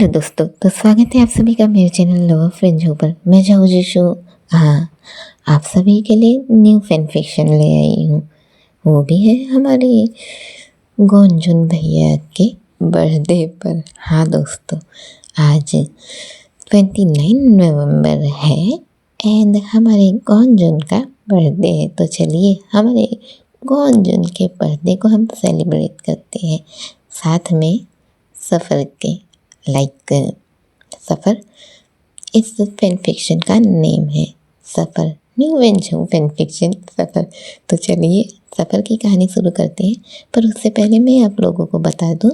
Hello दोस्तों, तो स्वागत है आप सभी का मेरे चैनल लव ऑफ फ्रेंड्स पर। मैं जाऊँ जिशु। हाँ, आप सभी के लिए न्यू फैन फिक्शन ले आई हूँ। वो भी है हमारे गौंजुन भैया के बर्थडे पर। हाँ दोस्तों, आज 29 नवंबर है एंड हमारे गौंजुन का बर्थडे है। तो चलिए हमारे गौंजुन के बर्थडे को हम सेलिब्रेट करते हैं साथ में सफ़र के। सफ़र इस फैन फिक्शन का नेम है। सफ़र न्यू वेंचर फैन फिक्शन सफ़र। तो चलिए सफ़र की कहानी शुरू करते हैं, पर उससे पहले मैं आप लोगों को बता दूं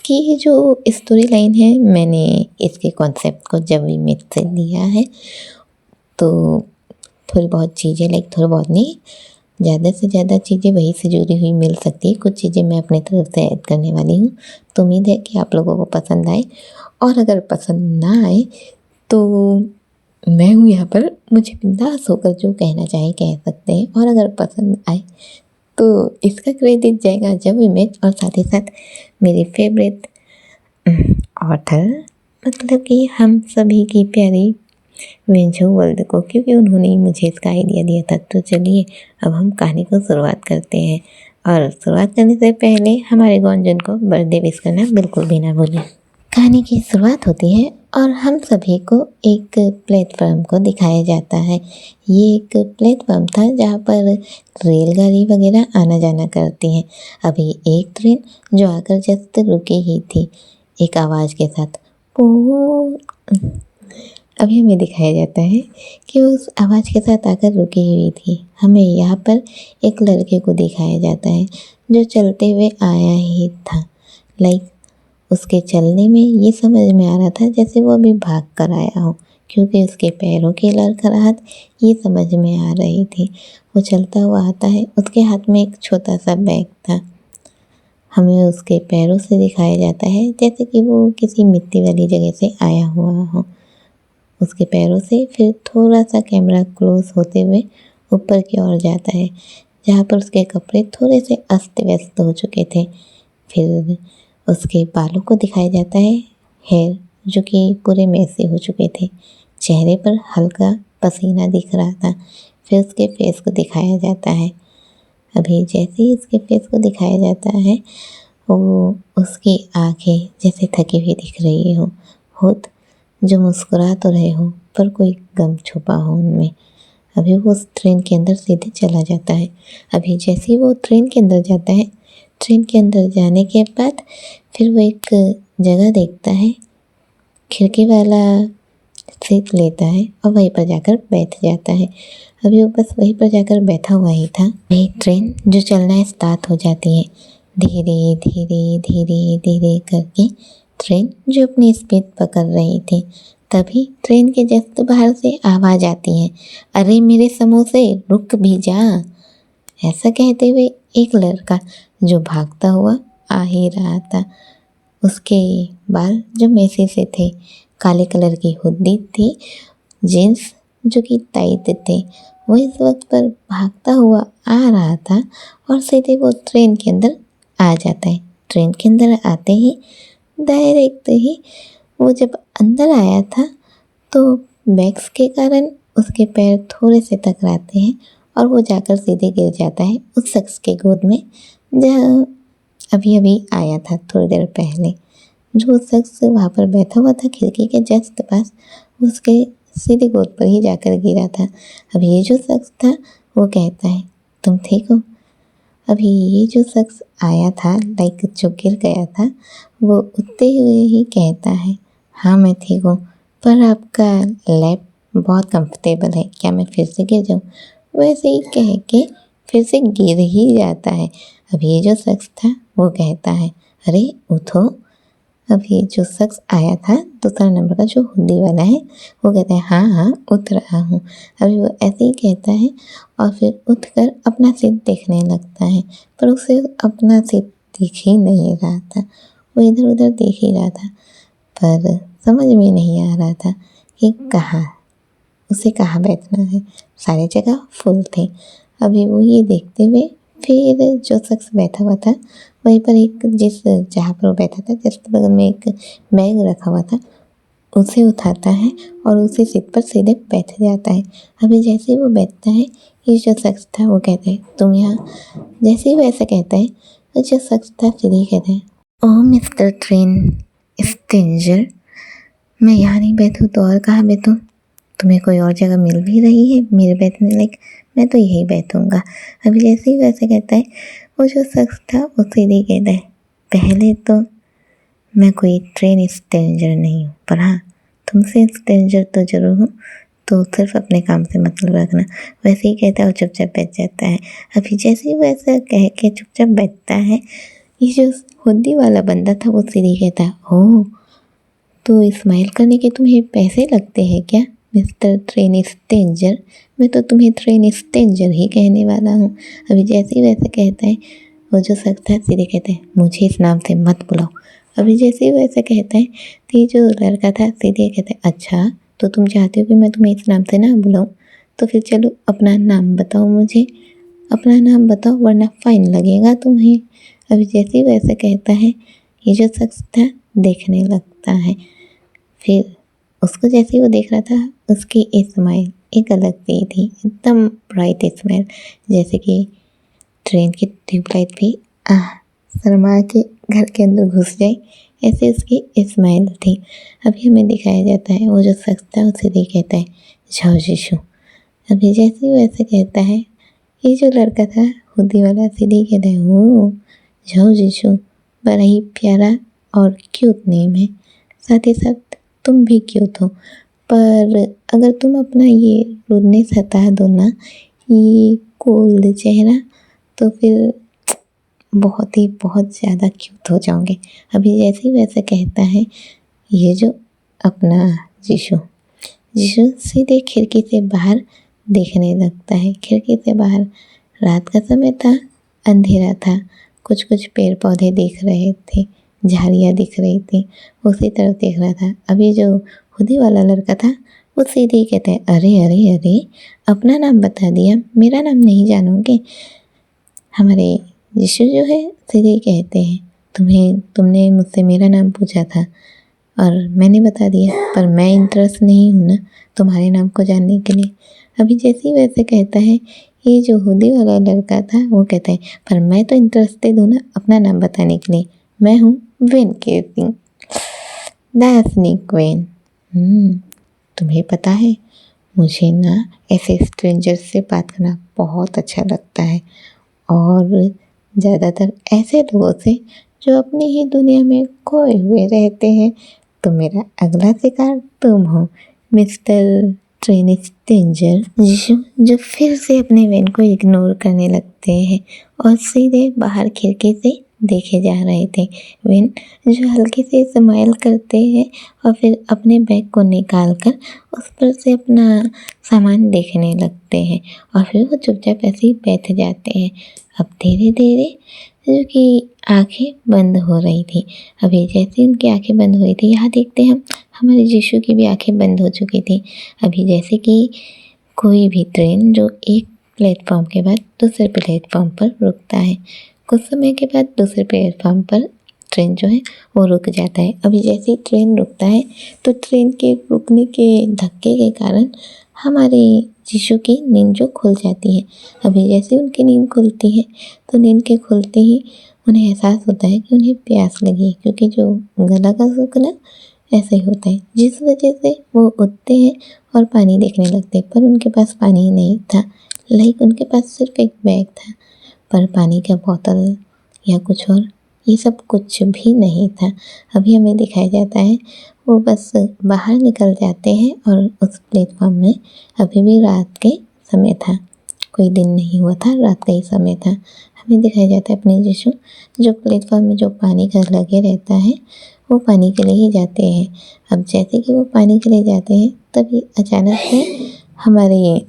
कि ये जो स्टोरी लाइन है, मैंने इसके कॉन्सेप्ट को जब इमेज से लिया है। तो थोड़ी बहुत चीज़ें थोड़ी बहुत नहीं, ज़्यादा से ज़्यादा चीज़ें वही से जुड़ी हुई मिल सकती है। कुछ चीज़ें मैं अपनी तरफ से ऐड करने वाली हूँ। तो उम्मीद है कि आप लोगों को पसंद आए, और अगर पसंद ना आए तो मैं हूँ यहाँ पर, मुझे बिंदास होकर जो कहना चाहे कह सकते हैं। और अगर पसंद आए तो इसका क्रेडिट जाएगा जब इमेज और साथ ही साथ मेरी फेवरेट ऑथर, मतलब कि हम सभी की प्यारी वेंचर वर्ल्ड को, क्योंकि उन्होंने ही मुझे इसका आइडिया दिया था। तो चलिए अब हम कहानी को शुरुआत करते हैं, और शुरुआत करने से पहले हमारे गौंजन को बर्थडे विश करना बिल्कुल भी ना भूलें। कहानी की शुरुआत होती है और हम सभी को एक प्लेटफॉर्म को दिखाया जाता है। ये एक प्लेटफॉर्म था जहाँ पर रेलगाड़ी वगैरह आना जाना करती हैं। अभी एक ट्रेन जो आकर जस्ट रुकी ही थी एक आवाज़ के साथ, ओ। अभी हमें दिखाया जाता है कि उस आवाज़ के साथ आकर रुकी हुई थी। हमें यहाँ पर एक लड़के को दिखाया जाता है जो चलते हुए आया ही था। उसके चलने में ये समझ में आ रहा था जैसे वो अभी भाग कर आया हो, क्योंकि उसके पैरों की लड़खड़ाहट ये समझ में आ रही थी। वो चलता हुआ आता है, उसके हाथ में एक छोटा सा बैग था। हमें उसके पैरों से दिखाया जाता है जैसे कि वो किसी मिट्टी वाली जगह से आया हुआ हो। उसके पैरों से फिर थोड़ा सा कैमरा क्लोज होते हुए ऊपर की ओर जाता है, जहाँ पर उसके कपड़े थोड़े से अस्त व्यस्त हो चुके थे। फिर उसके बालों को दिखाया जाता है, हेयर जो कि पूरे मैसे हो चुके थे। चेहरे पर हल्का पसीना दिख रहा था। फिर उसके फेस को दिखाया जाता है। अभी जैसे ही उसके फेस को दिखाया जाता है, वो उसकी आंखें जैसे थकी हुई दिख रही हो, होठ जो मुस्कुरा तो रहे हो पर कोई गम छुपा हो उनमें। अभी वो उस ट्रेन के अंदर सीधे चला जाता है। अभी जैसे ही वो ट्रेन के अंदर जाता है, ट्रेन के अंदर जाने के बाद फिर वो एक जगह देखता है, खिड़की वाला सीट लेता है और वहीं पर जाकर बैठ जाता है। अभी वो बस वहीं पर जाकर बैठा हुआ ही था, वही ट्रेन जो चलना स्टार्ट हो जाती है। धीरे धीरे धीरे धीरे करके ट्रेन जो अपनी स्पीड पकड़ रही थी, तभी ट्रेन के जस्ट बाहर से आवाज़ आती है, अरे मेरे समोसे रुक भी जा। ऐसा कहते हुए एक लड़का जो भागता हुआ आ ही रहा था। उसके बाल जो मेसी से थे, काले कलर की हुड्डी थी, जीन्स जो कि टाइट थे। वो इस वक्त पर भागता हुआ आ रहा था और सीधे वो ट्रेन के अंदर आ जाता है। ट्रेन के अंदर आते ही डायरेक्ट ही वो जब अंदर आया था तो बैग्स के कारण उसके पैर थोड़े से टकराते हैं और वो जाकर सीधे गिर जाता है उस शख्स के गोद में, जहाँ अभी अभी आया था थोड़ी देर पहले। जो शख्स वहाँ पर बैठा हुआ था खिड़की के जस्ट पास, उसके सीधे गोद पर ही जाकर गिरा था। अब ये जो शख्स था वो कहता है, तुम ठीक हो? अभी ये जो शख्स आया था जो गिर गया था, वो उठते हुए ही कहता है, हाँ मैं ठीक हूँ, पर आपका लैप बहुत कंफर्टेबल है, क्या मैं फिर से गिर जाऊँ? वैसे ही कह के फिर से गिर ही जाता है। अब ये जो शख्स था वो कहता है, अरे उठो। अब ये जो शख्स आया था दूसरा नंबर का जो हुड्डी वाला है, वो कहता है, हाँ हाँ उठ रहा हूँ। अभी वो ऐसे ही कहता है और फिर उठकर अपना सीट देखने लगता है, पर उसे अपना सीट दिख ही नहीं रहा था। वो इधर उधर देख ही रहा था, पर समझ में नहीं आ रहा था कि उसे कहाँ बैठना है। सारी जगह फुल थे। अभी वो ये देखते हुए फिर जो शख्स बैठा हुआ था वहीं पर एक जहाँ पर वो बैठा था जस्ट बगल में एक बैग रखा हुआ था, उसे उठाता है और उसी सीट पर सीधे बैठ जाता है। अभी जैसे ही वो बैठता है, ये जो शख्स था वो कहता है तुम यहाँ। जैसे ही वो ऐसा कहता है तो जो शख्स था सीधे ही कहता है ओह मिस्टर ट्रेन स्ट्रेंजर, मैं यहाँ नहीं बैठूँ तो और कहाँ बैठूँ? तुम्हें कोई और जगह मिल भी रही है मेरे बैठने लायक? मैं तो यही बैठूँगा। अभी जैसे ही वैसे कहता है, वो जो शख्स था वो सीधे कहता है पहले तो मैं कोई ट्रेन स्ट्रेंजर नहीं हूँ, पर हाँ तुमसे स्ट्रेंजर तो जरूर हूँ, तो सिर्फ अपने काम से मतलब रखना। वैसे ही कहता है और चुपचाप बैठ जाता है। अभी जैसे ही वैसा कह के चुपचाप बैठता है, ये जो हुड्डी वाला बंदा था वो सीधे कहता है ओह तो स्माइल करने के तुम्हें पैसे लगते हैं क्या मिस्टर ट्रेन स्ट्रेंजर? मैं तो तुम्हें ट्रेन स्ट्रेंजर ही कहने वाला हूँ। अभी जैसे ही वैसे कहता है, वो जो शख्स था सीधे कहता है मुझे इस नाम से मत बुलाओ। अभी जैसे ही वैसे कहता है तो ये जो लड़का था सीधे कहता है अच्छा तो तुम चाहते हो कि मैं तुम्हें इस नाम से ना बुलाऊँ, तो फिर चलो अपना नाम बताओ मुझे, अपना नाम बताओ वरना फाइन लगेगा तुम्हें। अभी जैसे ही वैसे कहता है, ये जो शख्स था देखने लगता है। फिर उसको जैसे ही वो देख रहा था, उसकी स्माइल एक अलग सी थी, एकदम ब्राइट स्माइल, जैसे कि ट्रेन की ट्यूबलाइट भी शर्मा के घर के अंदर घुस जाए, ऐसे उसकी स्माइल थी। अभी हमें दिखाया जाता है वो जो शख्स था उसे देख कहता है जाओ जीशु। अभी जैसे ही वैसे कहता है, ये जो लड़का था हुड्डी वाला सीधे कहता है ओ जाओ जीशु, बड़ा ही प्यारा और क्यूट नेम है, साथ ही साथ तुम भी क्यूट हो, पर अगर तुम अपना ये रुडनेस हटा दो ना, ये कोल्ड चेहरा, तो फिर बहुत ज़्यादा क्यूट हो जाओगे। अभी जैसे ही वैसे कहता है, ये जो अपना जीशु सीधे खिड़की से बाहर देखने लगता है। खिड़की से बाहर रात का समय था, अंधेरा था, कुछ पेड़ पौधे दिख रहे थे, झाड़ियाँ दिख रही थी, उसी तरफ देख रहा था। अभी जो हुड्डी वाला लड़का था वो सीधे ही कहता है अरे अरे अरे अपना नाम बता दिया, मेरा नाम नहीं जानोगे? हमारे यीशु जो है सीधे कहते हैं तुमने मुझसे मेरा नाम पूछा था और मैंने बता दिया, पर मैं इंटरेस्ट नहीं हूँ ना तुम्हारे नाम को जानने के लिए। अभी जैसे ही वैसे कहता है, ये जो हुड्डी वाला लड़का था वो कहता है पर मैं तो इंटरेस्टेड हूँ ना अपना नाम बताने के लिए, मैं हूँ वेन केसी, दैट्स वेन। तुम्हें पता है मुझे ना ऐसे स्ट्रेंजर से बात करना बहुत अच्छा लगता है, और ज़्यादातर ऐसे लोगों से जो अपनी ही दुनिया में खोए हुए रहते हैं। तो मेरा अगला शिकार तुम हो मिस्टर ट्रेन स्ट्रेंजर। जो फिर से अपने वैन को इग्नोर करने लगते हैं और सीधे बाहर खिड़की से देखे जा रहे थे। वैन जो हल्के से स्माइल करते हैं और फिर अपने बैग को निकाल कर उस पर से अपना सामान देखने लगते हैं और फिर वो चुपचाप ऐसे ही बैठ जाते हैं। अब धीरे धीरे जो कि आंखें बंद हो रही थी। अभी जैसे उनकी आंखें बंद हो रही थी, यहाँ देखते हैं हम हमारे यीशु की भी आंखें बंद हो चुकी थी। अभी जैसे कि कोई भी ट्रेन जो एक प्लेटफॉर्म के बाद दूसरे प्लेटफॉर्म पर रुकता है, कुछ समय के बाद दूसरे प्लेटफॉर्म पर ट्रेन जो है वो रुक जाता है। अभी जैसे ही ट्रेन रुकता है तो ट्रेन के रुकने के धक्के के कारण हमारे यीशु की नींद जो खुल जाती है। अभी जैसे उनकी नींद खुलती है तो नींद के खुलते ही उन्हें एहसास होता है कि उन्हें प्यास लगी है, क्योंकि जो गला का सूखना ऐसे ही होता है, जिस वजह से वो उठते हैं और पानी देखने लगते हैं, पर उनके पास पानी नहीं था। उनके पास सिर्फ एक बैग था, पर पानी का बोतल या कुछ और ये सब कुछ भी नहीं था। अभी हमें दिखाया जाता है वो बस बाहर निकल जाते हैं और उस प्लेटफॉर्म में अभी भी रात के समय था, कोई दिन नहीं हुआ था, रात का ही समय था। हमें दिखाया जाता है अपने यीशु जो प्लेटफॉर्म में जो पानी का लगे रहता है वो पानी के लिए ही जाते हैं। अब जैसे कि वो पानी के लिए जाते हैं तभी अचानक से हमारे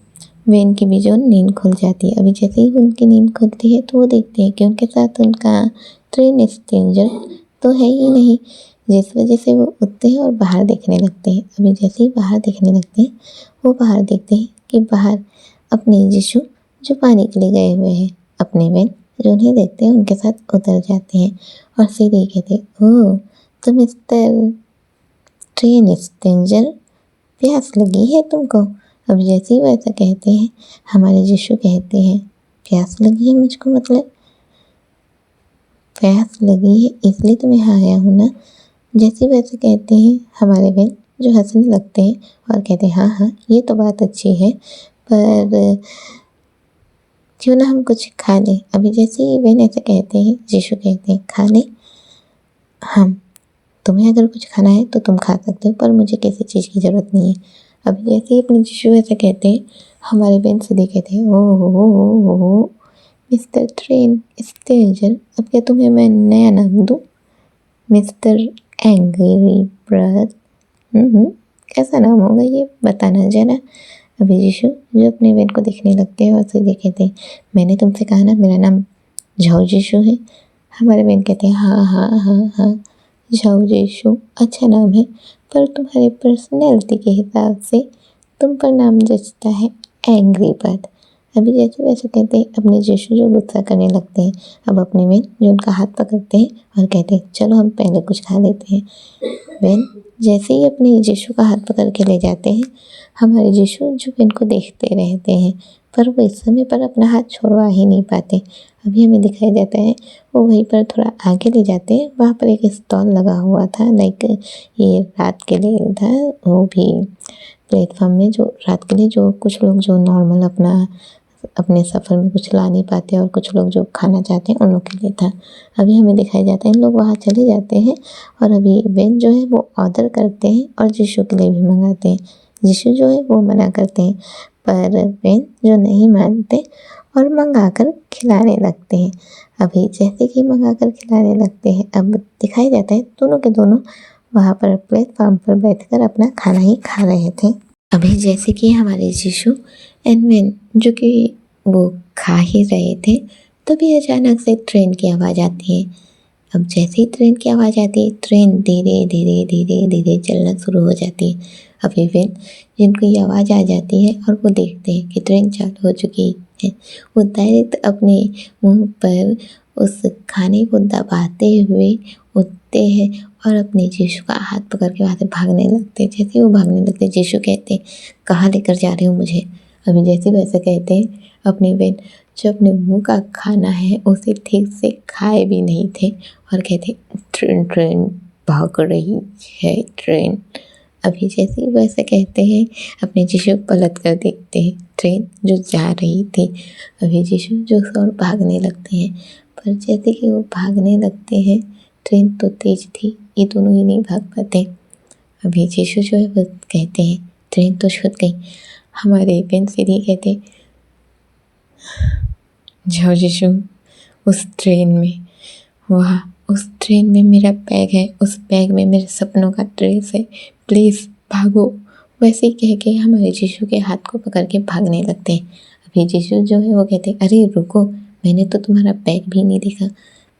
वैन की भी जो नींद खुल जाती है। अभी जैसे ही उनकी नींद खुलती है तो वो देखते हैं कि उनके साथ उनका ट्रेन स्ट्रेंजर तो है ही नहीं, जिस वजह से वो उठते हैं और बाहर देखने लगते हैं। अभी जैसे ही बाहर देखने लगते हैं वो बाहर देखते हैं कि बाहर अपने यीशु जो पानी के लिए गए हुए हैं अपने वैन जो उन्हें देखते हैं उनके साथ उतर जाते हैं और सीधे कहते हैं, ओह तो मिस्टर ट्रेन स्ट्रेंजर, प्यास लगी है तुमको? अब जैसे ही वैसा कहते हैं हमारे यीशु कहते हैं, प्यास लगी है मुझको, मतलब प्यास लगी है इसलिए तो मैं यहाँ आया हूँ ना। जैसे वैसे कहते हैं हमारे बहन जो हंसने लगते हैं और कहते हैं, हाँ हाँ ये तो बात अच्छी है, पर क्यों ना हम कुछ खा लें। अभी जैसे ही बहन ऐसे कहते हैं यीशु कहते हैं, खा लें, हम तुम्हें अगर कुछ खाना है तो तुम खा सकते हो, पर मुझे किसी चीज़ की ज़रूरत नहीं है। अभी जैसे ही अपने यीशु ऐसे कहते हैं हमारे बहन सीधे कहते हैं, ओह मिस्टर ट्रेन स्ट्रेंजर, अब क्या तुम्हें मैं नया नाम दूँ, मिस्टर एंग्री बर्ड? कैसा नाम होगा ये, बताना जरा। अभी यीशु जो अपने बहन को देखने लगते हैं और सीधे कहते हैं, मैंने तुमसे कहा ना मेरा नाम झाऊ यीशु है। हमारे बहन कहते हैं, हाँ हाँ हाँ हाँ झाऊ यीशु अच्छा नाम है, पर तुम्हारे पर्सनैलिटी के हिसाब से तुम पर नाम जचता है एंग्री बर्ड। अभी जैसे वैसे कहते हैं अपने यीशु जो गुस्सा करने लगते हैं। अब अपने बहन जो उनका हाथ पकड़ते हैं और कहते हैं, चलो हम पहले कुछ खा लेते हैं। बहन जैसे ही अपने यीशु का हाथ पकड़ के ले जाते हैं, हमारे यीशु जो बहन को देखते रहते हैं, पर वो इस समय पर अपना हाथ छोड़वा ही नहीं पाते। अभी हमें दिखाई देता है वो वहीं पर थोड़ा आगे ले जाते हैं, वहाँ पर एक स्टॉल लगा हुआ था, लाइक ये रात के लिए था, वो भी प्लेटफॉर्म में जो रात के लिए जो कुछ लोग जो नॉर्मल अपने सफ़र में कुछ ला नहीं पाते और कुछ लोग जो खाना चाहते हैं उन लोग के लिए था। अभी हमें दिखाई जाता है इन लोग वहाँ चले जाते हैं और अभी बेन जो है वो ऑर्डर करते हैं और यीशु के लिए भी मंगाते हैं। यीशु जो है वो मना करते हैं, पर बेन जो नहीं मानते और मंगा कर खिलाने लगते हैं। अभी जैसे कि मंगा कर खिलाने लगते हैं, अब दिखाई जाता है दोनों के दोनों वहाँ पर प्लेटफॉर्म पर बैठकर अपना खाना ही खा रहे थे। अभी जैसे कि हमारे यीशु एंड वेन जो कि वो खा ही रहे थे, तभी अचानक से ट्रेन की आवाज़ आती है। अब जैसे ही ट्रेन की आवाज़ आती है, ट्रेन धीरे धीरे धीरे धीरे चलना शुरू हो जाती है। अभी वेन जिनको ये आवाज़ आ जाती है और वो देखते हैं कि ट्रेन चालू हो चुकी है, वो डायरेक्ट अपने मुंह पर उस खाने को दबाते हुए उठते हैं और अपने यीशु का हाथ पकड़ के वहाँ से भागने लगते हैं। जैसे ही वो भागने लगते हैं, यीशु कहते हैं, कहाँ लेकर जा रहे हो मुझे? अभी जैसे वैसे कहते हैं अपनी बहन जो अपने मुंह का खाना है उसे ठीक से खाए भी नहीं थे और कहते, ट्रेन ट्रेन भाग रही है ट्रेन। अभी जैसे वैसे कहते हैं अपने यीशु पलट कर देखते हैं, ट्रेन जो जा रही थी। अभी यीशु जो और भागने लगते हैं, पर जैसे कि वो भागने लगते हैं, ट्रेन तो तेज थी, ये दोनों ही नहीं भाग पाते। अभी यीशु जो है वो कहते हैं, ट्रेन तो छूट गई। हमारे बहन सीधी कहते, जाओ यीशु उस ट्रेन में, वहाँ उस ट्रेन में मेरा बैग है, उस बैग में मेरे सपनों का ड्रेस है, प्लीज़ भागो। वैसे ही कह के हमारे यीशु के हाथ को पकड़ के भागने लगते हैं। अभी यीशु जो है वो कहते, अरे रुको, मैंने तो तुम्हारा बैग भी नहीं देखा,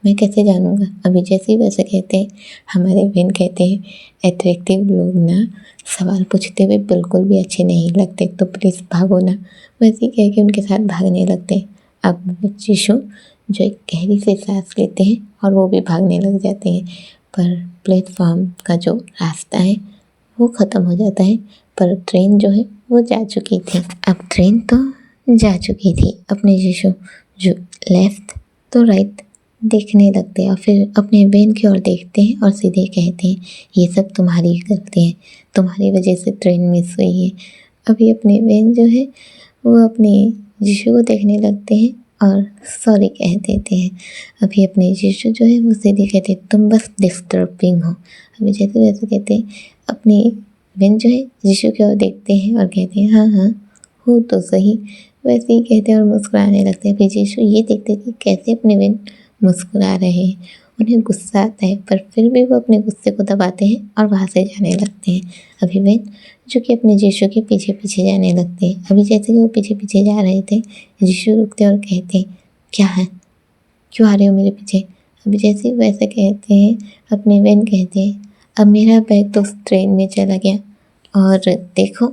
मैं कैसे जानूँगा। अभी जैसे ही वैसे कहते हैं हमारे बहन कहते हैं, अट्रैक्टिव लोग ना सवाल पूछते हुए बिल्कुल भी अच्छे नहीं लगते, तो प्लीज़ भागो ना। वैसे ही कह के उनके साथ भागने लगते हैं। अब यीशु जो एक गहरी से सांस लेते हैं और वो भी भागने लग जाते हैं, पर प्लेटफॉर्म का जो रास्ता है वो ख़त्म हो जाता है, पर ट्रेन जो है वो जा चुकी थी। अब ट्रेन तो जा चुकी थी, अपने यीशु जो लेफ्ट तो राइट देखने लगते हैं और फिर अपने बहन की ओर देखते हैं और सीधे कहते हैं, ये सब तुम्हारी गलती है, तुम्हारी वजह से ट्रेन मिस हुई है। अभी अपने बहन जो है वो अपने यीशु को देखने लगते हैं और सॉरी कह देते हैं। अभी अपने यीशु जो है वो सीधे कहते हैं, तुम बस डिस्टर्बिंग हो। अभी जैसे वैसे कहते हैं अपनी बहन जो है यीशु की ओर देखते हैं और कहते हैं, हाँ हाँ हो तो सही। वैसे ही कहते हैं और मुस्कुराने लगते हैं। फिर यीशु ये देखते कि कैसे अपने बहन मुस्कुरा रहे हैं, उन्हें गुस्सा आता है, पर फिर भी वो अपने गुस्से को दबाते हैं और वहाँ से जाने लगते हैं। अभी बहन जो कि अपने यीशु के पीछे पीछे जाने लगते हैं। अभी जैसे कि वो पीछे पीछे जा रहे थे, यीशु रुकते और कहते हैं, क्या है, क्यों आ रहे हो मेरे पीछे? अभी जैसे वैसे कहते हैं अपने बहन कहते हैं, अब मेरा बैग तो उस ट्रेन में चला गया, और देखो,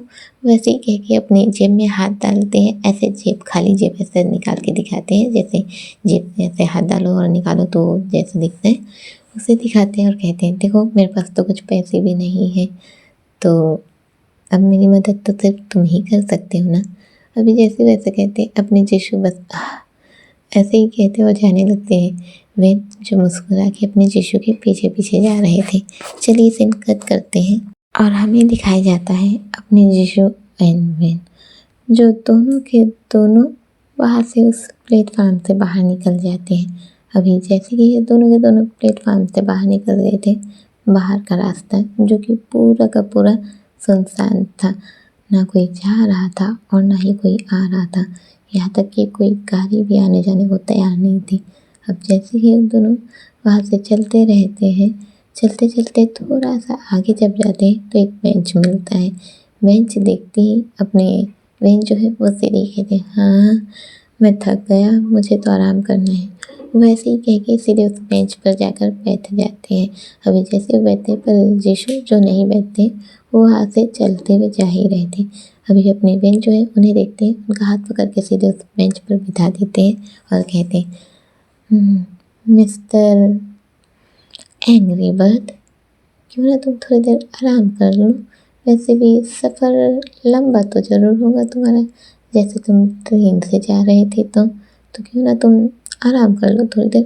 वैसे ही कह के अपनी जेब में हाथ डालते हैं, ऐसे जेब खाली जेब ऐसे निकाल के दिखाते हैं, जैसे जेब में ऐसे हाथ डालो और निकालो तो जैसे दिखता है उसे दिखाते हैं और कहते हैं देखो मेरे पास तो कुछ पैसे भी नहीं है, तो अब मेरी मदद तो सिर्फ तुम ही कर सकते हो ना। अभी जैसे वैसे कहते अपने जीशु बस ऐसे ही कहते और जाने लगते हैं। वे जो मुस्कुरा के अपने जीशु के पीछे पीछे जा रहे थे। चलिए सीन कट करते हैं और हमें दिखाया जाता है अपने जीशु एंड वेन, जो दोनों के दोनों वहाँ से उस प्लेटफार्म से बाहर निकल जाते हैं। अभी जैसे कि ये दोनों के दोनों प्लेटफार्म से बाहर निकल गए थे, बाहर का रास्ता जो कि पूरा का पूरा सुनसान था, ना कोई जा रहा था और ना ही कोई आ रहा था, यहाँ तक कि कोई गाड़ी भी आने जाने को तैयार नहीं थी। अब जैसे ही दोनों वहाँ से चलते रहते हैं, चलते चलते थोड़ा सा आगे जब जाते हैं तो एक बेंच मिलता है। बेंच देखते ही अपने वेन जो है वो सीधे कहते हैं हाँ मैं थक गया, मुझे तो आराम करना है। वैसे ही कह के सीधे उस बेंच पर जाकर बैठ जाते हैं। अभी जैसे वो बैठते पर यीशु जो नहीं बैठते वो वहाँ से चलते हुए जा ही रहे थे। अभी अपने वेन जो है उन्हें देखते हैं, उनका हाथ पकड़ के सीधे उस बेंच पर बिठा देते हैं और कहते हैं मिस्टर एंग्री बर्ड, क्यों ना तुम थोड़ी देर आराम कर लो, वैसे भी सफ़र लंबा तो ज़रूर होगा तुम्हारा, जैसे तुम ट्रेन से जा रहे थे तो क्यों ना तुम आराम कर लो थोड़ी देर,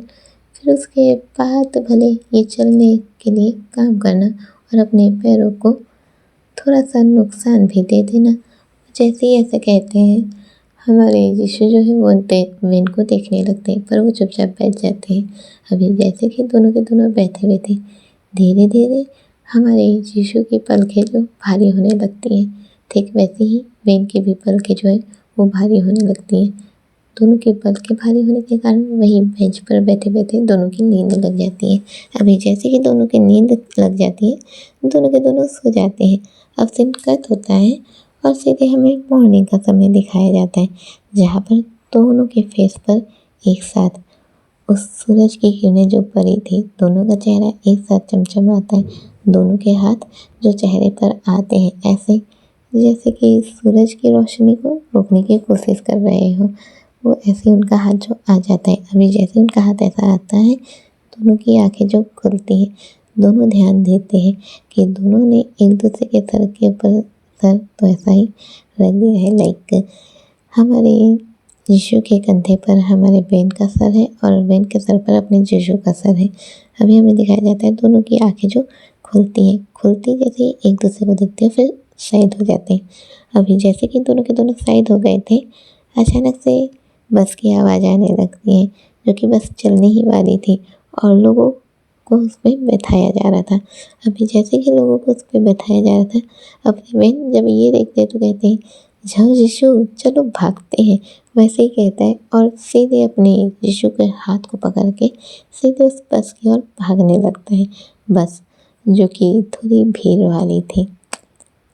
फिर उसके बाद भले ये चलने के लिए काम करना और अपने पैरों को थोड़ा सा नुकसान भी दे देना। जैसे ही ऐसे कहते हैं हमारे यीशु जो है वो वेन को देखने लगते हैं, पर वो चुपचाप बैठ जाते हैं। अभी जैसे कि दोनों के दोनों बैठे हुए थे, धीरे धीरे हमारे यीशु की पलकें जो भारी होने लगती हैं, ठीक वैसे ही वेन की भी पलकें जो है वो भारी होने लगती हैं। दोनों की पलकें भारी होने के कारण वही बेंच पर बैठे बैठे दोनों की नींद लग जाती है। अभी जैसे कि दोनों की नींद लग जाती है, दोनों के दोनों सो जाते हैं। अब सीन कट होता है और सीधे हमें मॉर्निंग का समय दिखाया जाता है, जहाँ पर दोनों के फेस पर एक साथ उस सूरज की किरणें जो पड़ी थी, दोनों का चेहरा एक साथ चमचमाता है। दोनों के हाथ जो चेहरे पर आते हैं, ऐसे जैसे कि सूरज की रोशनी को रोकने की कोशिश कर रहे हो, वो ऐसे उनका हाथ जो आ जाता है। अभी जैसे उनका हाथ ऐसा आता है, दोनों की आंखें जो खुलती हैं, दोनों ध्यान देते हैं कि दोनों ने एक दूसरे के सर के ऊपर सर तो ऐसा ही रख दिया है, लाइक हमारे यीशु के कंधे पर हमारे बेन का सर है और बेन के सर पर अपने यीशु का सर है। अभी हमें दिखाया जाता है दोनों की आंखें जो खुलती हैं, खुलती जैसे ही एक दूसरे को देखते हैं फिर साइड हो जाते हैं। अभी जैसे कि दोनों के दोनों साइड हो गए थे, अचानक से बस की आवाज़ आने लगती है, जो कि बस चलने ही वाली थी और लोगों को उसमें बैठाया जा रहा था। अभी जैसे कि लोगों को उस पर बैठाया जा रहा था, अपने बहन जब ये देखते तो कहते हैं जाओ यीशु चलो भागते हैं, वैसे ही कहता है और सीधे अपने यीशु के हाथ को पकड़ के सीधे उस बस की ओर भागने लगता है। बस जो कि थोड़ी भीड़ वाली थी,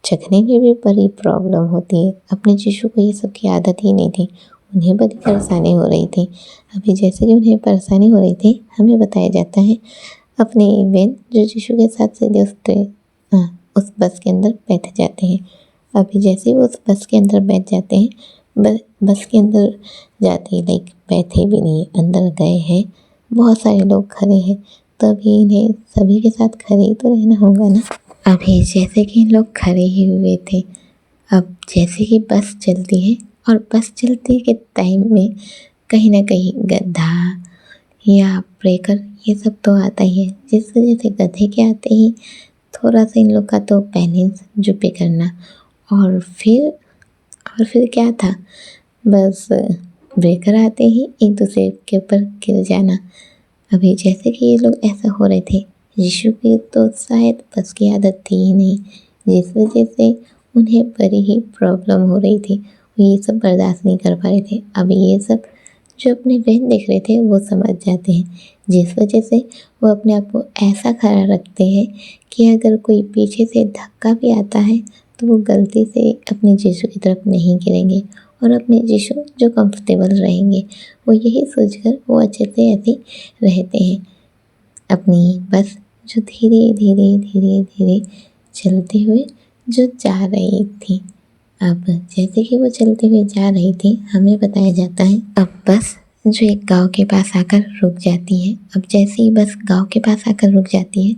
चखने में भी बड़ी प्रॉब्लम होती है। अपने यीशु को ये सब की आदत ही नहीं थी, उन्हें बड़ी परेशानी हो रही थी। अभी जैसे कि उन्हें परेशानी हो रही थी, हमें बताया जाता है अपने वेन जो यीशु के साथ सीधे उस बस के अंदर बैठ जाते हैं। अभी जैसे वो उस बस के अंदर बैठ जाते हैं, बस के अंदर जाते ही लाइक बैठे भी नहीं, अंदर गए हैं, बहुत सारे लोग खड़े हैं, तभी इन्हें सभी के साथ खड़े ही तो रहना होगा ना। अभी जैसे कि लोग खड़े ही हुए थे, अब जैसे कि बस चलती है और बस चलते के टाइम में कहीं ना कहीं गड्ढा या ब्रेकर ये सब तो आता ही है, जिस वजह से गड्ढे के आते ही थोड़ा सा इन लोग का तो बैलेंस जो पे करना और फिर क्या था, बस ब्रेकर आते ही एक दूसरे के ऊपर गिर जाना। अभी जैसे कि ये लोग ऐसा हो रहे थे, यीशु की तो शायद बस की आदत थी ही नहीं, जिस वजह से उन्हें बड़ी ही प्रॉब्लम हो रही थी, वो ये सब बर्दाश्त नहीं कर पा रहे थे। अभी ये सब जो अपने बहन देख रहे थे वो समझ जाते हैं, जिस वजह से वो अपने आप को ऐसा खड़ा रखते हैं कि अगर कोई पीछे से धक्का भी आता है तो वो गलती से अपने यीशु की तरफ नहीं गिरेंगे और अपने यीशु जो कंफर्टेबल रहेंगे, वो यही सोचकर वो अच्छे से ऐसे रहते हैं। अपनी बस जो धीरे धीरे धीरे धीरे चलते हुए जो जा रही थी। अब जैसे कि वो चलते हुए जा रही थी, हमें बताया जाता है अब बस जो एक गांव के पास आकर रुक जाती है। अब जैसे ही बस गांव के पास आकर रुक जाती है,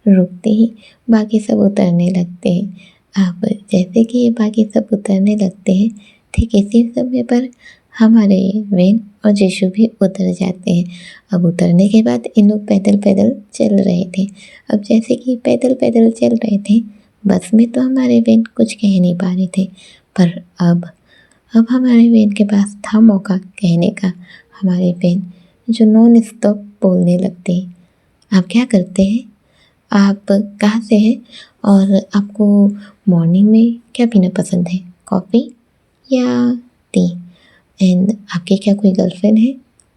रुकते ही बाकी सब उतरने लगते हैं। अब जैसे कि ये बाकी सब उतरने लगते हैं, ठीक इसी समय पर हमारे वेन और जीशु भी उतर जाते हैं। अब उतरने के बाद इन लोग पैदल पैदल चल रहे थे। अब जैसे कि पैदल पैदल चल रहे थे, बस में तो हमारे वेन कुछ कह नहीं पा रहे थे, पर अब हमारे वेन के पास था मौका कहने का। हमारे वेन जो नॉन स्टॉप बोलने लगते हैं। आप क्या करते हैं? आप कहाँ से हैं? और आपको मॉर्निंग में क्या पीना पसंद है, कॉफ़ी या टी? एंड आपकी क्या कोई गर्लफ्रेंड है?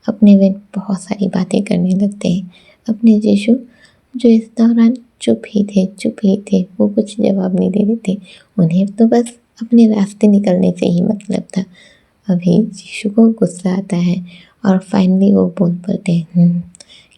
अपने वेन बहुत सारी बातें करने लगते हैं। अपने जीशु जो इस दौरान चुप ही थे, वो कुछ जवाब नहीं दे रहे थे। उन्हें तो बस अपने रास्ते निकलने से ही मतलब था। अभी जीशु को गुस्सा आता है और फाइनली वो बोल पड़ते हैं,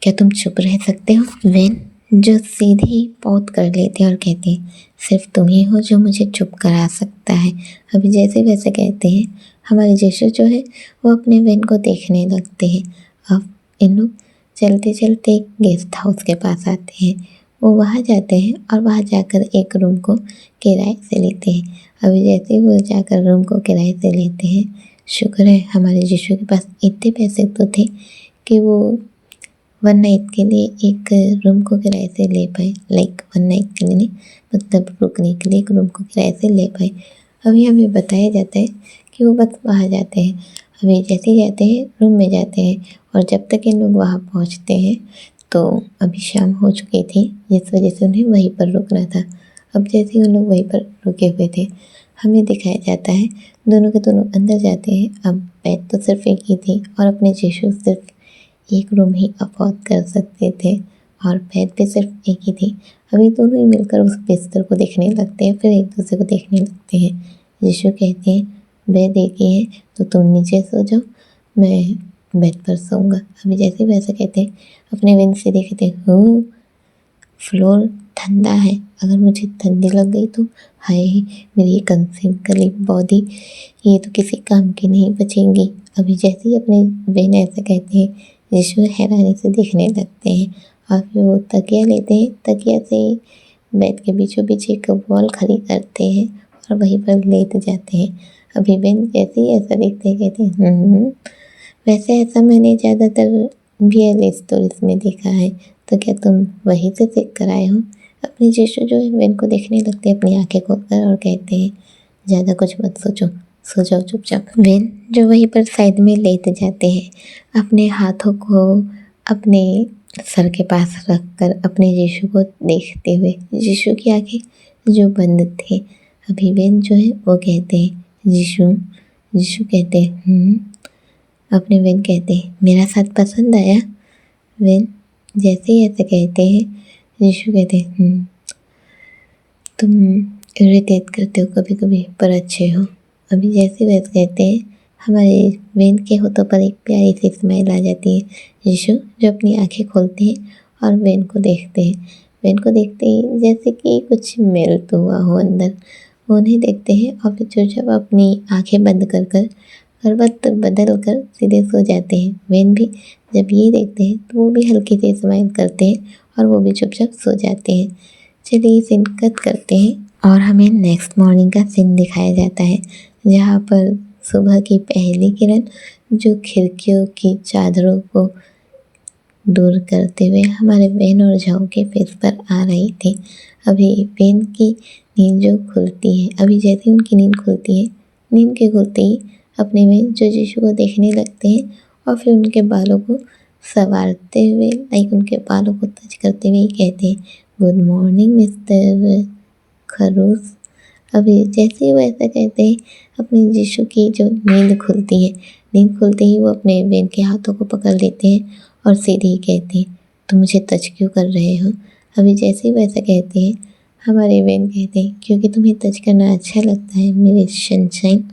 क्या तुम चुप रह सकते हो? वेन जो सीधे ही पौध कर लेते हैं और कहते हैं, सिर्फ तुम ही हो जो मुझे चुप करा सकता है। अभी जैसे वैसे कहते हैं, हमारे जीशु जो है वो अपने वेन को देखने लगते हैं। अब इन लोग चलते चलते एक गेस्ट हाउस के पास आते हैं। वो वहाँ जाते हैं और वहाँ जाकर एक रूम को किराए से लेते हैं। अभी जैसे वो जाकर रूम को किराए से लेते हैं, शुक्र है हमारे जीशु के पास इतने पैसे तो थे कि वो 1 नाइट के लिए एक रूम को किराए से ले पाए। लाइक 1 नाइट के लिए नहीं, मतलब रुकने के लिए एक रूम को किराए से ले पाए। अभी हमें बताया जाता है कि वो बस वहाँ जाते हैं। अभी जैसे ही जाते हैं, रूम में जाते हैं, और जब तक इन लोग वहाँ पहुँचते हैं तो अभी शाम हो चुकी थी, जिस वजह से उन्हें वहीं पर रुकना था। अब जैसे ही उन लोग वहीं पर रुके हुए थे, हमें दिखाया जाता है दोनों के दोनों अंदर जाते हैं। अब बेड तो सिर्फ एक ही थी और अपने जीशु सिर्फ एक रूम ही अफोर्ड कर सकते थे और बेड पे सिर्फ एक ही थी। अभी दोनों ही मिलकर उस बिस्तर को देखने लगते हैं, फिर एक दूसरे को देखने लगते हैं। यीशु कहते हैं, बेड एक ही है तो तुम नीचे सो जाओ, मैं बेड पर सोऊंगा। अभी जैसे वैसे कहते हैं, अपने विंग से देखते हैं, फ्लोर ठंडा है, अगर मुझे ठंडी लग गई तो हाय मेरी कंसीव गली बॉडी ये तो किसी काम की नहीं बचेंगी। अभी जैसे ही अपने बहन ऐसे कहते हैं, यीशु हैरानी से देखने लगते हैं और फिर वो तकिया लेते हैं। तकिया से बेड के बीचों बीच एक वॉल खड़ी करते हैं और वहीं पर लेट जाते हैं। अभी बहन जैसे ही ऐसा देखते हैं कहते हैं, वैसे ऐसा मैंने ज़्यादातर रियल स्टोरीज में देखा है, तो क्या तुम वहीं से सीख कर आए हो? अपने यीशु जो है वेन को देखने लगते हैं अपनी आंखें खोलकर और कहते हैं, ज़्यादा कुछ मत सोचो, सो जाओ चुपचाप। वेन जो वहीं पर साइड में लेट जाते हैं, अपने हाथों को अपने सर के पास रखकर अपने यीशु को देखते हुए। यीशु की आंखें जो बंद थे। अभी वेन जो है वो कहते हैं, यीशु। यीशु कहते हैं, अपने वेन कहते हैं, मेरा साथ पसंद आया? वेन जैसे ही ऐसे कहते हैं, यीशु कहते हैं, तुम इरिटेट करते हो कभी कभी पर अच्छे हो। अभी जैसे वैसे कहते हैं, हमारे वेन के होठों पर एक प्यारी सी स्माइल आ जाती है। यीशु जो अपनी आंखें खोलते हैं और वेन को देखते हैं। वेन को देखते ही जैसे कि कुछ मेल्ट हुआ हो अंदर, वो उन्हें देखते हैं और फिर चुपचाप अपनी आंखें बंद कर करवट बदल कर सीधे सो जाते हैं। वेन भी जब ये देखते हैं तो वो भी हल्की सी स्माइल करते हैं और वो भी चुपचाप सो जाते हैं। चलिए सीन कट करते हैं और हमें नेक्स्ट मॉर्निंग का सीन दिखाया जाता है, जहाँ पर सुबह की पहली किरण जो खिड़कियों की चादरों को दूर करते हुए हमारे वेन और जाओ के फेस पर आ रही थी। अभी वेन की नींद जो खुलती है, अभी जैसे उनकी नींद खुलती है, नींद के खुलते ही अपने वेन जो यीशु को देखने लगते हैं और फिर उनके बालों को संवारते हुए, लाइक उनके बालों को टच करते हुए कहते हैं, गुड मॉर्निंग मिस्टर खरूस। अभी जैसे ही वो ऐसा कहते हैं, अपने यीशु की जो नींद खुलती है, नींद खुलते ही वो अपने वेन के हाथों को पकड़ लेते हैं और सीधे ही कहते हैं, तुम मुझे टच क्यों कर रहे हो? अभी जैसे ही वैसा कहते हैं, हमारे वेन कहते हैं, क्योंकि तुम्हें टच करना अच्छा लगता है मेरे सनशाइन।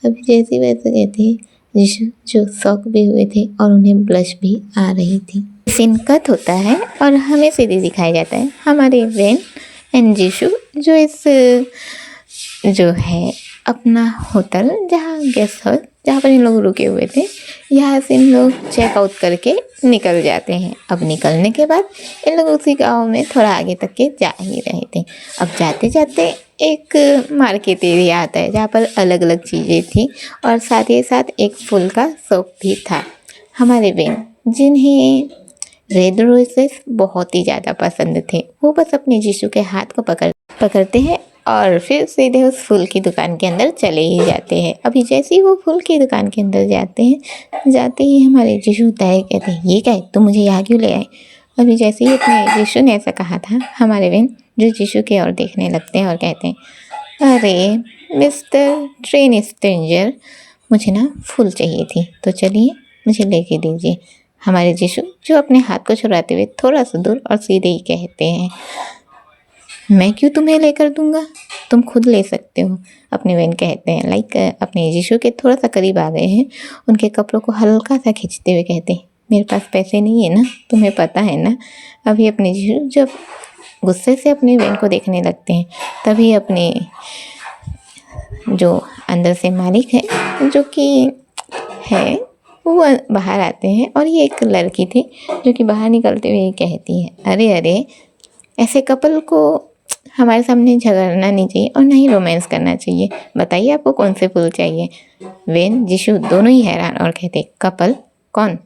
अभी जैसे ही वैसा कहते हैं, यीशु जो शॉक भी हुए थे और उन्हें ब्लश भी आ रही थी। सीन कट होता है और हमें सीधे दिखाया जाता है, हमारे वेन एंड जीशु जो इस जो है अपना होटल जहाँ गेस्ट हाउस जहाँ पर इन लोग रुके हुए थे, यहाँ से इन लोग चेकआउट करके निकल जाते हैं। अब निकलने के बाद इन लोग उसी गांव में थोड़ा आगे तक के जा ही रहे थे। अब जाते जाते एक मार्केट एरिया आता है जहाँ पर अलग अलग चीज़ें थी और साथ ही साथ एक फूल का शॉप भी था। हमारे बहन जिन्हें रेड रोजेस बहुत ही ज़्यादा पसंद थे, वो बस अपने जीशु के हाथ को पकड़ते हैं और फिर सीधे उस फूल की दुकान के अंदर चले ही जाते हैं। अभी जैसे ही वो फूल की दुकान के अंदर जाते हैं, जाते ही हमारे जीशु दाई कहते हैं, ये क्या है, तुम मुझे यहाँ क्यों ले आए। अभी जैसे ही अपने जीशु ने ऐसा कहा था, हमारे बहन जो जीशु की ओर देखने लगते हैं और कहते हैं, अरे मिस्टर ट्रेन स्ट्रेंजर, मुझे ना फूल चाहिए थी, तो चलिए मुझे लेके दीजिए। हमारे जीशु जो अपने हाथ को छुड़ाते हुए थोड़ा सा दूर और सीधे ही कहते हैं, मैं क्यों तुम्हें लेकर दूंगा, तुम खुद ले सकते हो। अपने बहन कहते हैं लाइक अपने जीशु के थोड़ा सा करीब आ गए हैं, उनके कपड़ों को हल्का सा खींचते हुए कहते हैं, मेरे पास पैसे नहीं है ना, तुम्हें पता है ना। अभी अपने जीशु जब गुस्से से अपनी बहन को देखने लगते हैं, तभी अपने जो अंदर से मालिक है जो कि है वो बाहर आते हैं और ये एक लड़की थी जो कि बाहर निकलते हुए कहती है, अरे अरे ऐसे कपल को हमारे सामने झगड़ना नहीं चाहिए और ना ही रोमांस करना चाहिए, बताइए आपको कौन से फूल चाहिए। वेन जीशु दोनों ही हैरान और कहते, कपल कौन।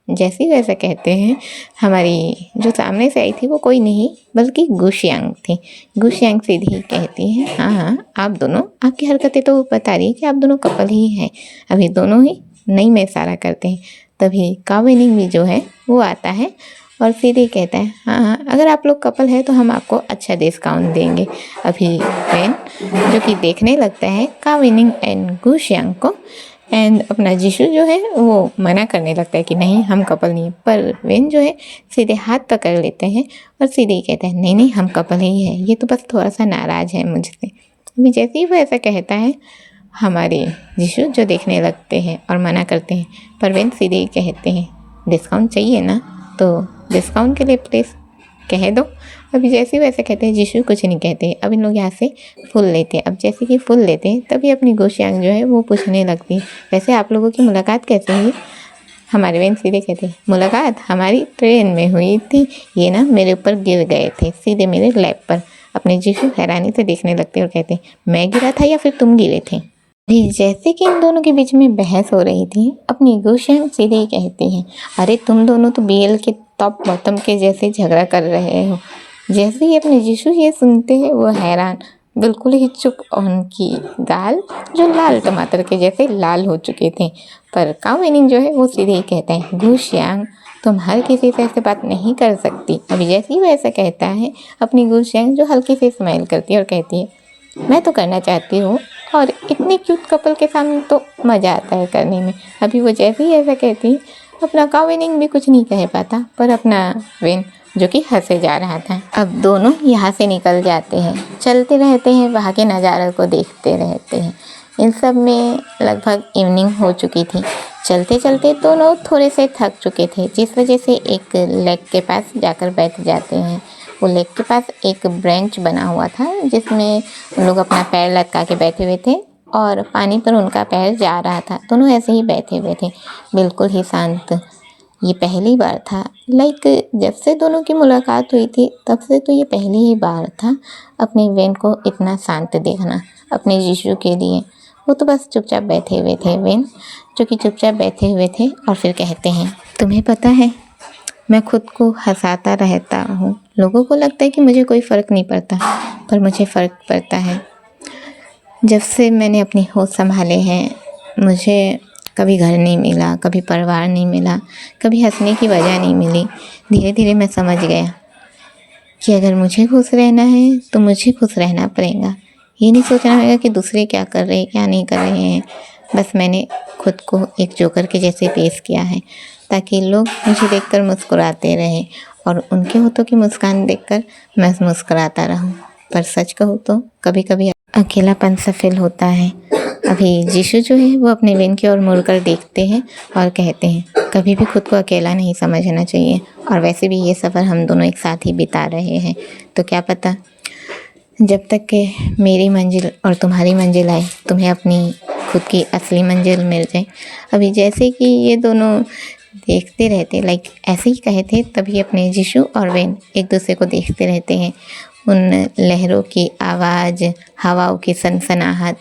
जैसे ही वैसा कहते हैं, हमारी जो सामने से आई थी वो कोई नहीं बल्कि गुशियांग थी। गुशियांग सीधी कहती है, हाँ हाँ आप दोनों, आपकी हरकतें तो बता रही है कि आप दोनों कपल ही हैं। अभी दोनों ही नहीं में इशारा करते हैं। तभी काविनिंग भी जो है वो आता है और सीधे कहता है, हाँ हाँ अगर आप लोग कपल है तो हम आपको अच्छा डिस्काउंट देंगे। अभी वेन जो कि देखने लगता है काविनिंग एंड गुशियांग को, एंड अपना जीशु जो है वो मना करने लगता है कि नहीं हम कपल नहीं है, पर वेन जो है सीधे हाथ पकड़ लेते हैं और सीधे ही कहता है, नहीं नहीं हम कपल ही है, ये तो बस थोड़ा सा नाराज़ है मुझसे। अभी जैसे ही वो ऐसा कहता है, हमारे जीशु जो देखने लगते हैं और मना करते हैं, पर वेन सीधे ही कहते हैं, डिस्काउंट चाहिए ना, तो डिस्काउंट के लिए प्लीज़ कह दो। अभी जैसे वैसे कहते हैं, जीशु कुछ नहीं कहते। अब इन लोग यहाँ से फूल लेते हैं। अब जैसे कि फूल लेते हैं तभी अपनी गुशियांग जो है वो पूछने लगती है, वैसे आप लोगों की मुलाकात कैसे हुई। हमारे बहन सीधे कहते हैं, मुलाकात हमारी ट्रेन में हुई थी, ये ना मेरे ऊपर गिर गए थे सीधे मेरे लैप पर। अपने जीशु हैरानी से देखने लगते और कहते हैं, मैं गिरा था या फिर तुम गिरे थे। भी जैसे कि इन दोनों के बीच में बहस हो रही थी, अपनी गुशियांग सीधे ही कहती हैं, अरे तुम दोनों तो बीएल के टॉप बॉटम के जैसे झगड़ा कर रहे हो। जैसे ही अपने जीशु ये सुनते हैं वो हैरान, बिल्कुल ही चुप, उनकी गाल जो लाल टमाटर के जैसे लाल हो चुके थे। पर काविनिंग जो है वो सीधे ही कहता है, गुशियांग तुम हर किसी से ऐसे बात नहीं कर सकती। अभी जैसे ही वो ऐसा कहता है, अपनी गुशियांग जो हल्की से स्माइल करती है और कहती है, मैं तो करना चाहती हूँ और इतने क्यूट कपल के सामने तो मज़ा आता है करने में। अभी वो जैसे ही ऐसा कहती है, अपना काविनिंग भी कुछ नहीं कह पाता, पर अपना वेन जो कि हंसे जा रहा था। अब दोनों यहाँ से निकल जाते हैं, चलते रहते हैं, वहाँ के नज़ारे को देखते रहते हैं। इन सब में लगभग इवनिंग हो चुकी थी। चलते चलते दोनों थोड़े से थक चुके थे, जिस वजह से एक लेक के पास जाकर बैठ जाते हैं। वो लेक के पास एक ब्रेंच बना हुआ था जिसमें उन लोग अपना पैर लटका के बैठे हुए थे और पानी पर उनका पैर जा रहा था। दोनों ऐसे ही बैठे हुए थे, बिल्कुल ही शांत। ये पहली बार था, लाइक जब से दोनों की मुलाकात हुई थी तब से तो ये पहली ही बार था अपने वेन को इतना शांत देखना। अपने जीशु के लिए वो तो बस चुपचाप बैठे हुए थे। वेन जो कि चुपचाप बैठे हुए थे और फिर कहते हैं, तुम्हें पता है मैं खुद को हंसाता रहता हूँ, लोगों को लगता है कि मुझे कोई फ़र्क नहीं पड़ता, पर मुझे फ़र्क पड़ता है। जब से मैंने अपनी होश संभाले हैं, मुझे कभी घर नहीं मिला, कभी परिवार नहीं मिला, कभी हंसने की वजह नहीं मिली। धीरे धीरे मैं समझ गया कि अगर मुझे खुश रहना है तो मुझे खुश रहना पड़ेगा। ये नहीं सोचना पड़ेगा कि दूसरे क्या कर रहे हैं क्या नहीं कर रहे हैं। बस मैंने खुद को एक जोकर के जैसे पेश किया है ताकि लोग मुझे देखकर मुस्कुराते रहें और उनके होठों की मुस्कान देखकर मैं मुस्कुराता रहूं। पर सच कहूँ तो कभी कभी अकेलापन सा फील होता है। अभी जीशु जो है वो अपने वेन की ओर मुड़कर देखते हैं और कहते हैं, कभी भी खुद को अकेला नहीं समझना चाहिए, और वैसे भी ये सफ़र हम दोनों एक साथ ही बिता रहे हैं, तो क्या पता जब तक कि मेरी मंजिल और तुम्हारी मंजिल आए, तुम्हें अपनी खुद की असली मंजिल मिल जाए। अभी जैसे कि ये दोनों देखते रहते, लाइक ऐसे ही कहे थे, तभी अपने जिशु और वेन एक दूसरे को देखते रहते हैं। उन लहरों की आवाज़, हवाओं की सनसनाहट,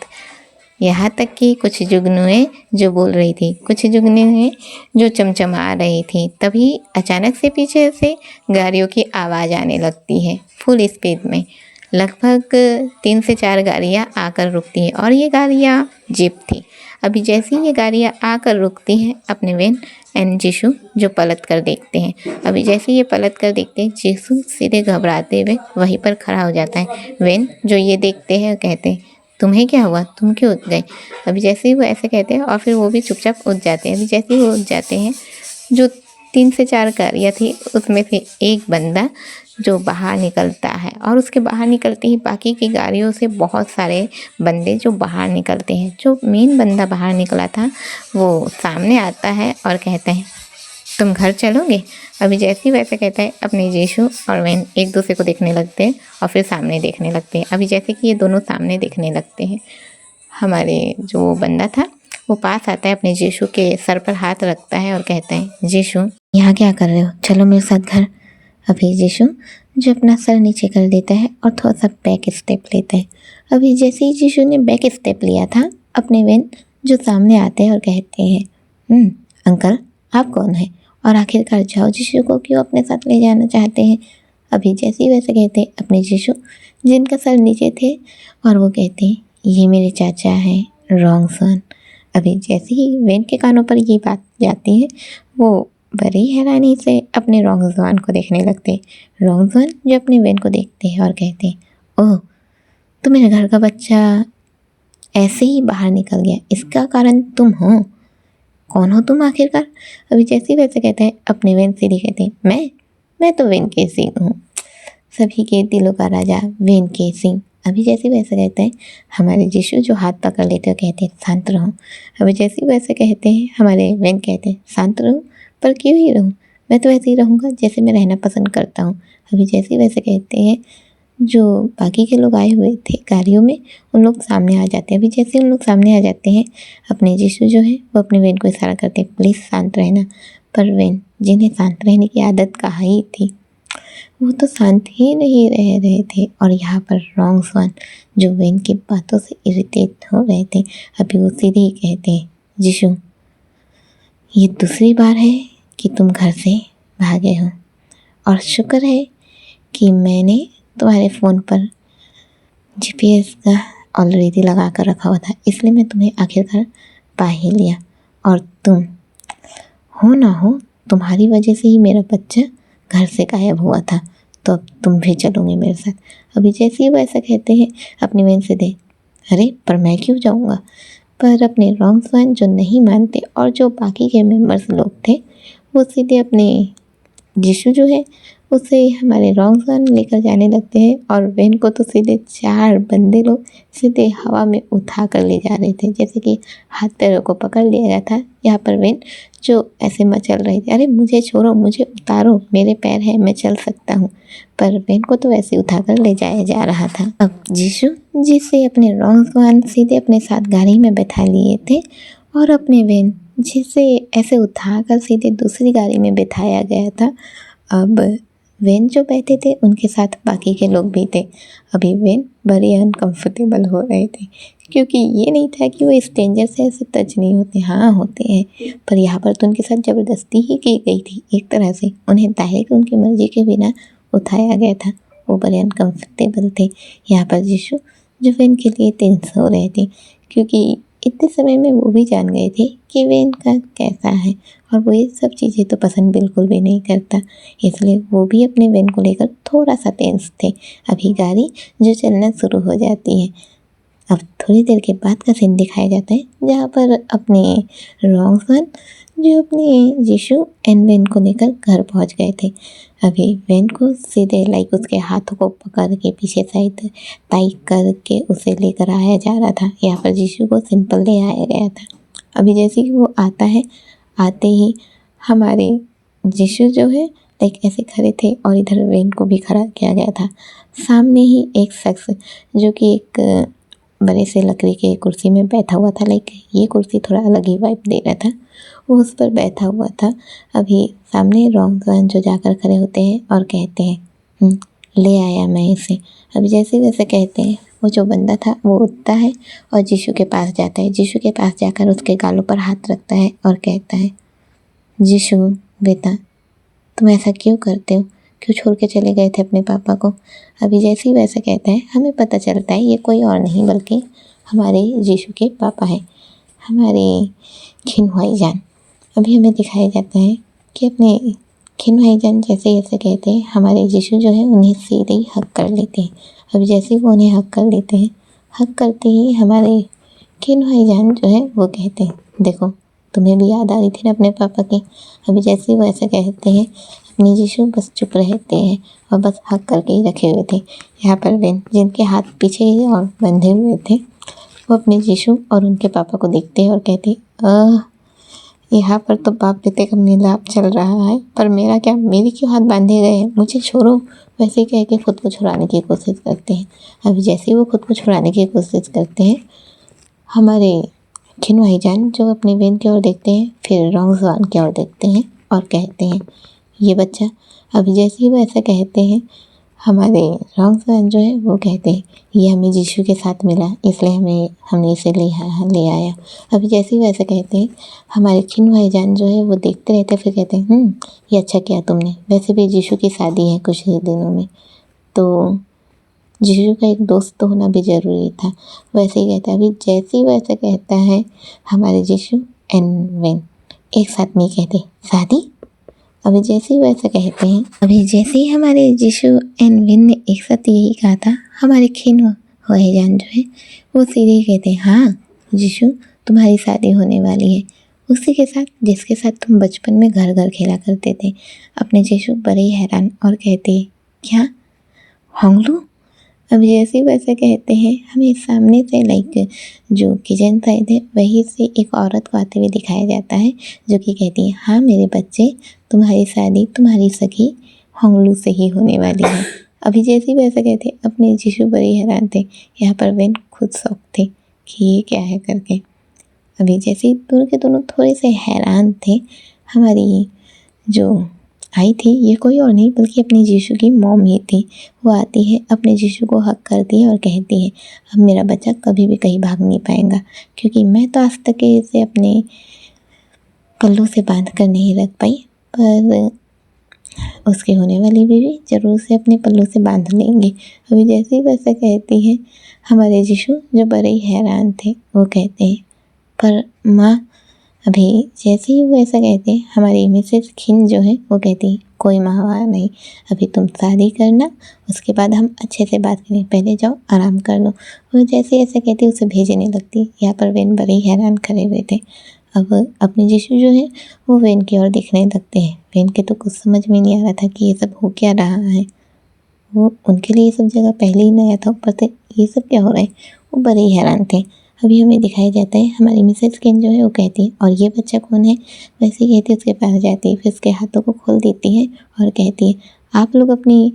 यहाँ तक कि कुछ जुगनुएं जो बोल रही थी, कुछ जुगनुएं जो चमचमा रही थी। तभी अचानक से पीछे से गाड़ियों की आवाज़ आने लगती है फुल स्पीड में। लगभग 3 से 4 गाड़ियाँ आकर रुकती हैं और ये गाड़ियाँ जीप थी। अभी जैसे ही ये गाड़ियाँ आकर रुकती हैं, अपने वेन एंड जिशु जो पलट कर देखते हैं। अभी जैसे ये पलट कर देखते हैं, जिशु सीधे घबराते हुए वहीं पर खड़ा हो जाता है। वेन जो ये देखते हैं कहते हैं, तुम्हें क्या हुआ, तुम क्यों उठ गए? अभी जैसे ही वो ऐसे कहते हैं और फिर वो भी चुपचाप उठ जाते हैं। अभी जैसे ही वो उठ जाते हैं, जो 3 से 4 गाड़ियाँ थी उसमें से एक बंदा जो बाहर निकलता है और उसके बाहर निकलते ही बाकी की गाड़ियों से बहुत सारे बंदे जो बाहर निकलते हैं। जो मेन बंदा बाहर निकला था वो सामने आता है और कहता है, तुम घर चलोगे? अभी जैसे ही वैसे कहता है, अपने जिशु और वेन एक दूसरे को देखने लगते हैं और फिर सामने देखने लगते हैं। अभी जैसे कि ये दोनों सामने देखने लगते हैं, हमारे जो बंदा था वो पास आता है, अपने जिशु के सर पर हाथ रखता है और कहता है, जिशु यहाँ क्या कर रहे हो, चलो मेरे साथ घर। अभी जिशु जो अपना सर नीचे कर देता है और थोड़ा सा बैक स्टेप लेता है। अभी जैसे ही जिशु ने बैक स्टेप लिया था, अपने वेन जो सामने आते हैं और कहते हैं, अंकल आप कौन हैं और आखिरकार जाओ जिशु को क्यों अपने साथ ले जाना चाहते हैं? अभी जैसे ही वैसे कहते हैं, अपने जिशु जिनका सर नीचे थे और वो कहते हैं, ये मेरे चाचा हैं रॉन्ग सन। अभी जैसे ही वेन के कानों पर ये बात जाती है, वो बड़ी हैरानी से अपने रॉन्ग सन को देखने लगते हैं। रॉन्ग सन जो अपने वेन को देखते हैं और कहते हैं, ओह तो मेरे घर का बच्चा ऐसे ही बाहर निकल गया, इसका कारण तुम हो? कौन हो तुम आखिरकार? अभी जैसे ही वैसे कहते हैं, अपने वेन सीधी कहते हैं, मैं तो वेन के सिंह हूँ, सभी के दिलों का राजा वेन के सिंह। अभी जैसे वैसे कहते हैं, हमारे जिशु जो हाथ पकड़ लेते हैं कहते हैं, शांत रहो। अभी जैसे वैसे कहते हैं, हमारे वेन कहते हैं, शांत रहूँ पर क्यों ही रहूँ, मैं तो ऐसे ही रहूँगा जैसे मैं रहना पसंद करता हूँ। अभी जैसे वैसे कहते हैं, जो बाकी के लोग आए हुए थे गाड़ियों में, उन लोग सामने आ जाते हैं। अभी जैसे उन लोग सामने आ जाते हैं, अपने जिशु जो है वो अपने वेन को इशारा करते हैं, प्लीज़ शांत रहना। पर वेन जिन्हें शांत रहने की आदत कहाँ ही थी, वो तो शांत ही नहीं रह रहे थे और यहाँ पर रॉन्ग सन जो वेन की बातों से इरिटेट हो रहे थे, अभी वो सीधे ही कहते हैं, जिशु ये दूसरी बार है कि तुम घर से भागे हो और शुक्र है कि मैंने तुम्हारे फ़ोन पर GPS का ऑलरेडी लगा कर रखा हुआ था, इसलिए मैं तुम्हें आखिरकार पा ही लिया। और तुम हो ना हो, तुम्हारी वजह से ही मेरा बच्चा घर से गायब हुआ था, तो अब तुम भी चलोगे मेरे साथ। अभी जैसे ही वो ऐसा कहते हैं, अपनी वेन से दे, अरे पर मैं क्यों जाऊँगा? पर अपने रॉन्ग सन जो नहीं मानते और जो बाकी के मेंबर्स लोग थे, वो सीधे अपने जिशु जो है उसे हमारे रॉन्ग सन लेकर जाने लगते हैं और वेन को तो सीधे 4 बंदे लोग सीधे हवा में उठा कर ले जा रहे थे, जैसे कि हाथ पैरों को पकड़ लिया गया था। यहाँ पर वेन जो ऐसे मचल रही थी, अरे मुझे छोड़ो, मुझे उतारो, मेरे पैर हैं, मैं चल सकता हूँ। पर वेन को तो वैसे उठा कर ले जाया जा रहा था। अब जिशु जिसे अपने रॉन्ग सन सीधे अपने साथ गाड़ी में बैठा लिए थे और अपने वेन जिसे ऐसे उठा कर सीधे दूसरी गाड़ी में बिठाया गया था, अब वेन जो बैठे थे उनके साथ बाकी के लोग भी थे। अभी वेन बड़े अनकंफर्टेबल हो रहे थे, क्योंकि ये नहीं था कि वो स्ट्रेंजर से ऐसे टच नहीं होते, हाँ होते हैं, पर यहाँ पर तो उनके साथ ज़बरदस्ती ही की गई थी। एक तरह से उन्हें डायरेक्ट उनकी मर्जी के बिना उठाया गया था। वो बड़े अनकंफर्टेबल थे। यहाँ पर जिशु जो वेन के लिए टेंस हो रहे थे, क्योंकि इतने समय में वो भी जान गए थे कि वेन का कैसा है और वो ये सब चीज़ें तो पसंद बिल्कुल भी नहीं करता, इसलिए वो भी अपने वेन को लेकर थोड़ा सा टेंस थे। अभी गाड़ी जो चलना शुरू हो जाती है। अब थोड़ी देर के बाद का सीन दिखाया जाता है, जहाँ पर अपने रॉन्ग सन जो अपने जिशु एंड वेन को लेकर घर पहुँच गए थे। अभी वेन को सीधे लाइक उसके हाथों को पकड़ के पीछे साइड टाई करके उसे लेकर आया जा रहा था। यहाँ पर जिशु को सिंपल ले आया गया था। अभी जैसे कि वो आता है, आते ही हमारे जिशु जो है लाइक ऐसे खड़े थे और इधर वेन को भी खड़ा किया गया था। सामने ही एक शख्स जो कि एक बड़े से लकड़ी के कुर्सी में बैठा हुआ था, लाइक ये कुर्सी थोड़ा अलग ही वाइब दे रहा था, वो उस पर बैठा हुआ था। अभी सामने रोंगसान जो जाकर खड़े होते हैं और कहते हैं ले आया मैं इसे। अभी जैसे वैसे कहते हैं, वो जो बंदा था वो उठता है और यीशु के पास जाता है। यीशु के पास जाकर उसके गालों पर हाथ रखता है और कहता है, यीशु बेटा तुम ऐसा क्यों करते हो, क्यों छोड़ के चले गए थे अपने पापा को। अभी जैसे ही वैसे कहता है, हमें पता चलता है ये कोई और नहीं बल्कि हमारे यीशु के पापा हैं, हमारे खिन भाईजान। अभी हमें दिखाया जाता है कि अपने खिन भाईजान जैसे ऐसे कहते हैं, हमारे यीशु जो है उन्हें सीधे ही हक कर लेते हैं। अभी जैसे ही वो उन्हें हक कर लेते हैं, हक करते ही हमारे खिन भाईजान जो है वो कहते हैं, देखो तुम्हें भी याद आ रही थी ना अपने पापा की। अभी जैसे ही वो ऐसा कहते हैं, अपने यीशु बस चुप रहते हैं और बस हक करके ही रखे हुए थे। यहाँ पर वेन जिनके हाथ पीछे और बंधे हुए थे, वो अपने यीशु और उनके पापा को देखते हैं और कहते यहाँ पर तो बाप बेटे का मिलाप चल रहा है, पर मेरा क्या, मेरे क्यों हाथ बांधे गए हैं, मुझे छोड़ो। वैसे ही कह के खुद को छुड़ाने की कोशिश करते हैं। अभी जैसे ही वो खुद को छुड़ाने की कोशिश करते हैं, हमारे खिन भाईजान जो अपनी वेन की ओर देखते हैं, फिर रोंगसान की ओर देखते हैं और कहते हैं, ये बच्चा। अभी जैसे ही वो ऐसा कहते हैं, हमारे रोंगसान जो है वो कहते हैं, ये हमें यीशु के साथ मिला इसलिए हमने इसे ले आया। अभी जैसे ही वो ऐसा कहते हैं, हमारे खिन भाईजान जो है वो देखते रहते, फिर कहते हैं ये अच्छा किया तुमने, वैसे भी यीशु की शादी है कुछ ही दिनों में, तो यीशु का एक दोस्त तो होना भी ज़रूरी था। वैसे ही कहता है, अभी जैसे ही वैसा कहता है, हमारे यीशु एंड वेन एक साथ नहीं कहते शादी। अभी जैसे ही वैसा कहते हैं, अभी जैसे ही हमारे यीशु एंड वेन ने एक साथ यही कहा था, हमारे खिन भाईजान जो है वो सीधे ही कहते हैं, हाँ यीशु तुम्हारी शादी होने वाली है उसी के साथ जिसके साथ तुम बचपन में घर घर खेला करते थे। अपने यीशु बड़े ही हैरान और कहते, क्या होंगलू। अब जैसे वैसे कहते हैं, हमें सामने से लाइक जो किचन साइड है वहीं से एक औरत को आते हुए दिखाया जाता है, जो कि कहती है, हाँ मेरे बच्चे तुम्हारी शादी तुम्हारी सखी होंगलू से ही होने वाली है। अभी जैसे वैसे कहते, अपने यीशु बड़े हैरान थे। यहाँ पर वेन खुद शौक थे कि ये क्या है करके। अभी जैसे दोनों के दोनों थोड़े से हैरान थे। हमारी जो आई थी ये कोई और नहीं बल्कि अपने यीशु की मॉम ही थी। वो आती है, अपने यीशु को हक करती है और कहती है, अब मेरा बच्चा कभी भी कहीं भाग नहीं पाएगा, क्योंकि मैं तो आज तक इसे अपने पल्लू से बांध कर नहीं रख पाई, पर उसकी होने वाली बीवी जरूर से अपने पल्लू से बांध लेंगे। अभी जैसे ही वैसा कहती है, हमारे यीशु जो बड़े ही हैरान थे वो कहते हैं, पर माँ। अभी जैसे ही वो ऐसा कहते हैं, हमारी मिसेस खिन जो है वो कहती है, कोई माहवार नहीं, अभी तुम शादी करना, उसके बाद हम अच्छे से बात करें, पहले जाओ आराम कर लो। वो जैसे ऐसे कहती उसे भेजने लगती। यहाँ पर वेन बड़े ही हैरान खड़े हुए थे। अब अपने यीशु जो है वो वेन की ओर देखने लगते हैं। वेन के तो कुछ समझ में नहीं आ रहा था कि ये सब हो क्या रहा है। वो उनके लिए ये सब जगह पहले ही नया था, ऊपर से ये सब क्या हो रहा है, वो बड़े ही हैरान थे। अभी हमें दिखाया जाता है, हमारी मिसेस किन जो है वो कहती है, और ये बच्चा कौन है। वैसे ही कहती है, उसके पास जाती है, फिर उसके हाथों को खोल देती है और कहती है, आप लोग अपनी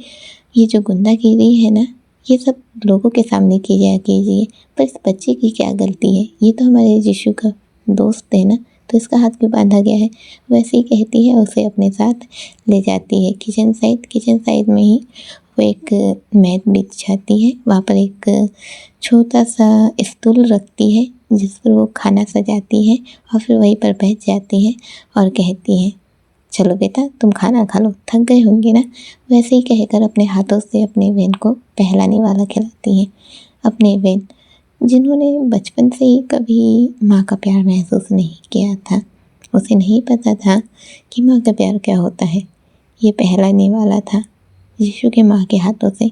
ये जो गुंडागिरी है ना, ये सब लोगों के सामने कीजिए, पर इस बच्चे की क्या गलती है, ये तो हमारे यीशु का दोस्त है ना, तो इसका हाथ क्यों बांधा गया है। वैसे ही कहती है, उसे अपने साथ ले जाती है किचन साइड में ही वो एक मैट बिछाती है। वहाँ पर एक छोटा सा स्टूल रखती है जिस पर वो खाना सजाती है और फिर वहीं पर बैठ जाती है और कहती है, चलो बेटा तुम खाना खा लो, थक गए होंगे ना। वैसे ही कहकर अपने हाथों से अपने वेन को पहलाने वाला खिलाती है। अपने वेन जिन्होंने बचपन से ही कभी माँ का प्यार महसूस नहीं किया था, उसे नहीं पता था कि माँ का प्यार क्या होता है, ये पहलाने वाला था यीशु के माँ के हाथों से।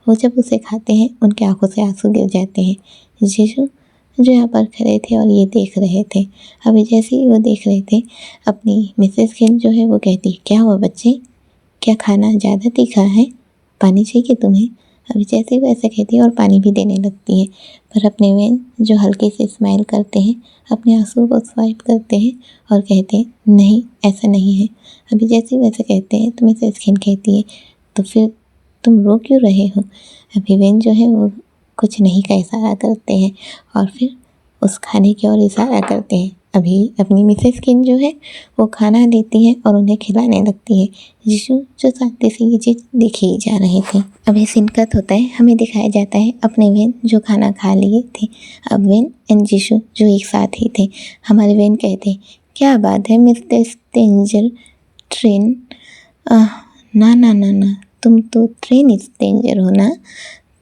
वो जब उसे खाते हैं, उनके आंखों से आंसू गिर जाते हैं। यीशु जो यहाँ पर खड़े थे और ये देख रहे थे। अभी जैसे ही वो देख रहे थे, अपनी मिसेस किन जो है वो कहती, क्या हुआ बच्चे, क्या खाना ज़्यादा तीखा है, पानी चाहिए तुम्हें। अभी जैसे ही वैसे कहती है और पानी भी देने लगती है, पर अपने वेन जो हल्के से स्माइल करते हैं, अपने आंसू को स्वाइप करते हैं और कहते हैं नहीं ऐसा नहीं है। अभी जैसे ही वैसे कहते हैं तो मिसेस खिन कहती है तो फिर तुम रो क्यों रहे हो। अभी वेन जो है वो कुछ नहीं का इशारा करते हैं और फिर उस खाने की ओर इशारा करते हैं। अभी अपनी मिसेस किन जो है वो खाना लेती है और उन्हें खिलाने लगती है। यीशु जो शांति से ये चीज़ देखे ही जा रहे थे। अब ये सीन कट होता है, हमें दिखाया जाता है अपने वेन जो खाना खा लिए थे। अब वेन एंड यीशु जो एक साथ ही थे। हमारे वेन कहते क्या बात है मिस्टर स्ट्रेंजर, ट्रेन ना ना ना ना, तुम तो ट्रेन स्ट्रेंजर हो ना,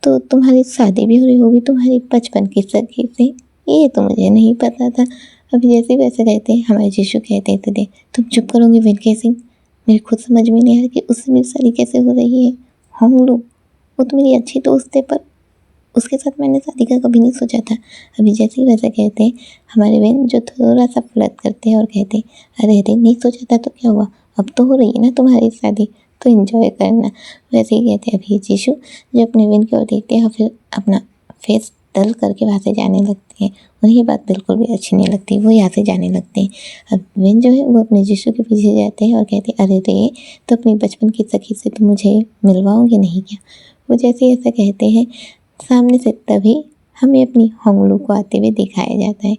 तो तुम्हारी शादी भी हो रही होगी तुम्हारी बचपन की सखी से, ये तो मुझे नहीं पता था। अभी जैसे वैसे कहते हैं हमारे यीशु कहते थे तुम चुप करोगे विनके सिंह, मेरे खुद समझ में नहीं आ रहा कि उससे मेरी शादी कैसे हो रही है। होंगलू वो तो मेरी अच्छी दोस्त है पर उसके साथ मैंने शादी का कभी नहीं सोचा था। अभी जैसे ही वैसे कहते हैं हमारे बहन जो थोड़ा सा फ्लर्ट करते हैं और कहते हैं अरे अरे नहीं सोचा था तो क्या हुआ, अब तो हो रही है ना तुम्हारी शादी तो एंजॉय करना। वैसे ही कहते हैं अभी यीशु जो अपने बहन की ओर देखते हैं और फिर अपना फेस डल करके वहाँ से जाने लगते हैं। उन्हें ये बात बिल्कुल भी अच्छी नहीं लगती, वो यहाँ से जाने लगते हैं। अब बहन जो है वो अपने यीशु के पीछे जाते हैं और कहते हैं अरे रे तो अपनी बचपन की सखी से तुम मुझे मिलवाओगे नहीं क्या। वो जैसे ऐसा कहते हैं सामने से तभी हमें अपनी होंगलू को आते हुए दिखाया जाता है।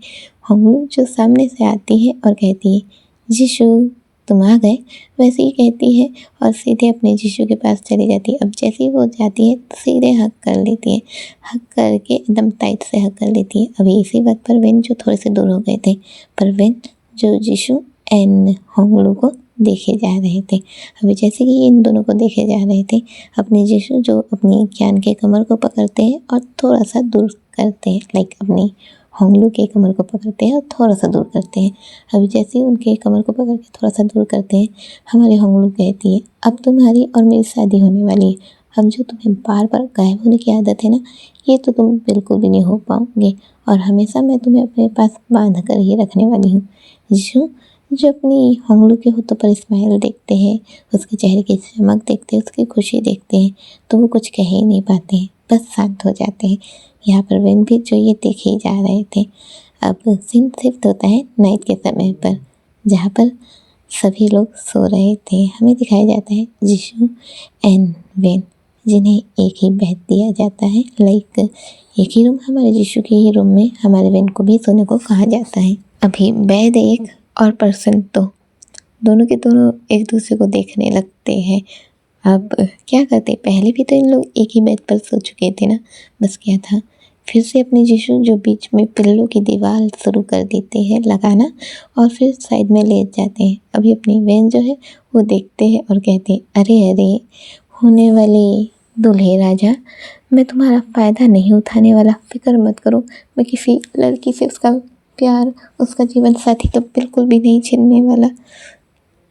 होंगलू जो सामने से आती है और कहती है यीशु तुम आ गए, वैसे ही कहती है और सीधे अपने यीशु के पास चली जाती है। अब जैसे ही वो जाती है तो सीधे हक कर लेती है, हक करके एकदम टाइट से हक कर लेती है। अभी इसी बात पर वेन जो थोड़े से दूर हो गए थे, पर वेन जो यीशु एंड होंगलू को देखे जा रहे थे। अभी जैसे कि इन दोनों को देखे जा रहे थे, अपने यीशु जो अपनी ज्ञान के कमर को पकड़ते हैं और थोड़ा सा दूर करते हैं, लाइक अपनी होंगलू के कमर को पकड़ते हैं और थोड़ा सा दूर करते हैं। अभी जैसे ही उनके कमर को पकड़ के थोड़ा सा दूर करते हैं, हमारी होंगलू कहती है अब तुम्हारी और मेरी शादी होने वाली है। हम जो तुम्हें बार बार गायब होने की आदत है ना, ये तो तुम बिल्कुल भी नहीं हो पाओगे और हमेशा मैं तुम्हें अपने पास बांध कर ही रखने वाली हूँ। यीशु जो अपनी होंगलू के होठों पर स्माइल देखते हैं, उसके चेहरे की चमक देखते हैं, उसकी खुशी देखते हैं, तो वो कुछ कह ही नहीं पाते हैं, बस शांत हो जाते हैं। यहाँ पर वेन भी जो ये देखे ही जा रहे थे। अब सीन शिफ्ट होता है नाइट के समय पर, जहाँ पर सभी लोग सो रहे थे। हमें दिखाया जाता है यीशु एंड वेन जिन्हें एक ही बेड दिया जाता है, लाइक एक ही रूम, हमारे यीशु के ही रूम में हमारे वेन को भी सोने को कहा जाता है। अभी बेड एक और पर्सन तो दोनों के दोनों एक दूसरे को देखने लगते हैं। अब क्या करते, पहले भी तो इन लोग एक ही बेड पर सो चुके थे ना, बस क्या था फिर से अपने यीशु जो बीच में पिल्लों की दीवार शुरू कर देते हैं लगाना और फिर साइड में लेट जाते हैं। अभी अपनी वेन जो है वो देखते हैं और कहते हैं अरे अरे होने वाले दूल्हे राजा, मैं तुम्हारा फ़ायदा नहीं उठाने वाला, फिक्र मत करो, मैं किसी लड़की से उसका प्यार, उसका जीवन साथी तो बिल्कुल भी नहीं छीनने वाला।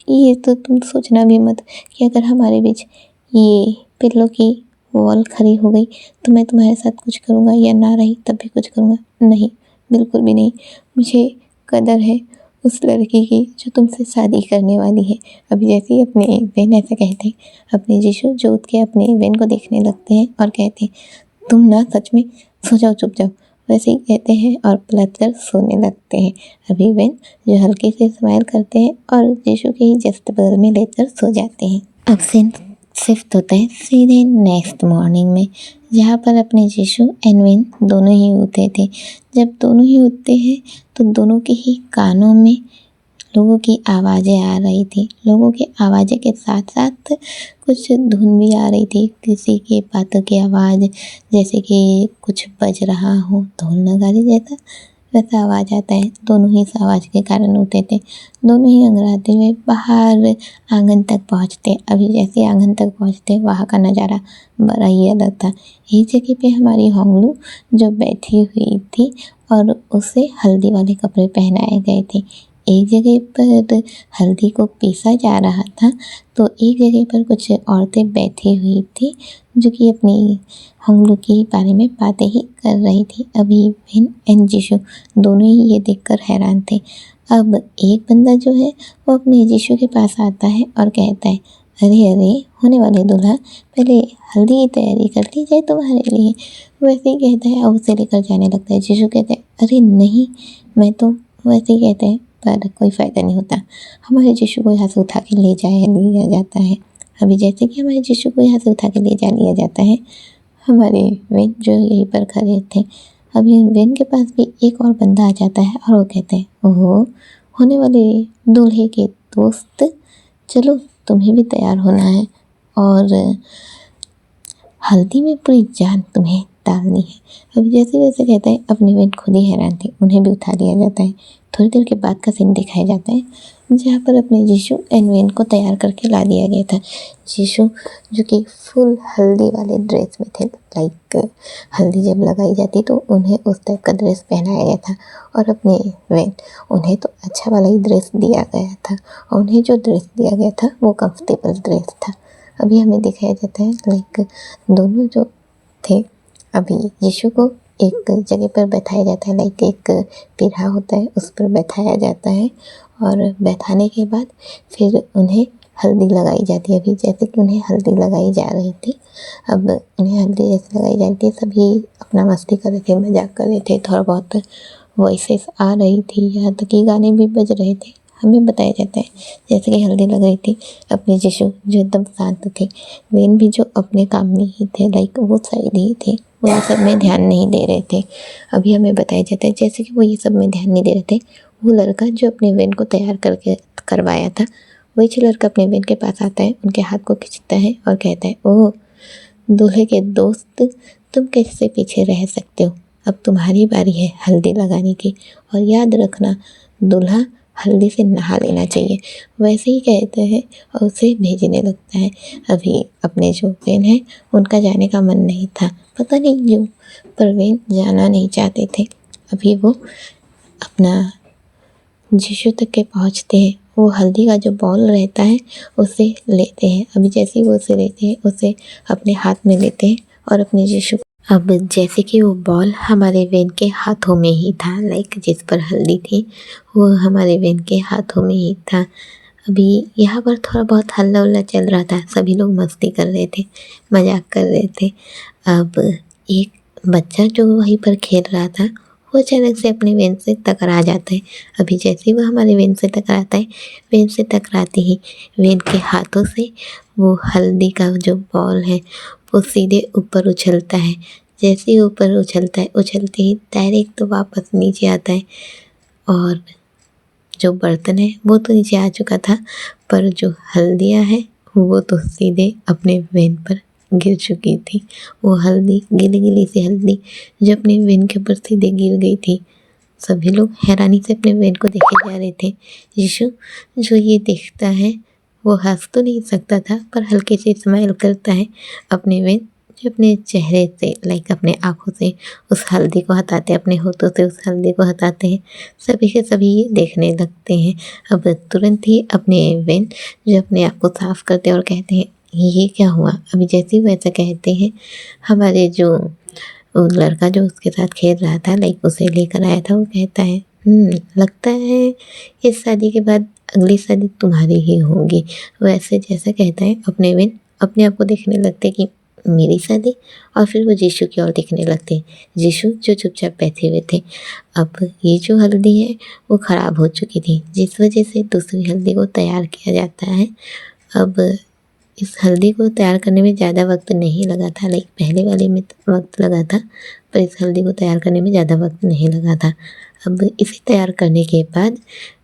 ये तो तुम सोचना भी मत कि अगर हमारे बीच ये पिल्लों की वॉल खड़ी हो गई तो मैं तुम्हारे साथ कुछ करूँगा या ना रही तब भी कुछ करूँगा, नहीं बिल्कुल भी नहीं। मुझे कदर है उस लड़की की जो तुमसे शादी करने वाली है। अभी जैसे ही अपने बहन ऐसा कहते हैं, अपने यीशु जो उठ के अपने बहन को देखने लगते हैं और कहते हैं तुम ना सच में सो जाओ, चुप जाओ, वैसे ही कहते हैं और पलट कर सोने लगते हैं। अभी वेन जो हल्के से स्माइल करते हैं और यीशु के ही जस्ट बगल में लेकर सो जाते हैं। अब सीन शिफ्ट होता है सीधे नेक्स्ट मॉर्निंग में, जहाँ पर अपने यीशु एंड वेन दोनों ही उठे थे। जब दोनों ही उठते हैं तो दोनों के ही कानों में लोगों की आवाज़ें आ रही थी। लोगों की आवाज़ें के साथ साथ कुछ धुन भी आ रही थी, किसी की बातों की आवाज़, जैसे कि कुछ बज रहा हो ढोल नगाड़े जैसा, वैसा आवाज़ आता है। दोनों ही इस आवाज़ के कारण उठे थे। दोनों ही अंगड़ाते हुए बाहर आंगन तक पहुँचते। अभी जैसे आंगन तक पहुँचते वहाँ का नज़ारा बड़ा ही अलग था। यही जगह पे हमारी होंगलू जो बैठी हुई थी और उसे हल्दी वाले कपड़े पहनाए गए थे। एक जगह पर हल्दी को पीसा जा रहा था तो एक जगह पर कुछ औरतें बैठी हुई थी जो कि अपनी होंगलू के बारे में बातें ही कर रही थी। अभी वेन एंड यीशु दोनों ही ये देखकर हैरान थे। अब एक बंदा जो है वो अपने यीशु के पास आता है और कहता है अरे अरे होने वाले दूल्हा, पहले हल्दी की तैयारी कर ली जाए तुम्हारे लिए। वैसे ही कहता है और उसे लेकर जाने लगता है। जीशु कहता है अरे नहीं, मैं तो वैसे ही कहते हैं पर कोई फ़ायदा नहीं होता। हमारे जीशु को यहाँ से उठा के ले जाया लिया जाता है। अभी जैसे कि हमारे जीशु को यहाँ से उठा के ले जा लिया जाता है, हमारे वेन जो यहीं पर खड़े थे, अभी वेन के पास भी एक और बंदा आ जाता है और वो कहते हैं ओहो, होने वाले दूल्हे के दोस्त, चलो तुम्हें भी तैयार होना है और हल्दी में पूरी जान तुम्हें डालनी है। अभी जैसे वैसे कहता है, अपने वेन खुद ही हैरान थे, उन्हें भी उठा लिया जाता है। थोड़ी देर के बाद का सीन दिखाया जाता है जहाँ पर अपने जीशु एंड वेन को तैयार करके ला दिया गया था। जीशु जो कि फुल हल्दी वाले ड्रेस में थे, लाइक हल्दी जब लगाई जाती तो उन्हें उस टाइप का ड्रेस पहनाया गया था, और अपने वेन उन्हें तो अच्छा वाला ही ड्रेस दिया गया था, और उन्हें जो ड्रेस दिया गया था वो कंफर्टेबल ड्रेस था। अभी हमें दिखाया जाता है लाइक दोनों जो थे, अभी यीशु को एक जगह पर बैठाया जाता है, लाइक एक पीढ़ा होता है उस पर बैठाया जाता है, और बैठाने के बाद फिर उन्हें हल्दी लगाई जाती है। अभी जैसे कि उन्हें हल्दी लगाई जा रही थी, अब उन्हें हल्दी जैसे लगाई जा रही थी, सभी अपना मस्ती कर रहे थे, मजाक कर रहे थे, थोड़ा बहुत वॉइसेस आ रही थी, यहाँ तक कि गाने भी बज रहे थे। हमें बताया जाता है जैसे कि हल्दी लग रही थी, अपने यीशु जो एकदम शांत थे, वेन भी जो अपने काम में ही थे, लाइक वो साइड ही थे, वो ये सब में ध्यान नहीं दे रहे थे। अभी हमें बताया जाता है जैसे कि वो ये सब में ध्यान नहीं दे रहे थे, वो लड़का जो अपने वेन को तैयार करके करवाया था, वही लड़का अपने वेन के पास आता है, उनके हाथ को खींचता है और कहता है ओह दूल्हे के दोस्त, तुम कैसे पीछे रह सकते हो, अब तुम्हारी बारी है हल्दी लगाने की, और याद रखना दूल्हा हल्दी से नहा लेना चाहिए। वैसे ही कहते हैं और उसे भेजने लगता है। अभी अपने जो वेन है उनका जाने का मन नहीं था, पता नहीं क्यों, पर वेन जाना नहीं चाहते थे। अभी वो अपना यीशु तक के पहुँचते हैं, वो हल्दी का जो बॉल रहता है उसे लेते हैं। अभी जैसे ही वो उसे लेते हैं, उसे अपने हाथ में लेते हैं और अपने यीशु, अब जैसे कि वो बॉल हमारे वेन के हाथों में ही था, लाइक जिस पर हल्दी थी वो हमारे वेन के हाथों में ही था। अभी यहाँ पर थोड़ा बहुत हल्ला उल्ला चल रहा था, सभी लोग मस्ती कर रहे थे, मजाक कर रहे थे। अब एक बच्चा जो वहीं पर खेल रहा था, वो अचानक से अपने वेन से टकरा जाता है। अभी जैसे ही वो हमारे वेन से टकराता है, वेन से टकराते ही वेन के हाथों से वो हल्दी का जो बॉल है वो सीधे ऊपर उछलता है। जैसे ही ऊपर उछलता है, उछलते ही डायरेक्ट तो वापस नीचे आता है, और जो बर्तन है वो तो नीचे आ चुका था, पर जो हल्दियाँ हैं वो तो सीधे अपने वेन पर गिर चुकी थी। वो हल्दी, गीली गीली सी हल्दी जो अपने वेन के ऊपर सीधे गिर गई थी। सभी लोग हैरानी से अपने वेन को देखे जा रहे थे। यीशु जो ये देखता है वो हंस तो नहीं सकता था, पर हल्के से स्माइल करता है। अपने वेन जो अपने चेहरे से, लाइक अपने आँखों से उस हल्दी को हटाते हैं, अपने होठों से उस हल्दी को हटाते हैं। सभी के सभी ये देखने लगते हैं। अब तुरंत ही अपने वेन जो अपने आप को साफ करते हैं और कहते हैं ये क्या हुआ। अभी जैसे ही वैसा कहते हैं, हमारे जो वो लड़का जो उसके साथ खेल रहा था, लाइक उसे लेकर आया था, वो कहता है लगता है इस शादी के बाद अगली शादी तुम्हारी ही होगी। वैसे जैसा कहता है, अपने वेन अपने आप को देखने लगते कि मेरी शादी, और फिर वो यीशु की ओर देखने लगते हैं। यीशु जो चुपचाप बैठे हुए थे। अब ये जो हल्दी है वो ख़राब हो चुकी थी, जिस वजह से दूसरी हल्दी को तैयार किया जाता है। अब इस हल्दी को तैयार करने में ज़्यादा वक्त नहीं लगा था, लाइक पहले वाले में वक्त लगा था, पर इस हल्दी को तैयार करने में ज़्यादा वक्त नहीं लगा था। अब इसे तैयार करने के बाद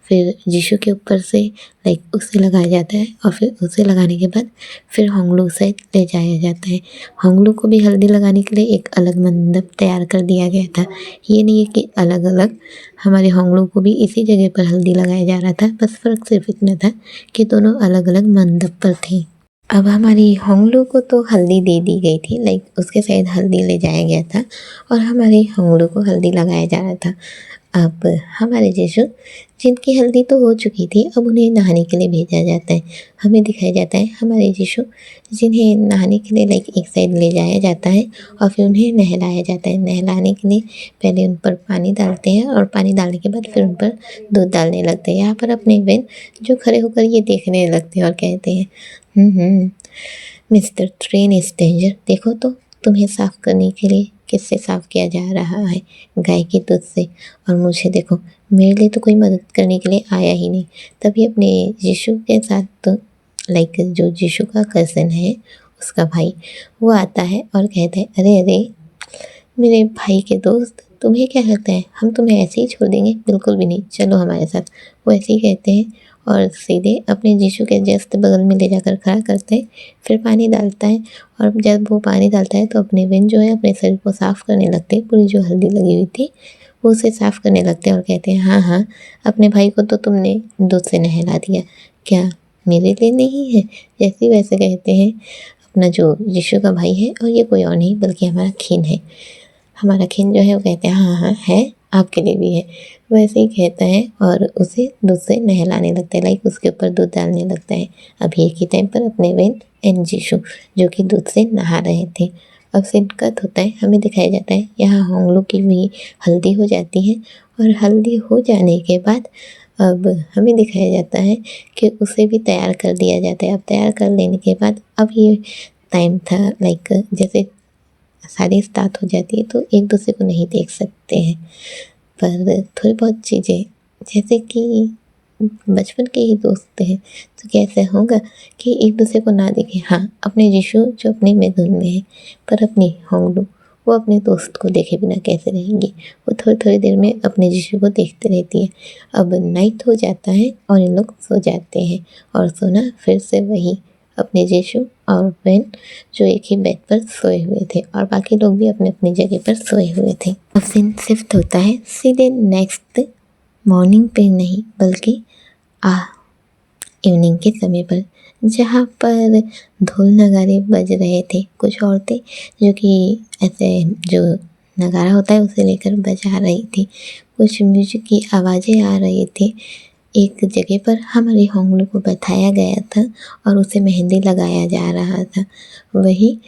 फिर यीशु के ऊपर से लाइक उसे लगाया जाता है, और फिर उसे लगाने के बाद फिर होंगलू से ले जाया जाता है। होंगलू को भी हल्दी लगाने के लिए एक अलग मंडप तैयार कर दिया गया था। ये नहीं है कि अलग अलग, हमारे होंगलू को भी इसी जगह पर हल्दी लगाया जा रहा था, बस फ़र्क सिर्फ इतना था कि दोनों अलग अलग मंडप पर थे। अब हमारी होंगलू को तो हल्दी दे दी गई थी, लाइक उसके साथ हल्दी ले जाया गया था, और हमारे होंगलू को हल्दी लगाया जा रहा था। अब हमारे यीशु जिनकी हल्दी तो हो चुकी थी, अब उन्हें नहाने के लिए भेजा जाता है। हमें दिखाया जाता है हमारे यीशु जिन्हें नहाने के लिए लाइक एक साइड ले जाया जाता है, और फिर उन्हें नहलाया जाता है। नहलाने के लिए पहले उन पर पानी डालते हैं, और पानी डालने के बाद फिर उन पर दूध डालने लगते हैं। यहाँ पर अपने वेन जो खड़े होकर ये देखने लगते हैं और कहते हैं मिस्टर ट्रेन स्ट्रेंजर, देखो तो तुम्हें साफ करने के लिए किससे साफ किया जा रहा है, गाय के दूध से। और मुझे देखो, मेरे लिए तो कोई मदद करने के लिए आया ही नहीं। तभी अपने यीशु के साथ तो लाइक जो यीशु का कज़न है, उसका भाई, वो आता है और कहता है, अरे अरे मेरे भाई के दोस्त, तुम्हें क्या लगता है हम तुम्हें ऐसे ही छोड़ देंगे? बिल्कुल भी नहीं, चलो हमारे साथ। वो ऐसे ही कहते हैं और सीधे अपने यीशु के जस्ट बगल में ले जाकर खड़ा करते हैं। फिर पानी डालता है और जब वो पानी डालता है तो अपने विन जो है अपने शरीर को साफ़ करने लगते हैं। पूरी जो हल्दी लगी हुई थी वो उसे साफ़ करने लगते हैं और कहते हैं, हाँ हाँ, अपने भाई को तो तुमने दूध से नहला दिया, क्या मेरे लिए नहीं है? जैसे वैसे कहते हैं अपना जो यीशु का भाई है, और ये कोई और नहीं बल्कि हमारा खीन है। हमारा खीन जो है वो कहते हैं, हाँ हाँ है, आपके लिए भी है। वैसे ही कहता है और उसे दूध से नहलाने लगता है, लाइक उसके ऊपर दूध डालने लगता है। अभी एक ही टाइम पर अपने वेन एंड यीशु जो कि दूध से नहा रहे थे। अब सीन कट होता है, हमें दिखाया जाता है यहाँ होंगलू की भी हल्दी हो जाती है। और हल्दी हो जाने के बाद अब हमें दिखाया जाता है कि उसे भी तैयार कर दिया जाता है। अब तैयार कर लेने के बाद अब ये टाइम था लाइक जैसे शादी स्टार्ट हो जाती है तो एक दूसरे को नहीं देख सकते हैं, पर थोड़ी बहुत चीज़ें जैसे कि बचपन के ही दोस्त हैं तो कैसे होगा कि एक दूसरे को ना देखें। हाँ, अपने यीशु जो अपने में धुन में है, पर अपनी होंगलू वो अपने दोस्त को देखे बिना कैसे रहेंगी? वो थोड़ी थोड़ी देर में अपने यीशु को देखते रहती है। अब नाइट हो जाता है और इन लोग सो जाते हैं और सोना फिर से वही अपने यीशु और बेन जो एक ही बेड पर सोए हुए थे और बाकी लोग भी अपने अपनी जगह पर सोए हुए थे। अब सीन शिफ्ट होता है सीधे नेक्स्ट मॉर्निंग पे नहीं बल्कि इवनिंग के समय पर, जहाँ पर ढोल नगाड़े बज रहे थे। कुछ औरतें जो कि ऐसे जो नगाड़ा होता है उसे लेकर बजा रही थी। कुछ म्यूजिक की आवाज़ें आ रही थी। एक जगह पर हमारे होंगलू को बैठाया गया था और उसे मेहंदी लगाया जा रहा था। वही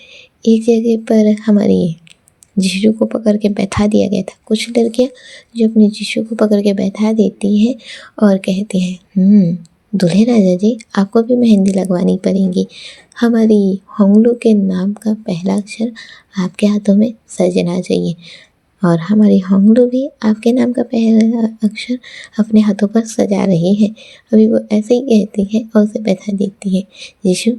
एक जगह पर हमारी जीशु को पकड़ के बैठा दिया गया था। कुछ लड़कियां जो अपने जीशु को पकड़ के बैठा देती हैं और कहती हैं, दूल्हे राजा जी, आपको भी मेहंदी लगवानी पड़ेगी। हमारी होंगलू के नाम का पहला अक्षर आपके हाथों में सजना चाहिए और हमारी होंगलू भी आपके नाम का पहला अक्षर अपने हाथों पर सजा रही है। अभी वो ऐसे ही कहती है और उसे बैठा देती है। यीशु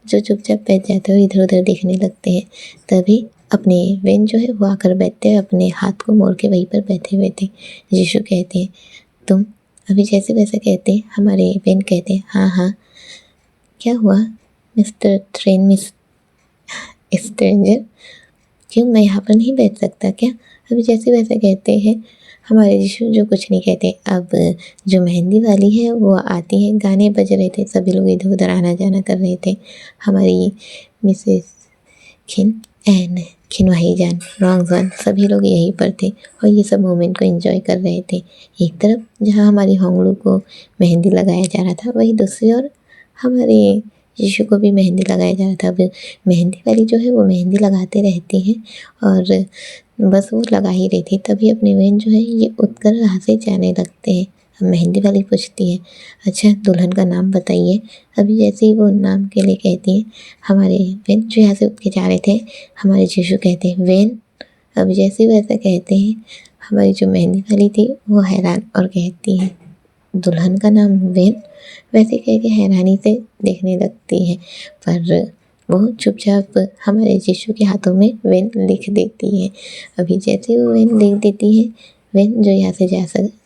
जो चुपचाप बैठ जाते हैं और इधर उधर देखने लगते हैं। तभी अपने वेन जो है वो आकर बैठते हैं, अपने हाथ को मोड़ के वहीं पर बैठे हुए थे। यीशु कहते हैं, तुम अभी जैसे वैसे कहते हैं। हमारे वेन कहते हैं, हाँ हाँ, क्या हुआ मिस्टर ट्रेन मिस स्ट्रेंजर, क्यों मैं यहाँ पर नहीं बैठ सकता क्या? अभी जैसे वैसे कहते हैं। हमारे यीशु जो कुछ नहीं कहते। अब जो मेहंदी वाली है वो आती है, गाने बज रहे थे, सभी लोग इधर उधर आना जाना कर रहे थे। हमारी मिसेस खिन एंड खिनवाही जान, रॉन्ग वन, सभी लोग यहीं पर थे और ये सब मोमेंट को एंजॉय कर रहे थे। एक तरफ जहाँ हमारी होंगलू को मेहंदी लगाया जा रहा था, वही दूसरी ओर हमारे यीशु को भी मेहंदी लगाया जा रहा था। अब मेहंदी वाली जो है वो मेहंदी लगाते रहती है और बस वो लगा ही रही थी। तभी अपने बहन जो है ये उठकर वहाँ से जाने लगते हैं। अब मेहंदी वाली पूछती है, अच्छा दुल्हन का नाम बताइए। अभी जैसे ही वो नाम के लिए कहती है, हमारे बहन जो यहाँ से उठ के जा रहे थे, हमारे यीशु कहते हैं वेन। अब जैसे ही वैसा कहते हैं, हमारी जो मेहंदी वाली थी वो हैरान और कहती है, दुल्हन का नाम वेन? वैसे कह के हैरानी से देखने लगती है, पर वो चुपचाप हमारे यीशु के हाथों में वेन लिख देती है। अभी जैसे वो वेन लिख देती है, वेन जो यहाँ से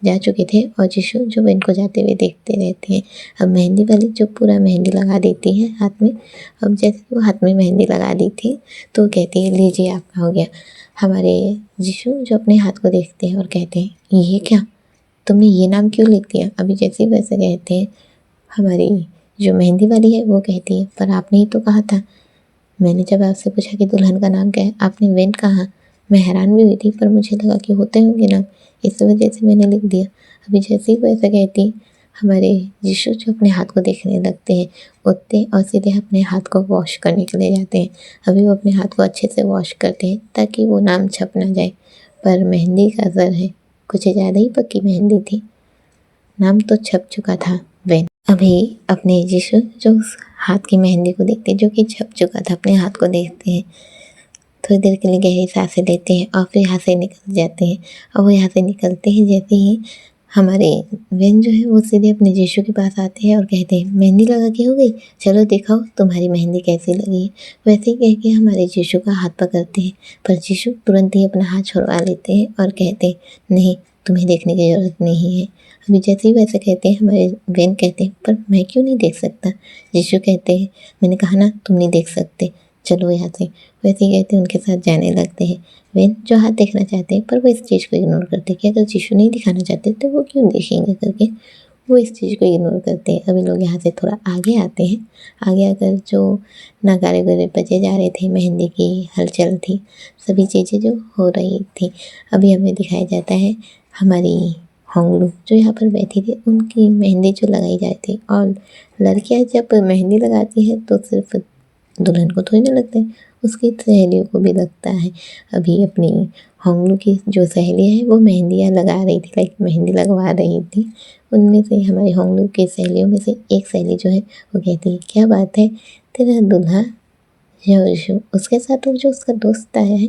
जा चुके थे और यीशु जो वेन को जाते हुए देखते रहते हैं। अब मेहंदी वाली जो पूरा मेहंदी लगा देती है हाथ में। अब जैसे वो हाथ में मेहंदी लगा दी थी तो कहती है, लीजिए आपका हो गया। हमारे यीशु जो अपने हाथ को देखते हैं और कहते हैं, ये क्या, तुमने ये नाम क्यों लिख दिया? अभी जैसे वैसे कहते हैं। हमारी जो मेहंदी वाली है वो कहती है, पर आपने ही तो कहा था। मैंने जब आपसे पूछा कि दुल्हन का नाम क्या है, आपने वेन कहा। मैं हैरान भी हुई थी, पर मुझे लगा कि होते होंगे नाम, इस वजह से मैंने लिख दिया। अभी जैसे ही वो ऐसा कहती, हमारे यीशु जो अपने हाथ को देखने लगते हैं, उठते और सीधे अपने हाथ को वॉश करने के लिए जाते हैं। अभी वो अपने हाथ को अच्छे से वॉश करते हैं ताकि वो नाम छप ना जाए, पर मेहंदी का असर है, कुछ ज़्यादा ही पक्की मेहंदी थी, नाम तो छप चुका था वेन। अभी अपने यीशु जो हाथ की मेहंदी को देखते हैं जो कि छप चुका था। अपने हाथ को देखते हैं, थोड़ी देर के लिए गहरी सांसें लेते हैं और फिर यहाँ से निकल जाते हैं। और वो यहाँ से निकलते ही जैसे ही हमारे वेन जो है वो सीधे अपने यीशु के पास आते हैं और कहते हैं, मेहंदी लगा के हो गई, चलो दिखाओ तुम्हारी मेहंदी कैसी लगी है। वैसे ही कह के हमारे यीशु का हाथ पकड़ते हैं, पर यीशु तुरंत ही अपना हाथ छुड़वा लेते हैं और कहते हैं, नहीं, तुम्हें देखने की ज़रूरत नहीं है। अभी जैसे ही वैसे कहते हैं, हमारे वेन कहते हैं, पर मैं क्यों नहीं देख सकता। यीशु कहते हैं, मैंने कहा ना तुम नहीं देख सकते, चलो यहाँ से। वैसे ही कहते हैं, उनके साथ जाने लगते हैं। वेन जो हाथ देखना चाहते हैं पर वो इस चीज़ को इग्नोर करते हैं कि अगर यीशु नहीं दिखाना चाहते तो वो क्यों देखेंगे करके वो इस चीज़ को इग्नोर करते हैं। अभी लोग यहाँ से थोड़ा आगे आते हैं। आगे आकर जो नगाड़े वगैरह बजे जा रहे थे, मेहंदी की हलचल थी, सभी चीज़ें जो हो रही थी, अभी हमें दिखाया जाता है हमारी होंगलू जो यहाँ पर बैठी थी, उनकी मेहंदी जो लगाई जाती है। और लड़कियाँ जब मेहंदी लगाती है तो सिर्फ दुल्हन को थोड़ी ना लगता है, उसकी सहेलियों को भी लगता है। अभी अपनी होंगलू की जो सहेलियाँ हैं वो मेहंदियाँ लगा रही थी, लाइक मेहंदी लगवा रही थी। उनमें से हमारी होंगलू की सहेलियों में से एक सहेली जो है वो कहती है, क्या बात है, तेरा दूल्हा यीशु, उसके साथ वो जो उसका दोस्त आया है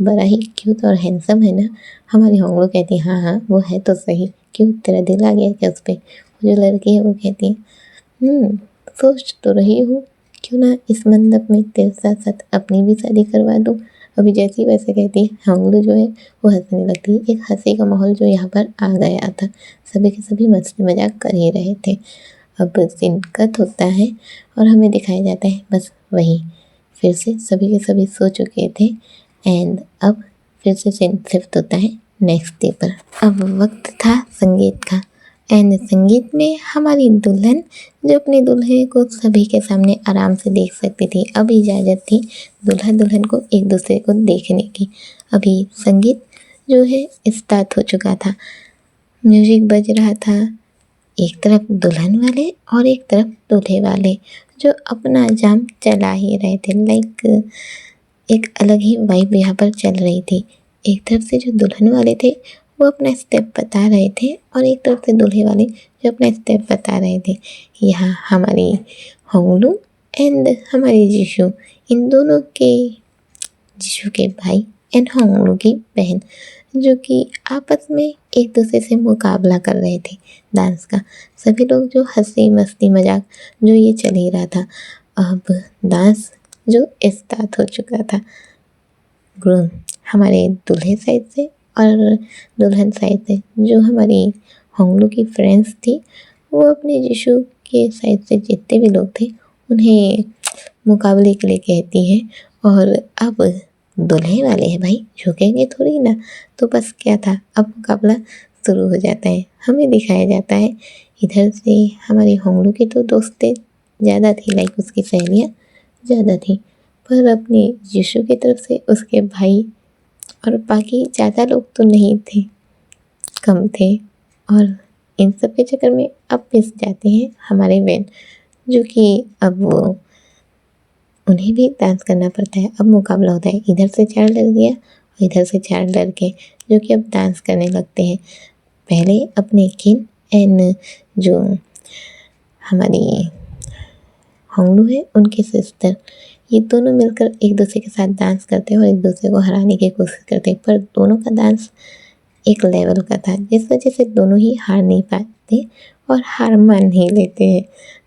बड़ा ही क्यूट और हैंडसम है ना। हमारी होंगलू कहती है, हाँ हाँ वो है तो सही, क्यों तेरा दिल आ गया क्या उस पर। जो लड़की है वो कहती है, सोच तो रही हूँ क्यों ना इस मंडप में तेरे साथ साथ अपनी भी शादी करवा दूँ। अभी जैसे ही वैसे कहती है, होंगलू जो है वो हंसने लगती है। एक हंसी का माहौल जो यहाँ पर आ गया था, सभी के सभी मस्ती मजाक कर ही रहे थे। अब सीन कट होता है और हमें दिखाया जाता है बस वही, फिर से सभी के सभी सो चुके थे। एंड अब फिर से सीन शिफ्ट होता है नेक्स्ट डे पर। अब वक्त था संगीत का। एंड संगीत में हमारी दुल्हन जो अपने दूल्हे को सभी के सामने आराम से देख सकती थी, अब इजाज़त थी दूल्हा दुल्हन को एक दूसरे को देखने की। अभी संगीत जो है स्टार्ट हो चुका था, म्यूजिक बज रहा था, एक तरफ दुल्हन वाले और एक तरफ दूल्हे वाले जो अपना जाम चला ही रहे थे। लाइक एक अलग ही वाइब यहाँ पर चल रही थी। एक तरफ से जो दुल्हन वाले थे वो अपना स्टेप बता रहे थे और एक तरफ से दूल्हे वाले जो अपना स्टेप बता रहे थे। यहाँ हमारी होंगलू एंड हमारे यीशु, इन दोनों के, यीशु के भाई एंड होंगलू की बहन, जो कि आपस में एक दूसरे से मुकाबला कर रहे थे डांस का। सभी लोग जो हंसी मस्ती मजाक जो ये चल ही रहा था। अब डांस जो स्टार्ट हो चुका था, ग्रूम हमारे दूल्हे साइड से और दुल्हन साइड से जो हमारी होंगलू की फ्रेंड्स थी वो अपने यीशु के साइड से जितने भी लोग थे उन्हें मुकाबले के लिए कहती हैं। और अब दूल्हे वाले हैं भाई, झुकेंगे थोड़ी ना, तो बस क्या था, अब मुकाबला शुरू हो जाता है। हमें दिखाया जाता है इधर से हमारी होंगलू की तो दोस्तें ज़्यादा थी, लाइक उसकी सहेलियाँ ज़्यादा थी, पर अपने यीशु की तरफ से उसके भाई और बाकी ज़्यादा लोग तो नहीं थे, कम थे। और इन सब के चक्कर में अब पिस जाते हैं हमारे वेन, जो कि अब वो उन्हें भी डांस करना पड़ता है। अब मुकाबला होता है, इधर से 4 लड़कियाँ और इधर से 4 लड़के जो कि अब डांस करने लगते हैं। पहले अपने किन एंड जो हमारी होंगलू है उनकी सिस्टर, ये दोनों मिलकर एक दूसरे के साथ डांस करते हैं और एक दूसरे को हराने की कोशिश करते हैं, पर दोनों का डांस एक लेवल का था जिस वजह से दोनों ही हार नहीं पाते और हार मान नहीं लेते हैं।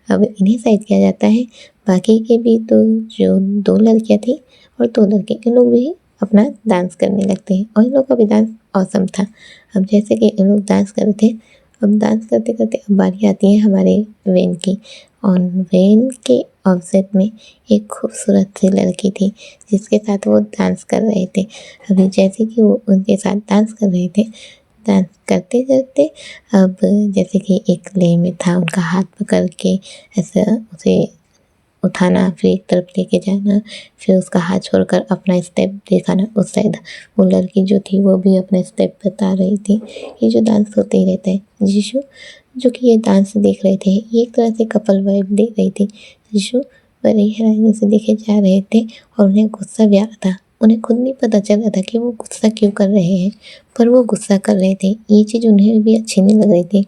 अब इन्हें साइड किया जाता है। बाकी के भी तो जो 2 लड़कियाँ थी और 2 लड़के, इन लोग भी अपना डांस करने लगते हैं और इन लोग का भी डांस ऑसम था। अब जैसे कि इन लोग डांस कर रहे थे, अब डांस करते करते अब बारी आती है हमारे वेन की। और वेन के ऑपोजिट में एक खूबसूरत सी लड़की थी जिसके साथ वो डांस कर रहे थे। अभी जैसे कि वो उनके साथ डांस कर रहे थे, डांस करते करते अब जैसे कि एक ले में था, उनका हाथ पकड़ के ऐसा उसे उठाना, फिर एक तरफ लेके जाना, फिर उसका हाथ छोड़कर अपना स्टेप दिखाना उस साइड। वो लड़की जो थी वो भी अपना स्टेप बता रही थी। ये जो डांस होते ही रहता है। यीशु जो कि ये डांस देख रहे थे, ये एक तरह से कपल वाइब दे रही थी। यीशु बड़ी हैरानी से देखे जा रहे थे और उन्हें गुस्सा भी आ रहा था। उन्हें खुद नहीं पता चल रहा था कि वो गुस्सा क्यों कर रहे हैं, पर वो गुस्सा कर रहे थे। ये चीज़ उन्हें भी अच्छी नहीं लग रही थी।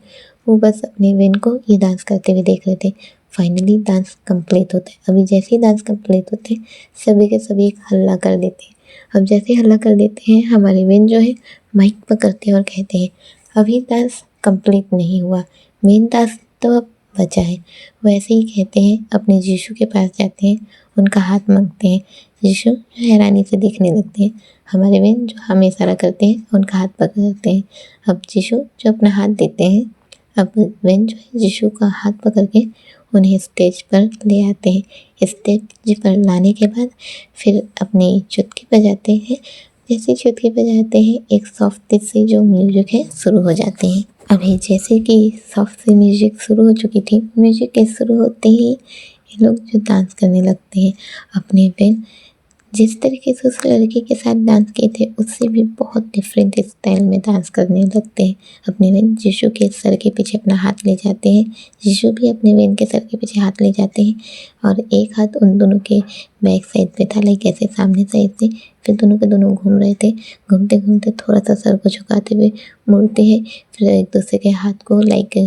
वो बस अपने वेन को ये डांस करते हुए देख रहे थे, फाइनली डांस कंप्लीट होता है। अभी जैसे ही डांस कंप्लीट होते हैं सभी के सभी एक हल्ला कर देते हैं। अब जैसे ही हल्ला कर देते हैं हमारे वेन जो है माइक पकड़ते हैं और कहते हैं अभी डांस कंप्लीट नहीं हुआ, मेन डांस तो अब बचा है। वैसे ही कहते हैं अपने यीशु के पास जाते हैं, उनका हाथ मांगते हैं। यीशु हैरानी से देखने लगते हैं। हमारे वेन जो हमें इशारा करते हैं उनका हाथ पकड़ते हैं। अब यीशु जो अपना हाथ देते हैं, अब वेन जो है यीशु का हाथ पकड़ के उन्हें स्टेज पर ले आते हैं। स्टेज पर लाने के बाद फिर अपनी चुटकी बजाते हैं। जैसे चुटकी बजाते हैं एक सॉफ्ट से जो म्यूजिक है शुरू हो जाते हैं। अभी जैसे कि सॉफ्ट से म्यूजिक शुरू हो चुकी थी, म्यूजिक के शुरू होते ही ये लोग जो डांस करने लगते हैं। अपने वेन जिस तरीके से उस लड़की के साथ डांस किए थे उससे भी बहुत डिफरेंट स्टाइल में डांस करने लगते हैं। अपने वेन यीशु के सर के पीछे अपना हाथ ले जाते हैं, यीशु भी अपने वेन के सर के पीछे हाथ ले जाते हैं और एक हाथ उन दोनों के बैक साइड पे था, लाइक ऐसे सामने साइड से। फिर दोनों के दोनों घूम रहे थे। घूमते घूमते थोड़ा सा सर को झुकाते हुए मुड़ते हैं, फिर एक दूसरे के हाथ को लाइक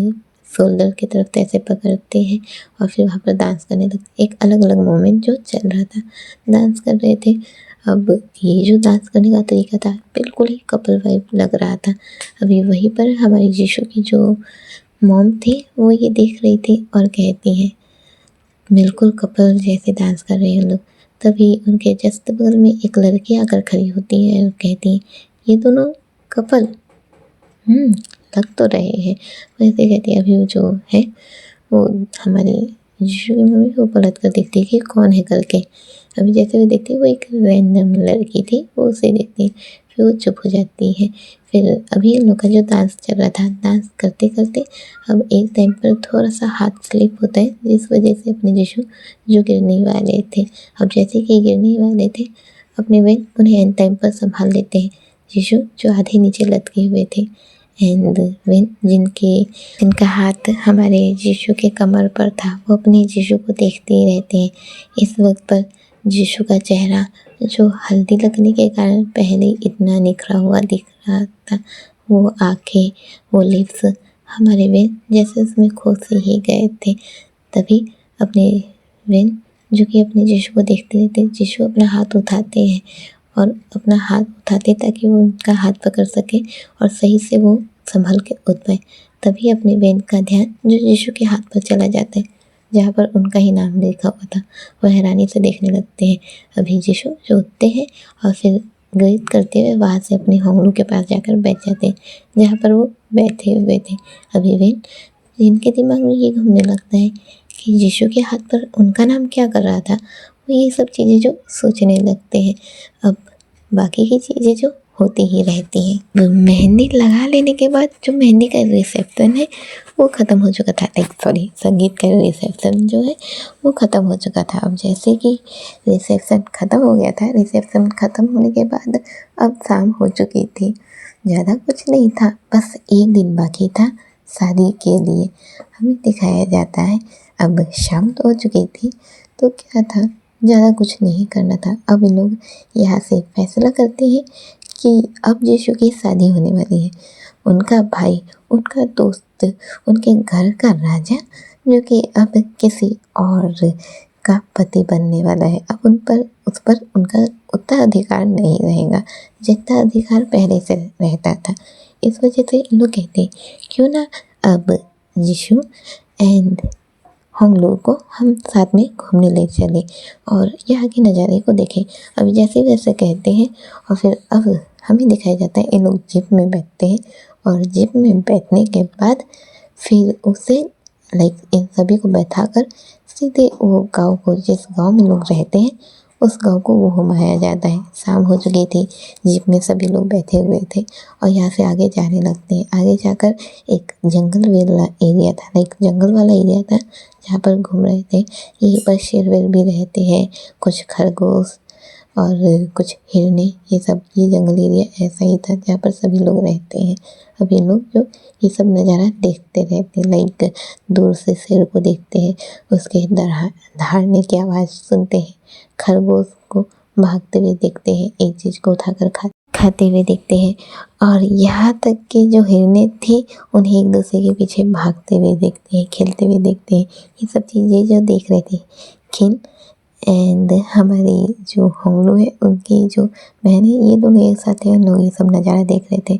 शोल्डर की तरफ ऐसे पकड़ते हैं और फिर वहाँ पर डांस करने लगते। एक अलग अलग मोमेंट जो चल रहा था, डांस कर रहे थे। अब ये जो डांस करने का तरीका था बिल्कुल ही कपल वाइब लग रहा था। अभी वहीं पर हमारे यीशु की जो मॉम थी वो ये देख रही थी और कहती हैं बिल्कुल कपल जैसे डांस कर रहे हैं लोग। तभी उनके जस्ट बगल में एक लड़की आकर खड़ी होती है और कहती है ये दोनों कपल लग तो रहे हैं। वैसे कहती है अभी वो जो है वो हमारी यीशु की मम्मी वो पलट कर देखती है कि कौन है करके। अभी जैसे वो देखती है वो एक रैंडम लड़की थी, वो उसे देखती है, फिर वो चुप हो जाती है। फिर अभी इन लोग का जो डांस चल रहा था, डांस करते करते अब एक टाइम पर थोड़ा सा हाथ स्लिप होता है जिस वजह से अपने यीशु जो गिरने वाले थे, अब जैसे कि गिरने वाले थे अपने वेन उन्हें एंड टाइम पर संभाल लेते हैं। यीशु जो आधे नीचे लटके हुए थे एंड वेन जिनका हाथ हमारे यीशु के कमर पर था वो अपने यीशु को देखते ही रहते हैं। इस वक्त पर यीशु का चेहरा जो हल्दी लगने के कारण पहले इतना निखरा हुआ दिख रहा था, वो आँखें, वो लिप्स हमारे वेन जैसे उसमें खो से ही गए थे। तभी अपने वेन जो कि अपने यीशु को देखते रहते, यीशु अपना हाथ उठाते हैं और अपना हाथ उठाते ताकि वो उनका हाथ पकड़ सके और सही से वो संभल के उठ पाए। तभी अपने वेन का ध्यान जो यीशु के हाथ पर चला जाता है जहाँ पर उनका ही नाम लिखा हुआ था। वो हैरानी से देखने लगते हैं। अभी यीशु जो उठते हैं और फिर ग्रीट करते हुए वहाँ से अपने होंगलू के पास जाकर बैठ जाते हैं जहाँ पर वो बैठे हुए थे। अभी वेन इनके दिमाग में ये घूमने लगता है कि यीशु के हाथ पर उनका नाम क्या कर रहा था। वो ये सब चीज़ें जो सोचने लगते हैं। अब बाकी की चीज़ें जो होती ही रहती हैं। मेहंदी लगा लेने के बाद जो मेहंदी का रिसेप्शन है वो ख़त्म हो चुका था, संगीत का रिसेप्शन जो है वो ख़त्म हो चुका था। अब जैसे कि रिसेप्शन ख़त्म हो गया था, रिसेप्शन ख़त्म होने के बाद अब शाम हो चुकी थी। ज़्यादा कुछ नहीं था, बस एक दिन बाकी था शादी के लिए। हमें दिखाया जाता है अब शाम तो हो चुकी थी तो क्या था, ज़्यादा कुछ नहीं करना था। अब इन लोग यहाँ से फैसला करते हैं कि अब यीशु की शादी होने वाली है। उनका भाई, उनका दोस्त, उनके घर का राजा जो कि अब किसी और का पति बनने वाला है। अब उस पर उनका उतना अधिकार नहीं रहेगा जितना अधिकार पहले से रहता था। इस वजह से इन लोग कहते हैं क्यों ना अब यीशु एंड हम लोगों को हम साथ में घूमने ले चले और यहाँ के नज़ारे को देखें। अभी जैसे वैसे कहते हैं और फिर अब हमें दिखाया जाता है ये लोग जीप में बैठते हैं और जीप में बैठने के बाद फिर उसे इन सभी को बैठाकर सीधे वो गांव को, जिस गांव में लोग रहते हैं उस गांव को वो घुमाया जाता है। शाम हो चुकी थी, जीप में सभी लोग बैठे हुए थे और यहाँ से आगे जाने लगते हैं। आगे जाकर एक जंगल वाला एरिया था, जंगल वाला एरिया था जहाँ पर घूम रहे थे। यहीं पर शेर वेर भी रहते हैं, कुछ खरगोश और कुछ हिरने, ये जंगल एरिया ऐसा ही था जहाँ पर सभी लोग रहते हैं। अब ये लोग जो ये सब नज़ारा देखते रहते हैं, दूर से शेर को देखते हैं, उसके दहाड़ने की आवाज़ सुनते हैं, खरगोश को भागते हुए देखते हैं, एक चीज़ को उठाकर खाते हुए देखते हैं और यहाँ तक कि जो हिरनें थी उन्हें एक दूसरे के पीछे भागते हुए देखते हैं, खेलते हुए देखते हैं। ये सब चीज़ें जो देख रहे थे खिन एंड हमारी जो होंगलू है उनकी जो बहन है, ये दोनों एक साथ थे। उन लोग ये सब नज़ारा देख रहे थे।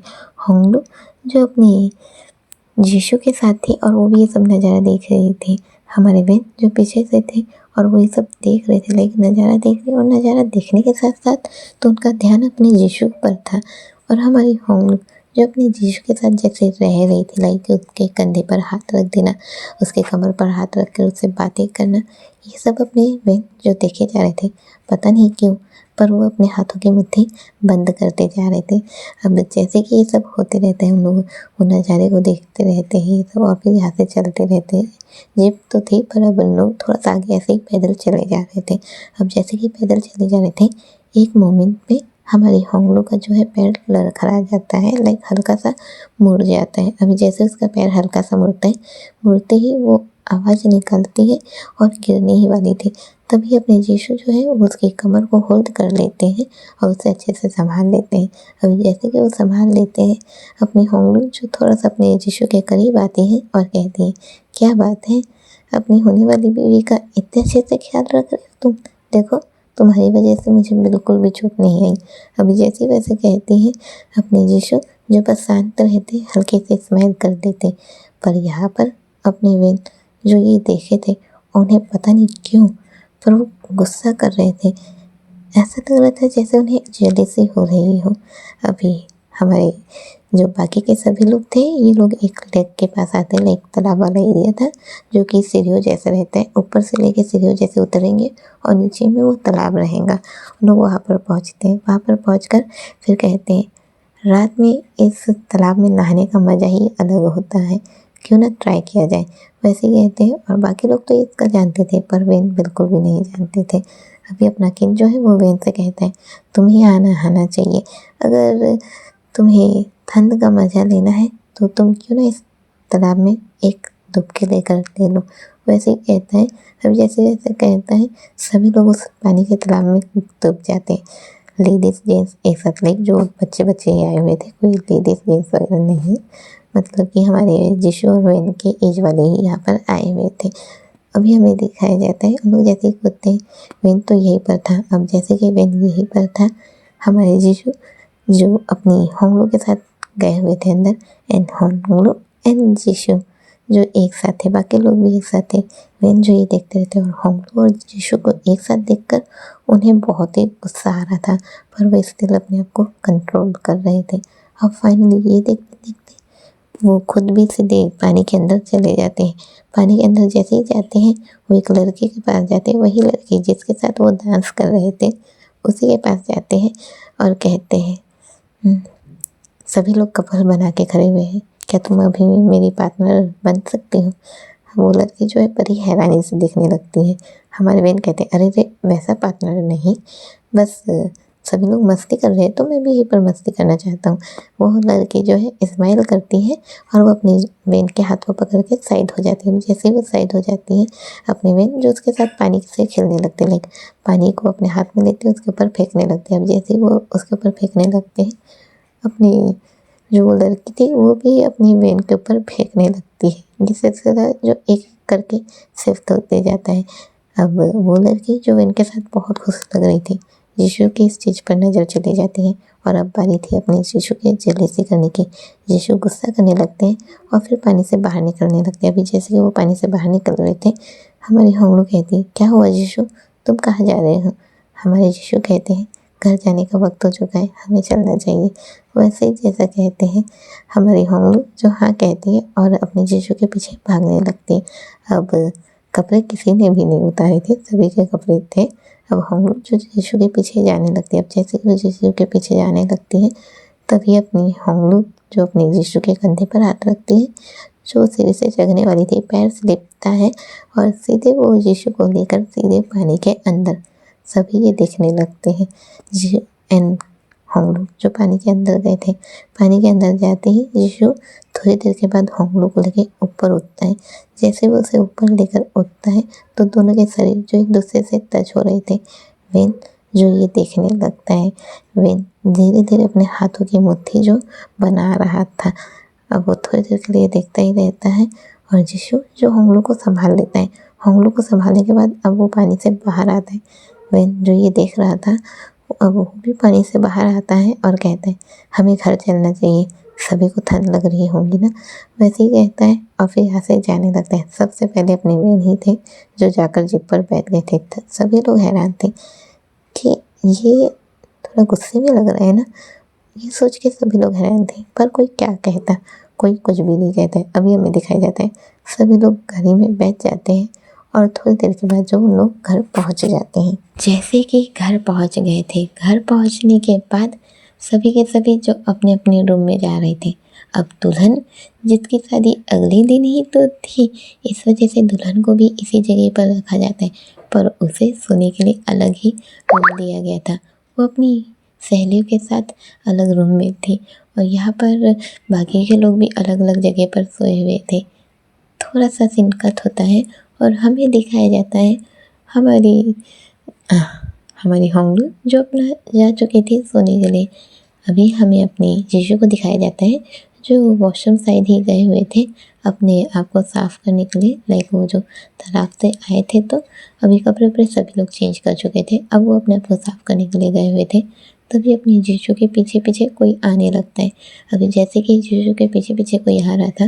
होंगलू जो अपनी जीशु के साथ थी और वो भी ये सब नज़ारा देख रही थी। हमारे बहन जो पीछे से थे और वो ये सब देख रहे थे, लाइक नज़ारा देख रहे, और नज़ारा देखने के साथ साथ तो उनका ध्यान अपने जीशु पर था। और हमारी होंगलू जो अपने जीशु के साथ जैसे रह रही थी, लाइक उसके कंधे पर हाथ रख देना, उसके कमर पर हाथ रख कर उससे बातें करना, ये सब अपने बहन जो देखे जा रहे थे। पता नहीं क्यों पर वो अपने हाथों की मुट्ठी बंद करते जा रहे थे। अब जैसे कि ये सब होते रहते हैं, हम लोग वो नज़ारे को देखते रहते हैं ये सब, और फिर यहाँ से चलते रहते हैं। जीप तो थी पर अब हम लोग थोड़ा सा आगे ऐसे ही पैदल चले जा रहे थे। अब जैसे कि पैदल चले जा रहे थे, एक मोमेंट पे हमारी होंगलू का जो है पैर लड़खड़ा जाता है, लाइक हल्का सा मुड़ जाता है। अभी जैसे उसका पैर हल्का सा मुड़ता है, मुड़ते ही वो आवाज़ निकलती है और गिरने ही वाली थी। तभी अपने जीशु जो है वो उसकी कमर को होल्ड कर लेते हैं और उसे अच्छे से संभाल लेते हैं। अभी जैसे कि वो संभाल लेते हैं, अपनी होंगलू जो थोड़ा सा अपने जीशु के करीब आती है और कहती है, क्या बात है, अपनी होने वाली बीवी का इतने अच्छे से ख्याल रख रहे हो तुम। देखो तुम्हारी वजह से मुझे बिल्कुल भी चोट नहीं आई। अभी जैसे वैसे कहती है, अपने जीशु जो बस शांत रहते, हल्के से स्माइल कर देते। पर यहाँ पर अपने वे जो ये देखे थे, उन्हें पता नहीं क्यों पर वो गुस्सा कर रहे थे। ऐसा लग रहा था जैसे उन्हें जेलसी हो रही हो। अभी हमारे जो बाकी के सभी लोग थे, ये लोग एक लेक के पास आते हैं। लेक तालाब वाला एरिया था जो कि सीढ़ियों जैसा रहता है, ऊपर से लेके सीढ़ियों जैसे उतरेंगे और नीचे में वो तालाब रहेगा। हम लोग वहाँ पर पहुँचते हैं। वहाँ पर पहुँचकर फिर कहते हैं, रात में इस तालाब में नहाने का मज़ा ही अलग होता है, क्यों ना ट्राई किया जाए। वैसे ही कहते हैं और बाकी लोग तो इसका जानते थे पर वेन बिल्कुल भी नहीं जानते थे। अभी अपना किन जो है वो वेन से कहता है, तुम्हें आना चाहिए। अगर तुम्हें ठंड का मज़ा लेना है तो तुम क्यों ना इस तालाब में एक डुबकी लेकर ले लो। वैसे ही कहता है। अब जैसे जैसे कहता है, सभी लोग उस पानी के तालाब में डूब जाते हैं। लेडीज़ जेंट्स एक साथ, लाइक जो बच्चे ही आए हुए थे, कोई लेडीज़ जेंट्स वगैरह नहीं, मतलब कि हमारे जीशु और वेन के एज वाले ही यहाँ पर आए हुए थे। अभी हमें दिखाया जाता है उन लोग जैसे ही कूदते हैं, वेन तो यहीं पर था। अब जैसे कि वेन यहीं पर था, हमारे जीशु जो अपनी होंगलू के साथ गए हुए थे अंदर, एंड होंगलू एंड जीशु जो एक साथ थे, बाकी लोग भी एक साथ थे। वेन जो ये देखते रहते और होंगलू और जीशु को एक साथ देखकर उन्हें बहुत ही गुस्सा आ रहा था, पर वो स्टिल अपने आप को कंट्रोल कर रहे थे। अब फाइनली ये देखते देखते वो खुद भी सीधे पानी के अंदर चले जाते हैं। पानी के अंदर जैसे ही जाते हैं, वो एक लड़के के पास जाते हैं, वही लड़की जिसके साथ वो डांस कर रहे थे उसी के पास जाते हैं और कहते हैं, सभी लोग कपल बना के खड़े हुए हैं, क्या तुम अभी मेरी पार्टनर बन सकती हो। वो लड़की जो है बड़ी हैरानी से देखने लगती है। हमारे बहन कहते हैं, अरे रे वैसा पार्टनर नहीं, बस सभी लोग मस्ती कर रहे हैं तो मैं भी यहीं पर मस्ती करना चाहता हूँ। वो लड़की जो है स्माइल करती है और वो अपनी बहन के हाथ को पकड़ के साइड हो जाती है। जैसे ही वो साइड हो जाती है, अपनी बहन जो उसके साथ पानी से खेलने लगते हैं, लाइक पानी को अपने हाथ में लेते हैं, उसके ऊपर फेंकने लगते हैं। अब जैसे ही वो उसके ऊपर फेंकने लगते हैं, अपनी जो वो लड़की थी वो भी अपनी बहन के ऊपर फेंकने लगती है। जिस सिलसिला जो एक करके शिफ्ट होते जाता है। अब वो लड़की जो इनके साथ बहुत खुश लग रही थी, यीशु की इस चीज़ पर नज़र चली जाती है और अब बारी थी अपने यीशु के जेलसी करने की। यीशु गुस्सा करने लगते हैं और फिर पानी से बाहर निकलने लगते हैं। अभी जैसे कि वो पानी से बाहर निकल रहे थे, हमारी होंगलू कहती है, क्या हुआ यीशु, तुम कहाँ जा रहे हो। हमारे यीशु कहते हैं, घर जाने का वक्त हो चुका है, हमें चलना चाहिए। वैसे ही जैसा कहते हैं, हमारी होंगलू जो हाँ कहती है और अपने यीशु के पीछे भागने लगती है। अब कपड़े किसी ने भी नहीं उतारे थे, सभी के कपड़े थे। अब होंगलू जो यीशु के पीछे जाने लगती है। अब जैसे कि वो यीशु के पीछे जाने लगती है, तभी अपनी होंगलू जो अपने यीशु के कंधे पर हाथ रखती है, जो सीढ़ी से चढ़ने वाली थी, पैर स्लिपता है और सीधे वो यीशु को लेकर सीधे पानी के अंदर। सभी ये देखने लगते हैं। एंड होंगलू जो पानी के अंदर गए थे, पानी के अंदर जाते ही यीशु थोड़ी देर के बाद होंगलू को लेके ऊपर उठता है। जैसे वो उसे ऊपर लेकर उठता है तो दोनों के शरीर जो एक दूसरे से टच हो रहे थे। वेन जो ये देखने लगता है वेन धीरे धीरे अपने हाथों की मुट्ठी जो बना रहा था। अब वो थोड़ी देर के लिए देखता ही रहता है और यीशु जो होंगलू को संभाल लेता है। होंगलू को संभालने के बाद अब वो पानी से बाहर आता है। वेन जो ये देख रहा था अब वो भी पानी से बाहर आता है और कहता है हमें घर चलना चाहिए, सभी को ठंड लग रही होगी ना, वैसे ही कहता है और फिर यहाँ से जाने लगता है। सबसे पहले अपने वेन ही थे जो जाकर जीप पर बैठ गए थे। सभी लोग हैरान थे कि ये थोड़ा गुस्से में लग रहा है ना, ये सोच के सभी लोग हैरान थे। पर कोई क्या कहता, कोई कुछ भी नहीं कहता है। अभी हमें दिखाई जाता है सभी लोग गाड़ी में बैठ जाते हैं और थोड़ी देर के बाद जो उन लोग घर पहुंच जाते हैं। जैसे कि घर पहुंच गए थे, घर पहुंचने के बाद सभी के सभी जो अपने अपने रूम में जा रहे थे। अब दुल्हन जिसकी शादी अगले दिन ही तो थी, इस वजह से दुल्हन को भी इसी जगह पर रखा जाता है, पर उसे सोने के लिए अलग ही रूम दिया गया था। वो अपनी सहेलियों के साथ अलग रूम में थी और यहाँ पर बाकी के लोग भी अलग अलग जगह पर सोए हुए थे। थोड़ा सा सीन कट होता है और हमें दिखाया जाता है हमारी हमारी होंगलू जो अपना जा चुकी थी सोने के लिए। अभी हमें अपने जीजू को दिखाया जाता है जो वॉशरूम साइड ही गए हुए थे अपने आप को साफ़ करने के लिए। लाइक वो जो तालाब से आए थे तो अभी कपड़े उपड़े सभी लोग चेंज कर चुके थे, अब वो अपने आप को साफ़ करने के लिए गए हुए थे। तभी अपनी जीजू के पीछे पीछे कोई आने लगता है। अभी जैसे कि जीजू के पीछे पीछे कोई आ रहा था,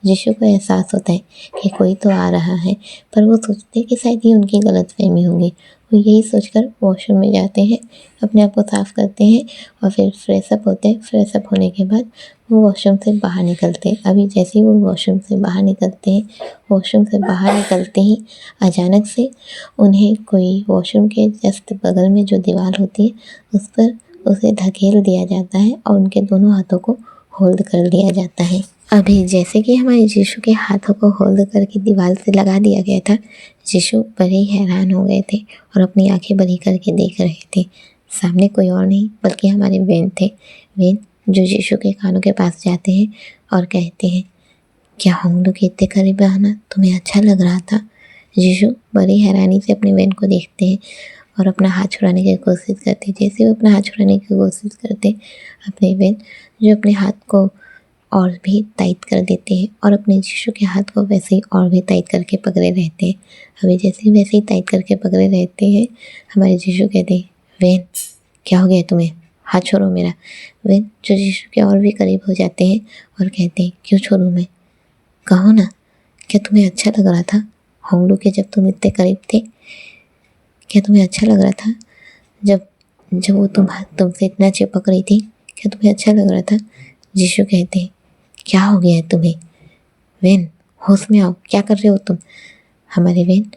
जीजू को एहसास होता है कि कोई तो आ रहा है, पर वो सोचते कि शायद ये उनकी गलतफहमी होगी। वो यही सोचकर वॉशरूम में जाते हैं, अपने आप को साफ़ करते हैं और फिर फ्रेश अप होते हैं। फ्रेश अप होने के बाद वो वॉशरूम से बाहर निकलते हैं। अभी जैसे ही वो वॉशरूम से बाहर निकलते हैं, वॉशरूम से बाहर निकलते ही अचानक से उन्हें कोई वॉशरूम के जस्ट बगल में जो दीवार होती है उस पर उसे धकेल दिया जाता है और उनके दोनों हाथों को होल्ड कर लिया जाता है। अभी जैसे कि हमारे यीशु के हाथों को होल्ड करके दीवार से लगा दिया गया था, यीशु बड़े ही हैरान हो गए थे और अपनी आंखें बड़ी करके देख रहे थे। सामने कोई और नहीं बल्कि हमारे वेन थे। वेन जो यीशु के कानों के पास जाते हैं और कहते हैं क्या हम लोग इतने करीब आना तुम्हें अच्छा लग रहा था? यीशु बड़ी हैरानी से अपने वेन को देखते हैं और अपना हाथ छुड़ाने की कोशिश करते। जैसे वो अपना हाथ छुड़ाने की कोशिश करते, अपने वेन जो अपने हाथ को और भी टाइट कर देते हैं और अपने यीशु के हाथ को वैसे ही और भी टाइट करके पकड़े रहते हैं। अभी जैसे ही वैसे ही टाइट करके पकड़े रहते हैं, हमारे यीशु कहते हैं वेन क्या हो गया तुम्हें, हाथ छोड़ो मेरा। वेन जो यीशु के और भी करीब हो जाते हैं और कहते हैं क्यों छोड़ूं मैं, कहो ना, क्या तुम्हें अच्छा लग रहा था होंगलू के जब तुम इतने करीब थे? क्या तुम्हें अच्छा लग रहा था जब जब वो तुमसे इतना चिपक रही थी? क्या तुम्हें अच्छा लग रहा था? यीशु कहते हैं क्या हो गया है तुम्हें? वेन होश में आओ, क्या कर रहे हो तुम? हमारे वेन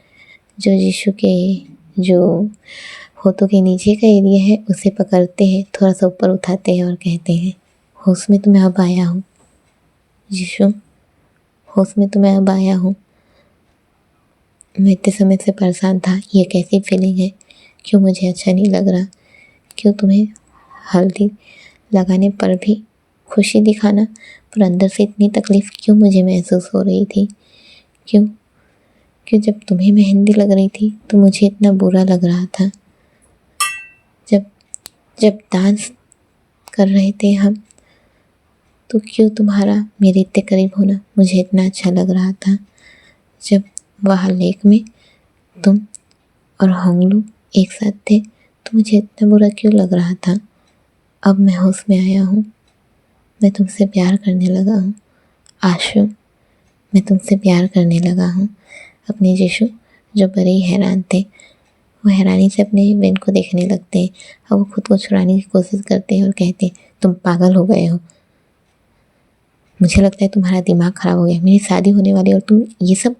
जो यीशु के जो होठों के नीचे का एरिया है उसे पकड़ते हैं, थोड़ा सा ऊपर उठाते हैं और कहते हैं होश में तो मैं अब आया हूँ यीशु, होश में तो मैं अब आया हूँ। मैं इतने समय से परेशान था, ये कैसी फीलिंग है, क्यों मुझे अच्छा नहीं लग रहा, क्यों तुम्हें हल्दी लगाने पर भी खुशी दिखाना पर अंदर से इतनी तकलीफ़ क्यों मुझे महसूस हो रही थी? क्यों क्यों जब तुम्हें मेहंदी लग रही थी तो मुझे इतना बुरा लग रहा था, जब जब डांस कर रहे थे हम तो क्यों तुम्हारा मेरे इतने करीब होना मुझे इतना अच्छा लग रहा था, जब वहाँ लेक में तुम और होंगलू एक साथ थे तो मुझे इतना बुरा क्यों लग रहा था। अब मैं होश में आया हूँ, मैं तुमसे प्यार करने लगा हूँ आशु, मैं तुमसे प्यार करने लगा हूँ। अपने यीशु जो बड़े ही हैरान थे वो हैरानी से अपने वेन को देखने लगते हैं और वो खुद को छुड़ाने की कोशिश करते हैं और कहते हैं तुम पागल हो गए हो, मुझे लगता है तुम्हारा दिमाग ख़राब हो गया, मेरी शादी होने वाली और तुम ये सब।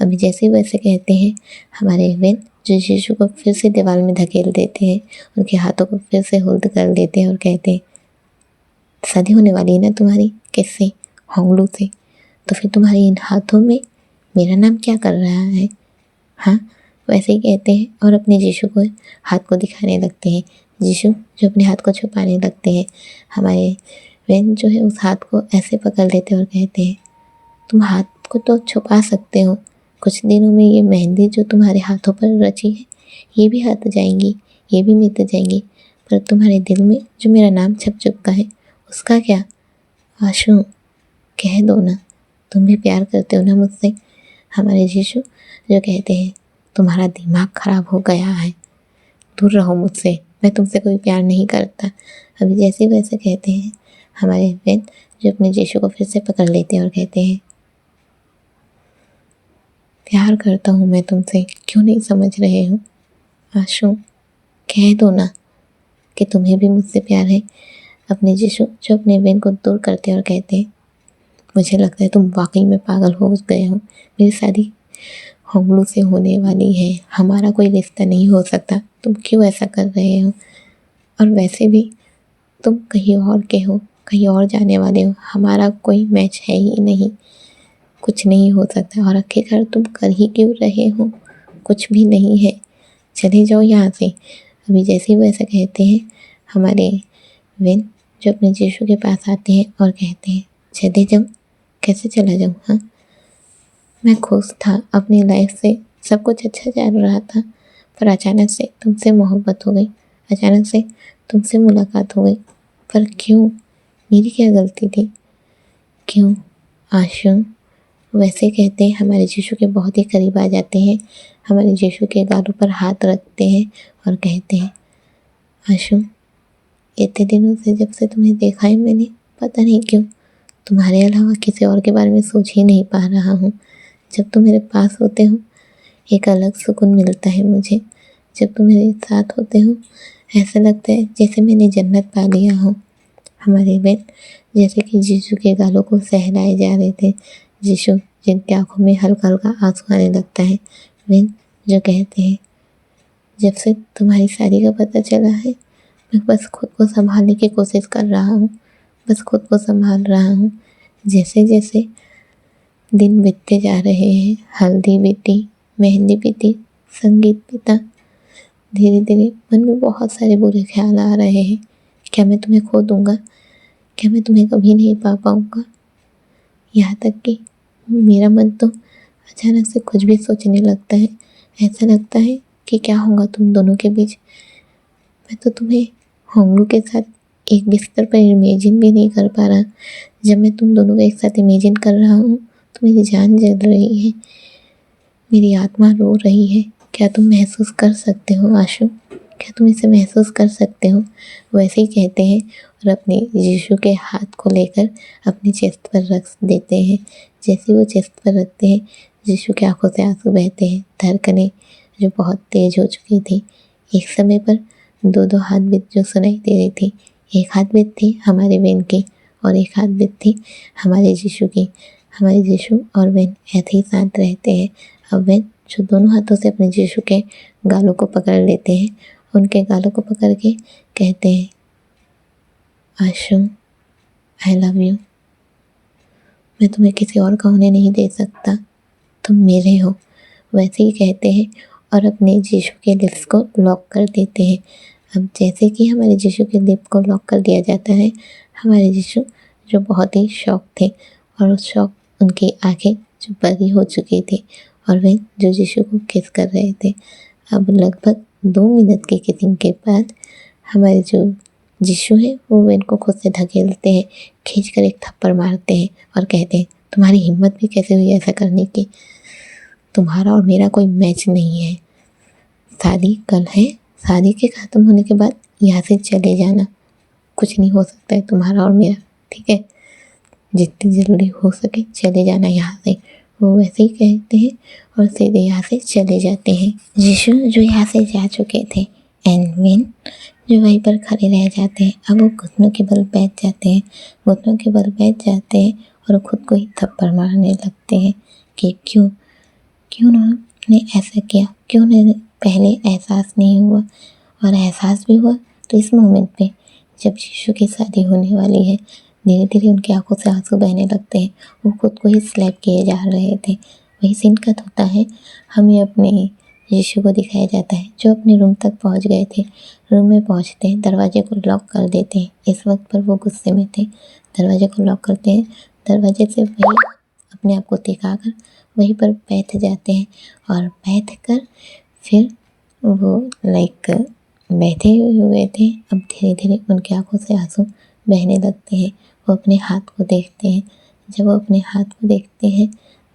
अभी जैसे वैसे कहते हैं हमारे वेन जो यीशु को फिर से दीवार में धकेल देते हैं, उनके हाथों को फिर से होल्ड कर देते हैं और कहते हैं शादी होने वाली है ना तुम्हारी, किससे? होंगलू से। तो फिर तुम्हारे इन हाथों में मेरा नाम क्या कर रहा है? हाँ, वैसे ही कहते हैं और अपने यीशु को हाथ को दिखाने लगते हैं। यीशु जो अपने हाथ को छुपाने लगते हैं, हमारे वेन जो है उस हाथ को ऐसे पकड़ लेते हैं और कहते हैं तुम हाथ को तो छुपा सकते हो, कुछ दिनों में ये मेहंदी जो तुम्हारे हाथों पर रची है ये भी हट जाएंगी, ये भी मिट जाएंगी, पर तुम्हारे दिल में जो मेरा नाम छप चुका है उसका क्या? आशु, कह दो ना, तुम भी प्यार करते हो ना मुझसे? हमारे यीशु जो कहते हैं तुम्हारा दिमाग खराब हो गया है, दूर रहो मुझसे, मैं तुमसे कोई प्यार नहीं करता। अभी जैसे वैसे कहते हैं हमारे बेन जो अपने यीशु को फिर से पकड़ लेते हैं और कहते हैं प्यार करता हूँ मैं तुमसे, क्यों नहीं समझ रहे हो? आशु, कह दो ना कि तुम्हें भी मुझसे प्यार है। अपने यीशु जो अपने बेन को दूर करते हैं और कहते हैं मुझे लगता है तुम वाकई में पागल हो गए हो, मेरी शादी होंगलू से होने वाली है, हमारा कोई रिश्ता नहीं हो सकता, तुम क्यों ऐसा कर रहे हो? और वैसे भी तुम कहीं और के हो, कहीं और जाने वाले हो, हमारा कोई मैच है ही नहीं, कुछ नहीं हो सकता। और आखिरकार तुम कर ही क्यों रहे हो? कुछ भी नहीं है, चले जाओ यहाँ से। अभी जैसे ही वो ऐसा कहते हैं हमारे विन जो अपने यीशु के पास आते हैं और कहते हैं चले जाऊँ? कैसे चला जाऊँ? हाँ, मैं खुश था, अपनी लाइफ से सब कुछ अच्छा चल रहा था, पर अचानक से तुमसे मोहब्बत हो गई, अचानक से तुमसे मुलाकात हो गई। पर क्यों? मेरी क्या गलती थी? क्यों? आशु, वैसे कहते हैं हमारे यीशु के बहुत ही करीब आ जाते हैं, हमारे यीशु के गालों पर हाथ रखते हैं और कहते हैं आशु, इतने दिनों से जब से तुम्हें देखा है मैंने, पता नहीं क्यों तुम्हारे अलावा किसी और के बारे में सोच ही नहीं पा रहा हूँ। जब तुम मेरे पास होते हो एक अलग सुकून मिलता है मुझे। जब तुम मेरे साथ होते हो ऐसा लगता है जैसे मैंने जन्नत पा लिया हो। हमारे बेन जैसे कि यीशु के गालों को सहलाए जा रहे थे, यीशु जिनकी आंखों में हल्का हल्का आंसू आने लगता है। बेन जो कहते हैं जब से तुम्हारी शादी का पता चला है मैं बस खुद को संभालने की कोशिश कर रहा हूँ, बस खुद को संभाल रहा हूँ। जैसे जैसे दिन बीतते जा रहे हैं, हल्दी बीती, मेहंदी बीती, संगीत बीता, धीरे धीरे मन में बहुत सारे बुरे ख्याल आ रहे हैं। क्या मैं तुम्हें खो दूँगा? क्या मैं तुम्हें कभी नहीं पा पाऊँगा? यहाँ तक कि मेरा मन तो अचानक से कुछ भी सोचने लगता है। ऐसा लगता है कि क्या होगा तुम दोनों के बीच। मैं तो तुम्हें होंगलू के साथ एक बिस्तर पर इमेजिन भी नहीं कर पा रहा। जब मैं तुम दोनों को एक साथ इमेजिन कर रहा हूँ तो मेरी जान जल रही है, मेरी आत्मा रो रही है। क्या तुम महसूस कर सकते हो आशु? क्या तुम इसे महसूस कर सकते हो? वैसे ही कहते हैं और अपने यीशु के हाथ को लेकर अपनी चेस्ट पर रख देते हैं। जैसे वो चेस्ट पर रखते हैं यीशु की आंखों से आंसू बहते हैं। धड़कनें जो बहुत तेज हो चुकी थी, एक समय पर दो दो हाथ बीत जो सुनाई दे रही थी। एक हाथ बीत थी हमारे बेन की और एक हाथ बीत थी हमारे यीशु की। हमारे यीशु और बेन ऐसे ही साथ रहते हैं। अब बेन जो दोनों हाथों से अपने यीशु के गालों को पकड़ लेते हैं, उनके गालों को पकड़ के कहते हैं आशु, आई लव यू। मैं तुम्हें किसी और का होने नहीं दे सकता, तुम मेरे हो। वैसे ही कहते हैं और अपने यीशु के लिप्स को लॉक कर देते हैं। अब जैसे कि हमारे यीशु के लिप को लॉक कर दिया जाता है, हमारे यीशु जो बहुत ही शॉक थे और उस शॉक उनकी आंखें जो बड़ी हो चुकी थी और वे जो यीशु को किस कर रहे थे। अब लगभग 2 मिनट की किसिंग के बाद हमारे जो यीशु है वो वेन को खुद से धकेलते हैं, खींचकर एक थप्पड़ मारते हैं और कहते हैं तुम्हारी हिम्मत भी कैसे हुई ऐसा करने की? तुम्हारा और मेरा कोई मैच नहीं है। शादी कल है, शादी के ख़त्म होने के बाद यहाँ से चले जाना, कुछ नहीं हो सकता है तुम्हारा और मेरा, ठीक है? जितनी जल्दी हो सके चले जाना यहाँ से। वो वैसे ही कहते हैं और सीधे यहाँ से चले जाते हैं। यीशु जो यहाँ से जा चुके थे एंड विन जो वहीं पर खड़े रह जाते हैं। अब वो घुटनों के बल बैठ जाते हैं, घुटनों के बल बैठ जाते हैं और खुद को ही थप्पड़ मारने लगते हैं कि क्यों उन्होंने ऐसा किया, क्यों उन्हें पहले एहसास नहीं हुआ। और एहसास भी हुआ तो इस मोमेंट पे जब यीशु की शादी होने वाली है। धीरे धीरे उनकी आंखों से आंसू बहने लगते हैं, वो खुद को ही स्लैप किए जा रहे थे। वही सीन कट होता है, हमें अपने यीशु को दिखाया जाता है जो अपने रूम तक पहुंच गए थे। रूम में पहुंचते हैं, दरवाजे को लॉक कर देते हैं। इस वक्त पर वो गुस्से में थे, दरवाजे को लॉक करते हैं, दरवाजे से वही अपने आप को टिका कर वहीं पर बैठ जाते हैं और बैठ कर फिर वो बैठे हुए थे, अब धीरे धीरे उनकी आंखों से आंसू बहने लगते हैं। वो अपने हाथ को देखते हैं। जब वो अपने हाथ को देखते हैं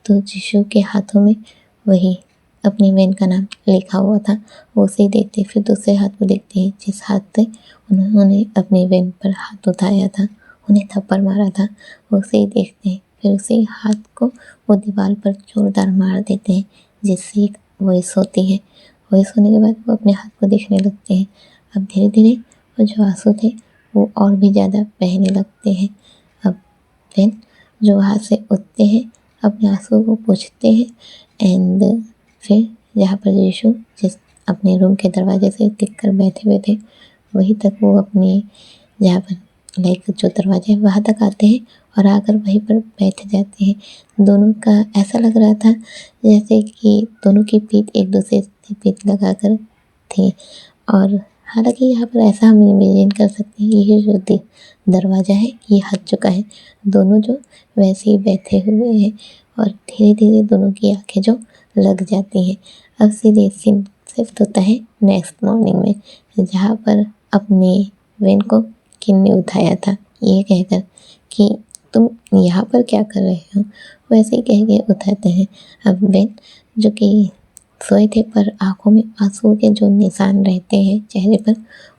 तो जीशु के हाथों में वही अपनी वैन का नाम लिखा हुआ था। वो उसे ही देखते, फिर दूसरे हाथ को देखते हैं जिस हाथ से उन्होंने अपनी वैन पर हाथ उठाया था, उन्हें थप्पड़ मारा था, वो उसे ही देखते हैं। फिर उसी हाथ को वो दीवार पर जोरदार मार देते हैं, जिससे एक वॉइस होती है। वॉइस होने के बाद वो अपने हाथ को देखने लगते हैं। अब धीरे धीरे वो जो आंसू थे वो और भी ज़्यादा बहने लगते हैं। अब फिर जो हाथ से उठते हैं, अपने आंसू को पोंछते हैं एंड फिर जहाँ पर यीशु जिस अपने रूम के दरवाजे से टिक कर बैठे हुए थे, वहीं तक वो अपने जहाँ पर लाइक जो दरवाजा है वहाँ तक आते हैं और आकर वहीं पर बैठ जाते हैं। दोनों का ऐसा लग रहा था जैसे कि दोनों की पीठ एक दूसरे से पीठ लगाकर थी। और हालांकि यहाँ पर ऐसा हम इमेजिन कर सकते हैं, ये जो दरवाज़ा है ये हट चुका है, दोनों जो वैसे ही बैठे हुए हैं और धीरे धीरे दोनों की आंखें जो लग जाती हैं। अब सीधे सीन शिफ्ट होता है नेक्स्ट मॉर्निंग में, जहाँ पर अपने वैन को किन ने उठाया था ये कहकर कि तुम यहाँ पर क्या कर रहे हो, वैसे ही कह के उठाते हैं। अब वैन जो कि सोए थे पर आंखों में आंसू के जो निशान रहते हैं चेहरे पर,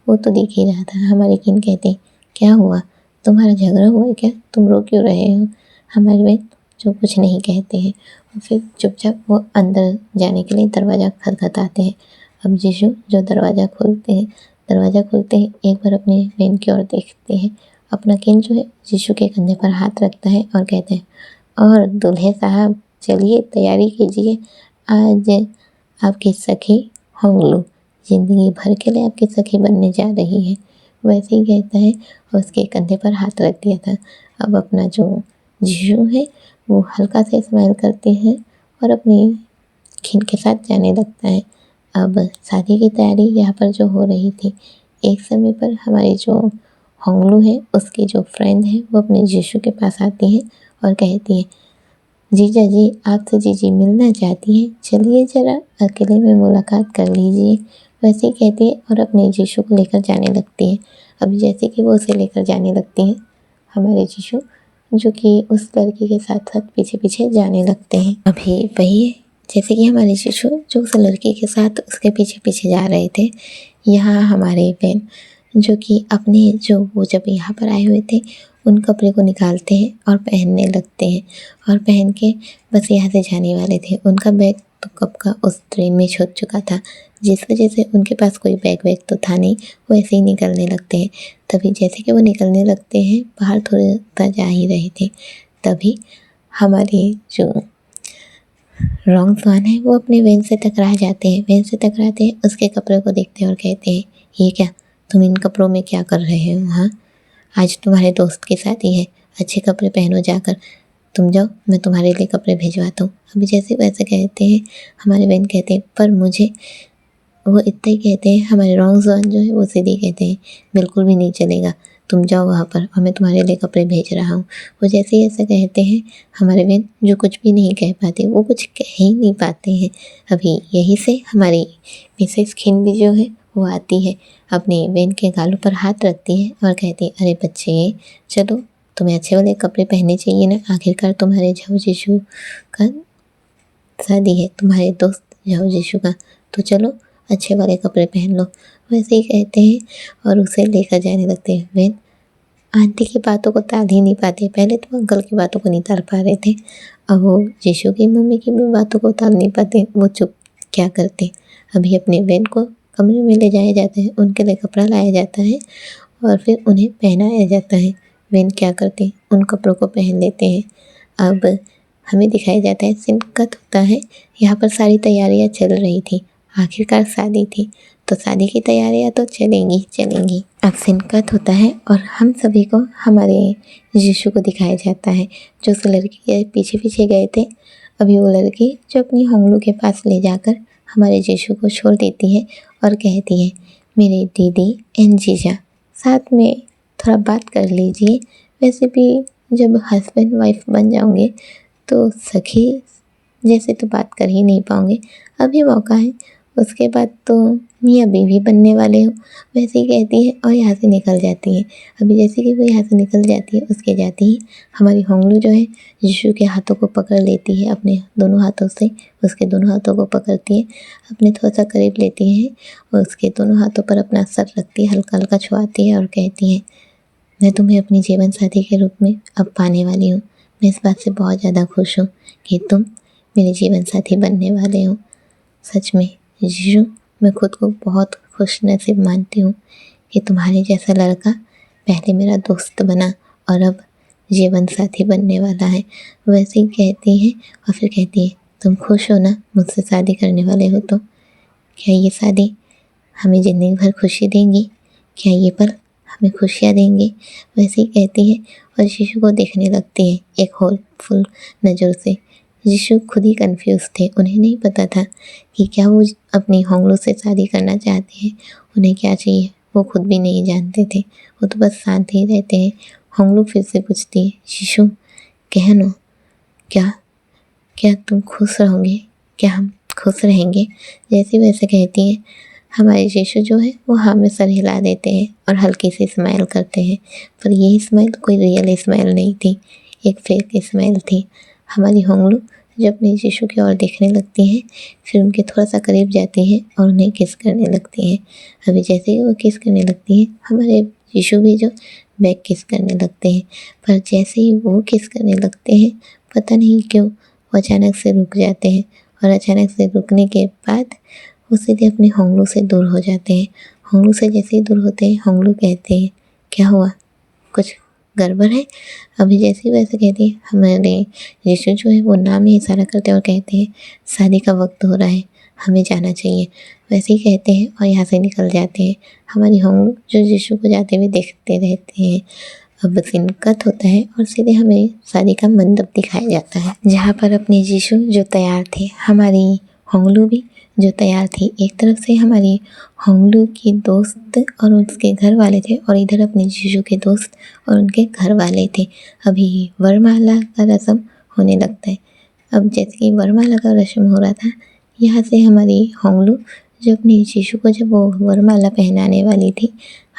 वो तो दिख ही रहा था। हमारे किन कहते क्या हुआ, तुम्हारा झगड़ा हुआ है क्या, तुम रो क्यों रहे हो। हमारे वैन जो कुछ नहीं कहते हैं और फिर चुपचाप वो अंदर जाने के लिए दरवाज़ा खटखटाते हैं। अब यीशु जो दरवाज़ा खोलते हैं एक बार अपने वैन की ओर देखते हैं। अपना किन जो है यीशु के कंधे पर हाथ रखता है और कहते हैं, और दूल्हे साहब चलिए तैयारी कीजिए, आज आपकी सखी होंगलू ज़िंदगी भर के लिए आपकी सखी बनने जा रही है। वैसे ही कहता है और उसके कंधे पर हाथ रख दिया था। अब अपना जो यीशु है वो हल्का से स्माइल करते हैं और अपनी खिन के साथ जाने लगता है। अब शादी की तैयारी यहाँ पर जो हो रही थी, एक समय पर हमारी जो होंगलू है उसकी जो फ्रेंड है वो अपने यीशु के पास आती है और कहती है, जीजा जी आपसे जीजी मिलना चाहती है, चलिए ज़रा अकेले में मुलाकात कर लीजिए। वैसे ही कहती है और अपने यीशु को लेकर जाने लगती है। अब जैसे कि वो उसे लेकर जाने लगती है, हमारे यीशु जो कि उस लड़की के साथ साथ पीछे पीछे जाने लगते हैं। अभी वही है जैसे कि हमारे यीशु जो उस लड़की के साथ उसके पीछे पीछे जा रहे थे, यहाँ हमारे बहन जो कि अपने जो वो जब यहाँ पर आए हुए थे उन कपड़े को निकालते हैं और पहनने लगते हैं और पहन के बस यहाँ से जाने वाले थे। उनका बैग तो कब का उस ट्रेन में छूट चुका था, जिस वजह से उनके पास कोई बैग वैग तो था नहीं, वो ऐसे ही निकलने लगते हैं। तभी जैसे कि वो निकलने लगते हैं, बाहर थोड़ा सा जा ही रहे थे, तभी हमारे जो रॉन्ग वन है वो अपने वैन से टकरा जाते हैं। वैन से टकराते हैं, उसके कपड़े को देखते हैं और कहते हैं, ये क्या, तुम इन कपड़ों में क्या कर रहे हो। हाँ, आज तुम्हारे दोस्त की शादी है, अच्छे कपड़े पहनो जाकर, तुम जाओ मैं तुम्हारे लिए कपड़े भिजवाता हूँ। अभी जैसे वैसे कहते हैं, हमारे बहन कहते हैं पर मुझे, वो इतना ही कहते हैं, हमारे रॉन्ग वन जो है वो सीधे कहते हैं, बिल्कुल भी नहीं चलेगा, तुम जाओ वहाँ पर और मैं तुम्हारे लिए कपड़े भेज रहा हूँ। वो जैसे ही ऐसा कहते हैं, हमारे बहन जो कुछ भी नहीं कह पाते, वो कुछ कह ही नहीं पाते हैं। अभी यहीं से हमारी मिसेस खिन भी जो है वो आती है, अपनी बहन के गालों पर हाथ रखती है और कहती है, अरे बच्चे चलो, तुम्हें अच्छे वाले कपड़े पहनने चाहिए ना, आखिरकार तुम्हारे झाऊ यीशु का शादी है, तुम्हारे दोस्त झाऊ यीशु का, तो चलो अच्छे वाले कपड़े पहन लो। वैसे ही कहते हैं और उसे लेकर जाने लगते हैं। बहन आंटी की बातों को टाल ही नहीं पाते, पहले तो अंकल की बातों को नहीं टाल पा रहे थे, अब वो यीशु की मम्मी की भी बातों को टाल नहीं पाते, वो चुप क्या करते। अभी अपने बहन को कमरे में ले जाया जाता है, उनके लिए कपड़ा लाया जाता है और फिर उन्हें पहनाया जाता है। बहन क्या करते, उन कपड़ों को पहन लेते हैं। अब हमें दिखाया जाता है सीन कट होता है, यहाँ पर सारी तैयारियाँ चल रही थी, आखिरकार शादी थी तो शादी की तैयारियां तो चलेंगी। अब सीन कट होता है और हम सभी को हमारे यीशु को दिखाया जाता है, जो उस लड़की के पीछे पीछे गए थे। अभी वो लड़की जो अपनी होंगलू के पास ले जाकर हमारे यीशु को छोड़ देती है और कहती है, मेरे दीदी एंड जीजा साथ में थोड़ा बात कर लीजिए, वैसे भी जब हस्बैंड वाइफ बन जाओगे तो सखी जैसे तो बात कर ही नहीं पाओगे, अभी मौका है, उसके बाद तो मियाँ बीवी बनने वाले हो, वैसे ही कहती है और यहाँ से निकल जाती है। अभी जैसे कि वो यहाँ से निकल जाती है, उसके जाते ही हमारी होंगलू जो है यीशु के हाथों को पकड़ लेती है, अपने दोनों हाथों से उसके दोनों हाथों को पकड़ती है, अपने थोड़ा सा करीब लेती है और उसके दोनों हाथों पर अपना सर रखती है, हल्का हल्का छुआती है और कहती है, मैं तुम्हें अपनी जीवन साथी के रूप में अब पाने वाली हूँ। मैं इस बात से बहुत ज़्यादा खुश हूँ कि तुम मेरे जीवन साथी बनने वाले हो। सच में यीशु, मैं खुद को बहुत खुश नसीब मानती हूँ कि तुम्हारे जैसा लड़का पहले मेरा दोस्त बना और अब जीवन साथी बनने वाला है। वैसे ही कहती है और फिर कहती है, तुम खुश हो ना मुझसे शादी करने वाले हो तो? क्या ये शादी हमें ज़िंदगी भर खुशी देंगी? क्या ये पल हमें खुशियाँ देंगे? वैसे ही कहती है और यीशु को देखने लगती है एक होपफुल नज़र से। यीशु खुद ही कंफ्यूज थे, उन्हें नहीं पता था कि क्या वो अपनी होंगलू से शादी करना चाहते हैं, उन्हें क्या चाहिए वो खुद भी नहीं जानते थे। वो तो बस शांत ही रहते हैं। होंगलू फिर से पूछती है, यीशु कहनो, क्या क्या तुम खुश रहोगे? क्या हम खुश रहेंगे? जैसे वैसे कहती है, हमारे यीशु जो है वो हाँ में सर हिला देते हैं और हल्की सी स्माइल करते हैं, पर यही स्माइल कोई रियल स्माइल नहीं थी, एक फेक स्माइल थी। हमारी होंगलू जब अपने यीशु की ओर देखने लगती हैं, फिर उनके थोड़ा सा करीब जाती हैं और उन्हें किस करने लगती हैं। अभी जैसे ही वो किस करने लगती हैं, हमारे यीशु भी जो बैक किस करने लगते हैं, पर जैसे ही वो किस करने लगते हैं, पता नहीं क्यों वो अचानक से रुक जाते हैं और अचानक से रुकने के बाद वो सीधे अपने होंगलू से दूर हो जाते हैं। होंगलू से जैसे ही दूर होते हैं, होंगलू कहते हैं, क्या हुआ, कुछ गड़बड़ है? अभी जैसे ही वैसे कहते हैं, हमारे यीशु जो है वो नाम ही इशारा करते हैं और कहते हैं, शादी का वक्त हो रहा है, हमें जाना चाहिए। वैसे ही कहते हैं और यहाँ से निकल जाते हैं। हमारी होंगलू जो यीशु को जाते हुए देखते रहते हैं। अब सीन कट होता है और सीधे हमें शादी का मंडप दिखाया जाता है, जहाँ पर अपने यीशु जो तैयार थे, हमारी होंगलू भी जो तैयार थी। एक तरफ से हमारी होंगलू की दोस्त और उसके घर वाले थे और इधर अपने यीशु के दोस्त और उनके घर वाले थे। अभी वरमाला का रस्म होने लगता है। अब जैसे कि वरमाला का रस्म हो रहा था, यहाँ से हमारी होंगलू जो अपने यीशु को जब वो वरमाला पहनाने वाली थी,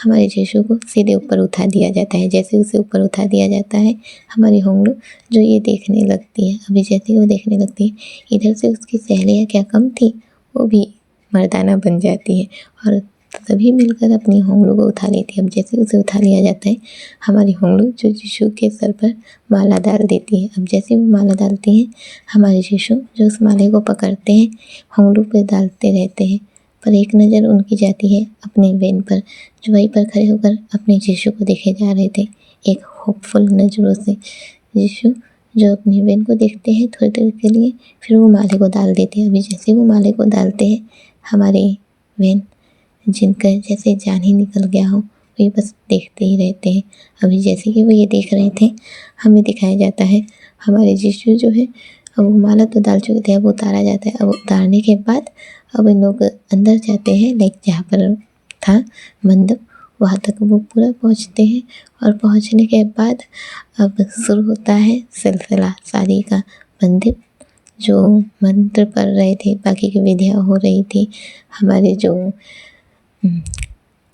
हमारे यीशु को सीधे ऊपर उठा दिया जाता है। जैसे उसे ऊपर उठा दिया जाता है, हमारी होंगलू जो ये देखने लगती है। अभी जैसे वो देखने लगती है, इधर से उसकी सहेलियाँ क्या कम थी, वो भी मर्दाना बन जाती है और सभी मिलकर अपनी होंगलू को उठा लेती है। अब जैसे उसे उठा लिया जाता है, हमारी होंगलू जो यीशु के सर पर माला डाल देती है। अब जैसे वो माला डालती है, हमारे यीशु जो उस माले को पकड़ते हैं, होंगलू पे डालते रहते हैं, पर एक नज़र उनकी जाती है अपने वेन पर, जो वहीं पर खड़े होकर अपने यीशु को देखे जा रहे थे एक होपफुल नज़रों से। यीशु जो अपनी वेन को देखते हैं थोड़ी देर के लिए, फिर वो माले को डाल देते हैं। अभी जैसे वो माले को डालते हैं, हमारे वेन जिनका जैसे जान ही निकल गया हो, वही बस देखते ही रहते हैं। अभी जैसे कि वो ये देख रहे थे, हमें दिखाया जाता है हमारे यीशु जो है, अब वो माला तो डाल चुके थे, अब उतारा जाता है। अब उतारने के बाद अब इन लोग अंदर जाते हैं, लाइक जहाँ पर था मंडप, वहाँ तक वो पूरा पहुँचते हैं और पहुँचने के बाद अब शुरू होता है सिलसिला शादी का। पंडित जो मंत्र पढ़ रहे थे, बाकी की विधियाँ हो रही थी, हमारे जो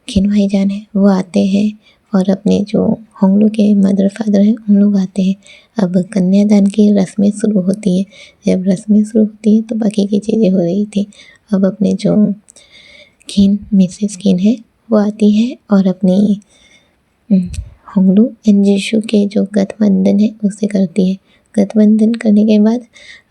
खिन भाईजान है वो आते हैं और अपने जो होंगलू के मदर फादर हैं उन लोग आते हैं। अब कन्यादान की रस्में शुरू होती हैं। जब रस्में शुरू होती हैं तो बाकी की चीज़ें हो रही थी। अब अपने जो खिन मिसेस खिन है वो आती है और अपनी होंगलू एंड यीशु के जो गठबंधन है उसे करती है। गठबंधन करने के बाद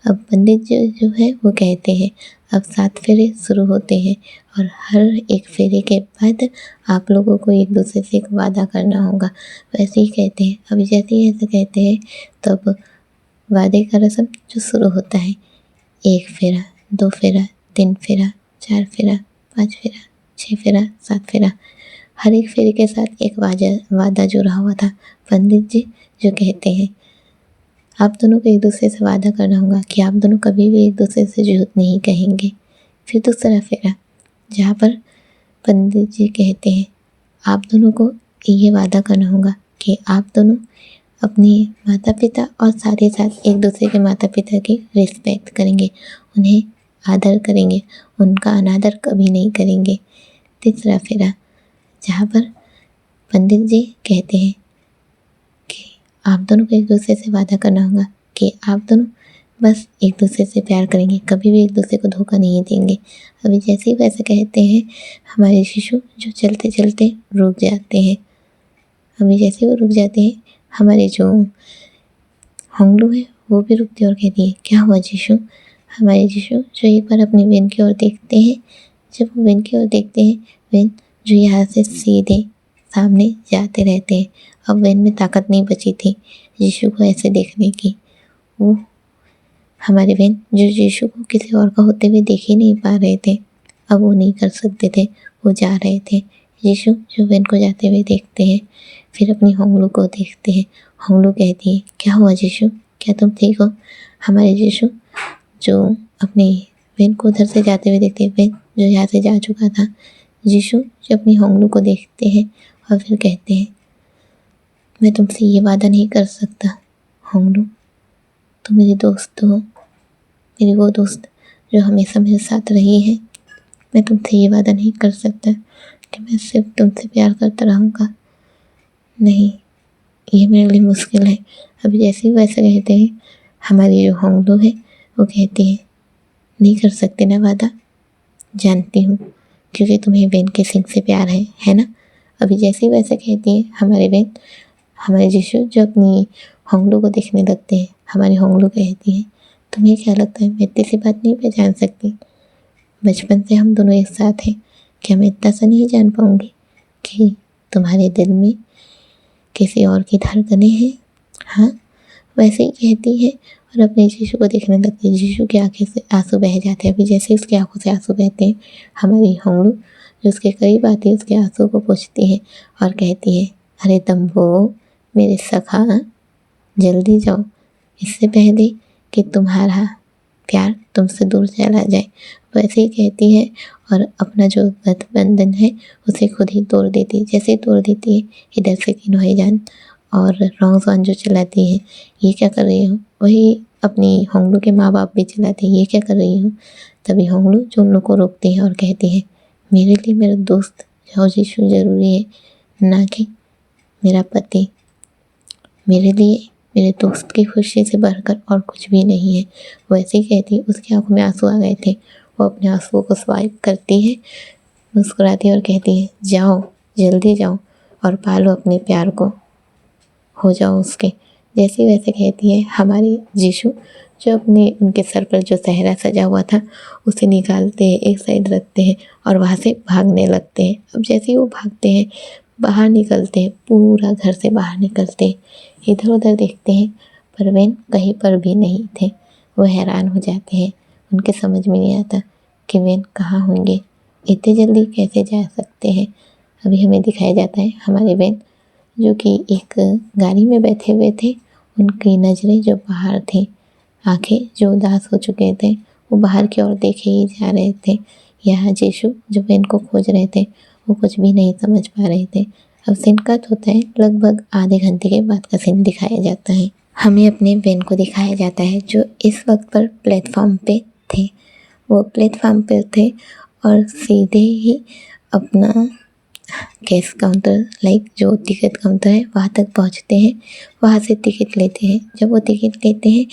अब पंडित जो है वो कहते हैं अब 7 फेरे शुरू होते हैं और हर एक फेरे के बाद आप लोगों को एक दूसरे से एक वादा करना होगा। वैसे ही कहते हैं। अभी जैसे ही ऐसे कहते हैं तब वादे का रस्म जो शुरू होता है, 1 फेरा, 2 फेरा, 3 फेरा, 4 फेरा, 5 फेरा, 6 फेरा, 7 फेरा, हर एक फेरे के साथ एक वादा जुड़ा हुआ था। पंडित जी जो कहते हैं आप दोनों को एक दूसरे से वादा करना होगा कि आप दोनों कभी भी एक दूसरे से झूठ नहीं कहेंगे। फिर दूसरा फेरा जहाँ पर पंडित जी कहते हैं आप दोनों को ये वादा करना होगा कि आप दोनों अपने माता पिता और साथ ही साथ एक दूसरे के माता पिता की रिस्पेक्ट करेंगे, उन्हें आदर करेंगे, उनका अनादर कभी नहीं करेंगे। तीसरा फेरा, जहाँ पर पंडित जी कहते हैं कि आप दोनों को एक दूसरे से वादा करना होगा कि आप दोनों बस एक दूसरे से प्यार करेंगे, कभी भी एक दूसरे को धोखा नहीं देंगे। अभी जैसे ही वैसे कहते हैं, हमारे शिशु जो चलते चलते रुक जाते हैं। अभी जैसे वो रुक जाते हैं, हमारे जो होंगलू है वो भी रुकती है और कहती है, क्या हुआ जीशु? हमारे जीशु जो एक बार अपनी बहन की ओर देखते हैं, जब वो बहन की ओर देखते हैं, बहन जो यहाँ से सीधे सामने जाते रहते हैं। अब बहन में ताकत नहीं बची थी जीशु को ऐसे देखने की। वो हमारे बहन जो यीशु को किसी और का होते हुए देख ही नहीं पा रहे थे, अब वो नहीं कर सकते थे, वो जा रहे थे। यीशु जो बहन को जाते हुए देखते हैं, फिर अपनी होंगलू को देखते हैं। होंगलू कहती है, क्या हुआ यीशु, क्या तुम ठीक हो? हमारे यीशु जो अपनी बहन को उधर से जाते हुए देखते हैं, बहन जो यहाँ से जा चुका था। यीशु जो अपनी होंगलू को देखते हैं और फिर कहते हैं, मैं तुमसे ये वादा नहीं कर सकता होंगलू, तुम मेरी दोस्त हो, मेरी वो दोस्त जो हमेशा मेरे साथ रही है। मैं तुमसे ये वादा नहीं कर सकता कि मैं सिर्फ तुमसे प्यार करता रहूँगा। नहीं, ये मेरे लिए मुश्किल है। अभी जैसे ही वैसे कहते हैं, हमारी जो होंगलू है वो कहती है, नहीं कर सकते ना वादा? जानती हूँ, क्योंकि तुम्हें बहन के सिंह से प्यार है ना? अभी जैसे ही वैसे कहती है, हमारे बहन हमारे यीशु जो अपनी होंगलू को देखने लगते हैं। हमारी होंगलू कहती है, तुम्हें क्या लगता है मैं इतनी सी बात नहीं पहचान सकती? बचपन से हम दोनों एक साथ हैं, क्या मैं इतना सा नहीं जान पाऊँगी कि तुम्हारे दिल में किसी और की धड़कनें हैं? हाँ, वैसे ही कहती है और अपने यीशु को देखने लगती है। यीशु की आंखें से आंसू बह जाते हैं। अभी जैसे ही उसकी आंखों से आंसू बहते हैं, हमारी होंगलू जो उसके करीब आती है, उसके आंसू को पोंछती है और कहती है, अरे दम्भो, मेरे सखा, जल्दी जाओ, इससे पहले कि तुम्हारा प्यार तुमसे दूर चला जाए। वैसे ही कहती है और अपना जो गठबंधन है उसे खुद ही तोड़ देती है। जैसे ही तोड़ देती है, इधर से किन्होई जान और रोंगसान जो चिल्लाती है, ये क्या कर रही हो? वही अपनी होंगलू के माँ बाप भी चिल्लाते हैं, ये क्या कर रही हो? तभी होंगलू जो उन लोग को रोकती है और कहती है, मेरे लिए मेरा दोस्त यीशु ज़रूरी है, ना कि मेरा पति। मेरे लिए मेरे दोस्त की खुशी से बढ़कर और कुछ भी नहीं है। वैसे ही कहती है, उसकी आंखों में आंसू आ गए थे। वो अपने आंसुओं को स्वाइप करती है, मुस्कुराती है और कहती है, जाओ, जल्दी जाओ और पालो अपने प्यार को, हो जाओ उसके। जैसे वैसे कहती है, हमारे यीशु जो अपने उनके सर पर जो सेहरा सजा हुआ था उसे निकालते हैं, एक साइड रखते हैं और वहाँ से भागने लगते हैं। अब जैसे ही वो भागते हैं, बाहर निकलते हैं, पूरा घर से बाहर निकलते हैं, इधर उधर देखते हैं, पर वेन कहीं पर भी नहीं थे। वो हैरान हो जाते हैं, उनके समझ में नहीं आता कि वेन कहाँ होंगे, इतने जल्दी कैसे जा सकते हैं। अभी हमें दिखाया जाता है हमारे वेन जो कि एक गाड़ी में बैठे हुए थे, उनकी नज़रें जो बाहर थी, आंखें जो उदास हो चुके थे, वो बाहर की ओर देखे ही जा रहे थे। यहाँ यीशु जो वेन को खोज रहे थे, वो कुछ भी नहीं समझ पा रहे थे। अब सीन कट होता है, लगभग आधे घंटे के बाद का सीन दिखाया जाता है। हमें अपने बहन को दिखाया जाता है जो इस वक्त पर प्लेटफॉर्म पे थे। वो प्लेटफॉर्म पे थे और सीधे ही अपना कैश काउंटर जो टिकट काउंटर है वहाँ तक पहुँचते हैं, वहाँ से टिकट लेते हैं। जब वो टिकट लेते हैं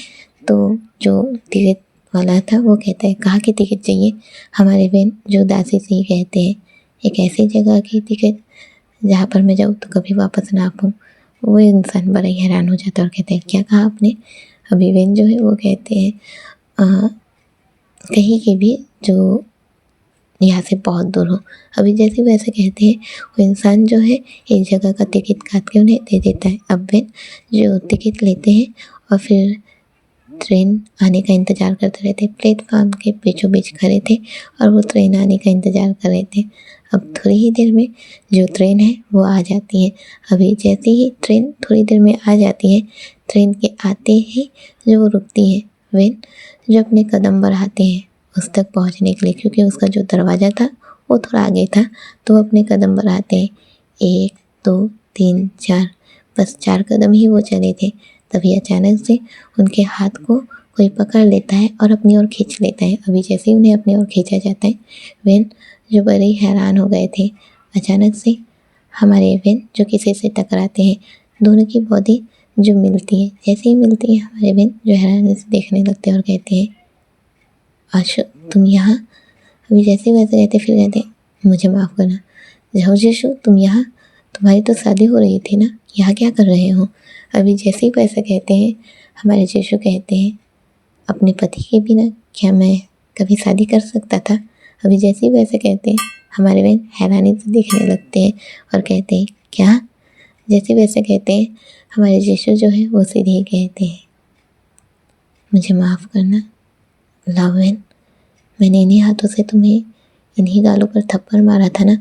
तो जो टिकट वाला था वो कहता है, कहाँ की टिकट चाहिए? हमारे बहन जो दासी से ही कहते हैं, एक ऐसी जगह की टिकट जहाँ पर मैं जाऊँ तो कभी वापस ना आऊँ। वो इंसान बड़ा ही हैरान हो जाता है और कहते हैं, क्या कहा आपने? अभी बहन जो है वो कहते हैं, कहीं की भी जो यहाँ से बहुत दूर हो। अभी जैसे वैसे कहते हैं, वो इंसान जो है एक जगह का टिकट काट के उन्हें दे देता है। अब वे जो टिकट लेते हैं और फिर ट्रेन आने का इंतज़ार करते रहते। प्लेटफार्म के बीचों बीच खड़े थे और वो ट्रेन आने का इंतज़ार कर रहे थे। अब थोड़ी ही देर में जो ट्रेन है वो आ जाती है। अभी जैसे ही ट्रेन थोड़ी देर में आ जाती है, ट्रेन के आते ही जो वो रुकती है, वे जो अपने कदम बढ़ाते हैं उस तक पहुंचने के लिए, क्योंकि उसका जो दरवाज़ा था वो थोड़ा आगे था, तो वो अपने कदम बढ़ाते हैं। 1 2 3 4, बस 4 कदम ही वो चले थे, तभी अचानक से उनके हाथ को कोई पकड़ लेता है और अपनी ओर खींच लेता है। अभी जैसे ही उन्हें अपनी ओर खींचा जाता है, वेन जो बड़े हैरान हो गए थे, अचानक से हमारे वेन जो किसी से टकराते हैं, दोनों की बॉडी जो मिलती है, जैसे ही मिलती है हमारे वेन जो हैरानी से देखने लगते हैं और कहते हैं, आशु तुम यहाँ? अभी जैसे ही वैसे कहते फिर कहते हैं, मुझे माफ़ करना। जाओ जीशु, तुम यहाँ? तुम्हारी तो शादी हो रही थी ना, यहाँ क्या कर रहे हो? अभी जैसे ही वैसा कहते हैं, हमारे जीशु कहते हैं, अपने पति के बिना क्या मैं कभी शादी कर सकता था? अभी जैसे ही वैसे कहते हैं, हमारे बहन हैरानी से देखने लगते हैं और कहते हैं, क्या? जैसे वैसे कहते हैं, हमारे जीशु जो है वो सीधे ही कहते हैं, मुझे माफ़ करना लावेन, मैंने इन्हीं हाथों से तुम्हें इन्हीं गालों पर थप्पड़ मारा था ना।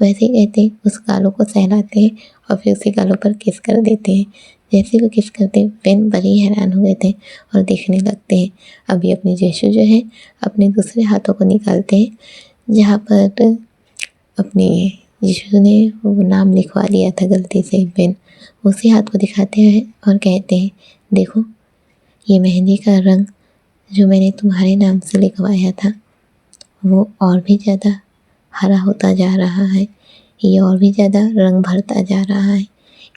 वैसे ही कहते उस गालों को सहलाते हैं और फिर उसी गालों पर किस कर देते हैं। जैसे वो किस करते हैं, वेन बड़ी हैरान हो गए थे और देखने लगते हैं। अभी अपने यीशु जो है अपने दूसरे हाथों को निकालते हैं, जहाँ पर अपने यीशु ने वो नाम लिखवा लिया था गलती से, वेन उसी हाथ को दिखाते हैं और कहते हैं, देखो ये मेहंदी का रंग जो मैंने तुम्हारे नाम से लिखवाया था वो और भी ज़्यादा हरा होता जा रहा है, ये और भी ज़्यादा रंग भरता जा रहा है।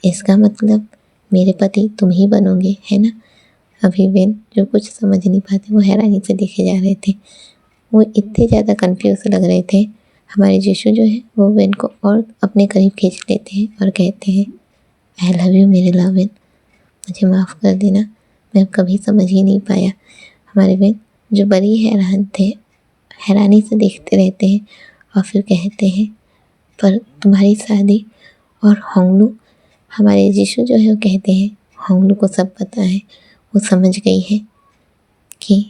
इसका मतलब मेरे पति तुम ही बनोगे, है ना? अभी वेन जो कुछ समझ नहीं पाते वो हैरानी से देखे जा रहे थे, वो इतने ज़्यादा कंफ्यूज लग रहे थे। हमारे यीशु जो है वो वेन को और अपने करीब खींच लेते हैं और कहते हैं, आई लव यू मेरे लावेन, मुझे माफ़ कर देना, मैं कभी समझ ही नहीं पाया। हमारे वेन जो बड़ी हैरान थे, हैरानी से देखते रहते हैं और फिर कहते हैं, पर तुम्हारी शादी और होंगलू, हमारे यीशु जो है वो कहते हैं, होंगलू को सब पता है, वो समझ गई है कि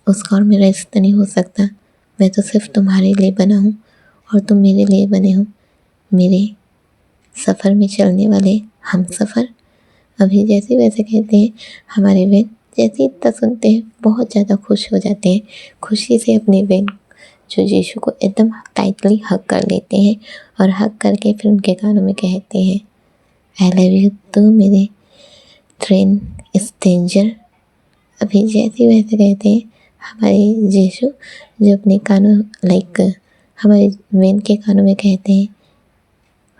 उसका और मेरा रिश्ता नहीं हो सकता। मैं तो सिर्फ तुम्हारे लिए बना हूँ और तुम मेरे लिए बने हो, मेरे सफ़र में चलने वाले हम सफ़र। अभी जैसे वैसे कहते हैं, हमारे वेन जैसे इतना सुनते हैं बहुत ज़्यादा खुश हो जाते हैं। खुशी से अपने वेन जो यीशु को एकदम टाइटली हग कर लेते हैं और हग करके फिर उनके कानों में कहते हैं, आई लव यू तो मेरे ट्रेन स्ट्रेंजर। अभी जैसे वैसे कहते हैं, हमारे यीशु जो अपने कानों हमारे वेन के कानों में कहते हैं,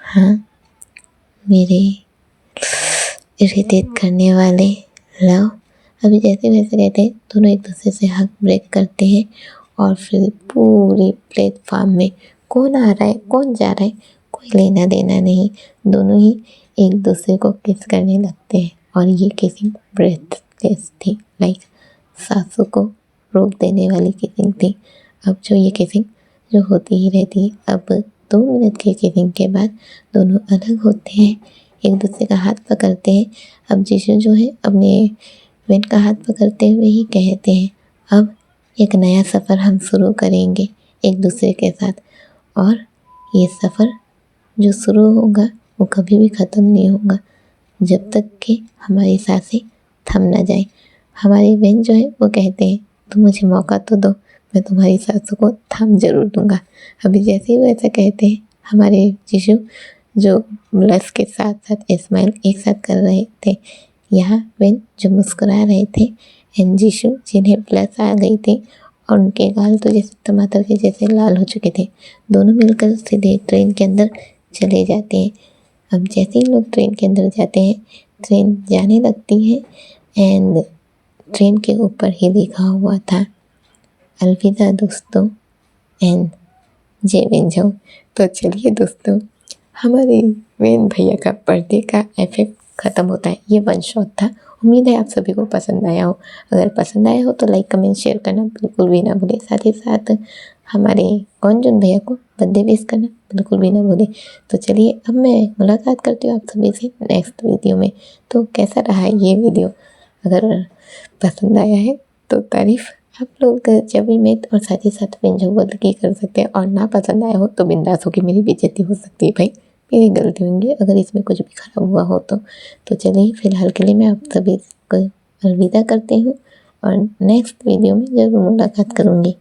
हाँ मेरे इरिटेट करने वाले लव। अभी जैसे वैसे कहते हैं, दोनों एक दूसरे से हक ब्रेक करते हैं और फिर पूरे प्लेटफॉर्म में कौन आ रहा है कौन जा रहा है कोई लेना देना नहीं, दोनों ही एक दूसरे को किस करने लगते हैं। और ये किसिंग ब्रेथलेस थी, सांसों को रोक देने वाली किसिंग थी। अब जो ये किसिंग जो होती ही रहती है, अब 2 मिनट की किसिंग के बाद दोनों अलग होते हैं, एक दूसरे का हाथ पकड़ते हैं। अब यीशु जो है अपने वेन का हाथ पकड़ते हुए ही कहते हैं, अब एक नया सफ़र हम शुरू करेंगे एक दूसरे के साथ, और ये सफ़र जो शुरू होगा वो कभी भी ख़त्म नहीं होगा जब तक कि हमारी सांसें थम ना जाए। हमारे वेन जो है वो कहते हैं, तुम मुझे मौका तो दो, मैं तुम्हारी सांसों को थाम जरूर दूंगा। अभी जैसे ही वो ऐसा कहते हैं, हमारे यीशु जो ब्लस के साथ साथ स्माइल एक साथ कर रहे थे, यहाँ वेन जो मुस्कुरा रहे थे, एंड यीशु जिन्हें ब्लस आ गई थी और उनके गाल तो जैसे टमाटर के जैसे लाल हो चुके थे, दोनों मिलकर सीधे ट्रेन के अंदर चले जाते हैं। अब जैसे ही लोग ट्रेन के अंदर जाते हैं, ट्रेन जाने लगती है एंड ट्रेन के ऊपर ही लिखा हुआ था, अलविदा दोस्तों एंड जय वेन जाओ। तो चलिए दोस्तों, हमारे वेन भैया का बर्थडे का इफेक्ट ख़त्म होता है। ये 1 शॉट था। उम्मीद है आप सभी को पसंद आया हो। अगर पसंद आया हो तो लाइक कमेंट शेयर करना बिल्कुल भी ना भूलें। साथ ही साथ हमारे कौन भैया को बर्थडे विश करना बिल्कुल भी ना भूलें। तो चलिए अब मैं मुलाकात करती हूँ आप सभी से नेक्स्ट वीडियो में। तो कैसा रहा ये वीडियो? अगर पसंद आया है तो तारीफ़ आप लोग जब भी मेट और साथ ही साथ व्यंजन बोल के कर सकते हैं, और ना पसंद आया हो तो बिंदास होकर मेरी बेइज्जती हो सकती है भाई, मेरी गलती होंगी अगर इसमें कुछ भी खराब हुआ हो तो चलिए फिलहाल के लिए मैं आप सभी को अलविदा करती हूँ और नेक्स्ट वीडियो में ज़रूर मुलाकात करूँगी।